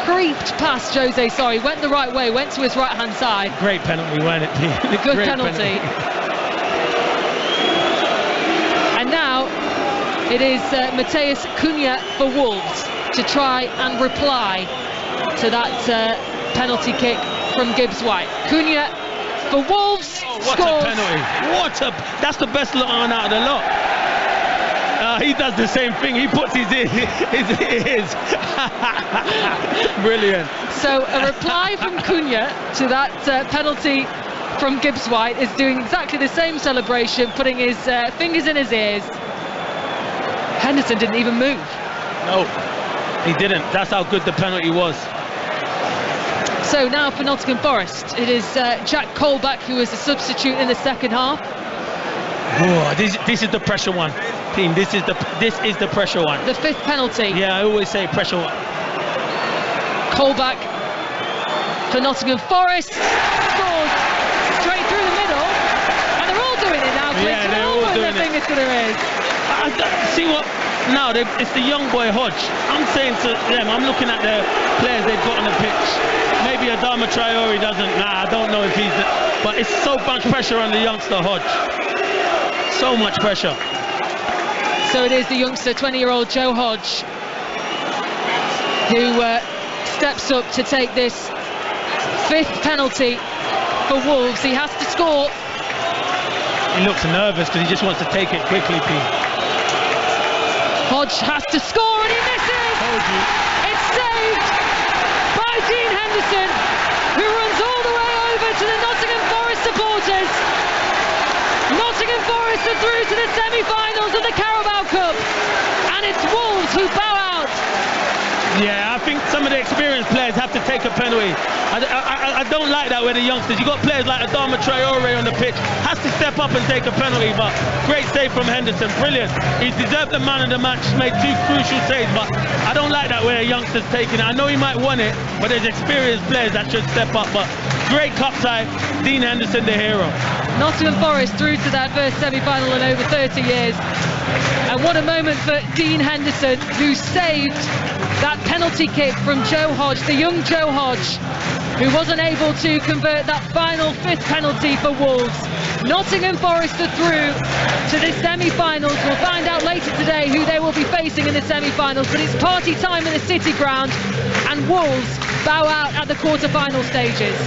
creeped past Jose Sarr. He went the right way, went to his right-hand side. Great penalty, wasn't it? Good penalty. And now it is Mateus Cunha for Wolves to try and reply to that penalty kick from Gibbs White. Cunha for Wolves What scores. a penalty. That's the best one out of the lot. He does the same thing. He puts his ears. Brilliant. So a reply from Cunha to that penalty from Gibbs White is doing exactly the same celebration, putting his fingers in his ears. Henderson didn't even move. No, he didn't. That's how good the penalty was. So now for Nottingham Forest, it is Jack Colback who is the substitute in the second half. Oh, this is the pressure one, team. This is the pressure one. The fifth penalty. Yeah, I always say pressure one. Colback for Nottingham Forest scores straight through the middle, and they're all doing it now. Yeah, they're all doing their fingers to their ears. See what? Now it's the young boy Hodge. I'm saying to them, I'm looking at the players they've got on the pitch. Maybe Adama Traore doesn't. I don't know if he's. But it's so much pressure on the youngster Hodge. So much pressure. So it is the youngster, 20-year-old Joe Hodge, who steps up to take this fifth penalty for Wolves. He has to score. He looks nervous because he just wants to take it quickly, Pete. Hodge has to score, and he misses. Told you. It's saved by Dean Henderson, who runs all the way over to the Nottingham Forest supporters. Nottingham Forest are through to the semi-finals of the Carabao Cup, and it's Wolves who bow out. Yeah, I think some of the experienced players have to take a penalty. I don't like that with the youngsters. You've got players like Adama Traore on the pitch, has to step up and take a penalty, but great save from Henderson, brilliant. He deserved the man of the match, made two crucial saves, but I don't like that where a youngster's taking it. I know he might want it, but there's experienced players that should step up, but great cup tie, Dean Henderson the hero. Nottingham Forest through to their first semi-final in over 30 years. And what a moment for Dean Henderson, who saved that penalty kick from Joe Hodge, the young Joe Hodge, who wasn't able to convert that final fifth penalty for Wolves. Nottingham Forest are through to the semi-finals. We'll find out later today who they will be facing in the semi-finals, but it's party time in the City Ground, and Wolves bow out at the quarter-final stages.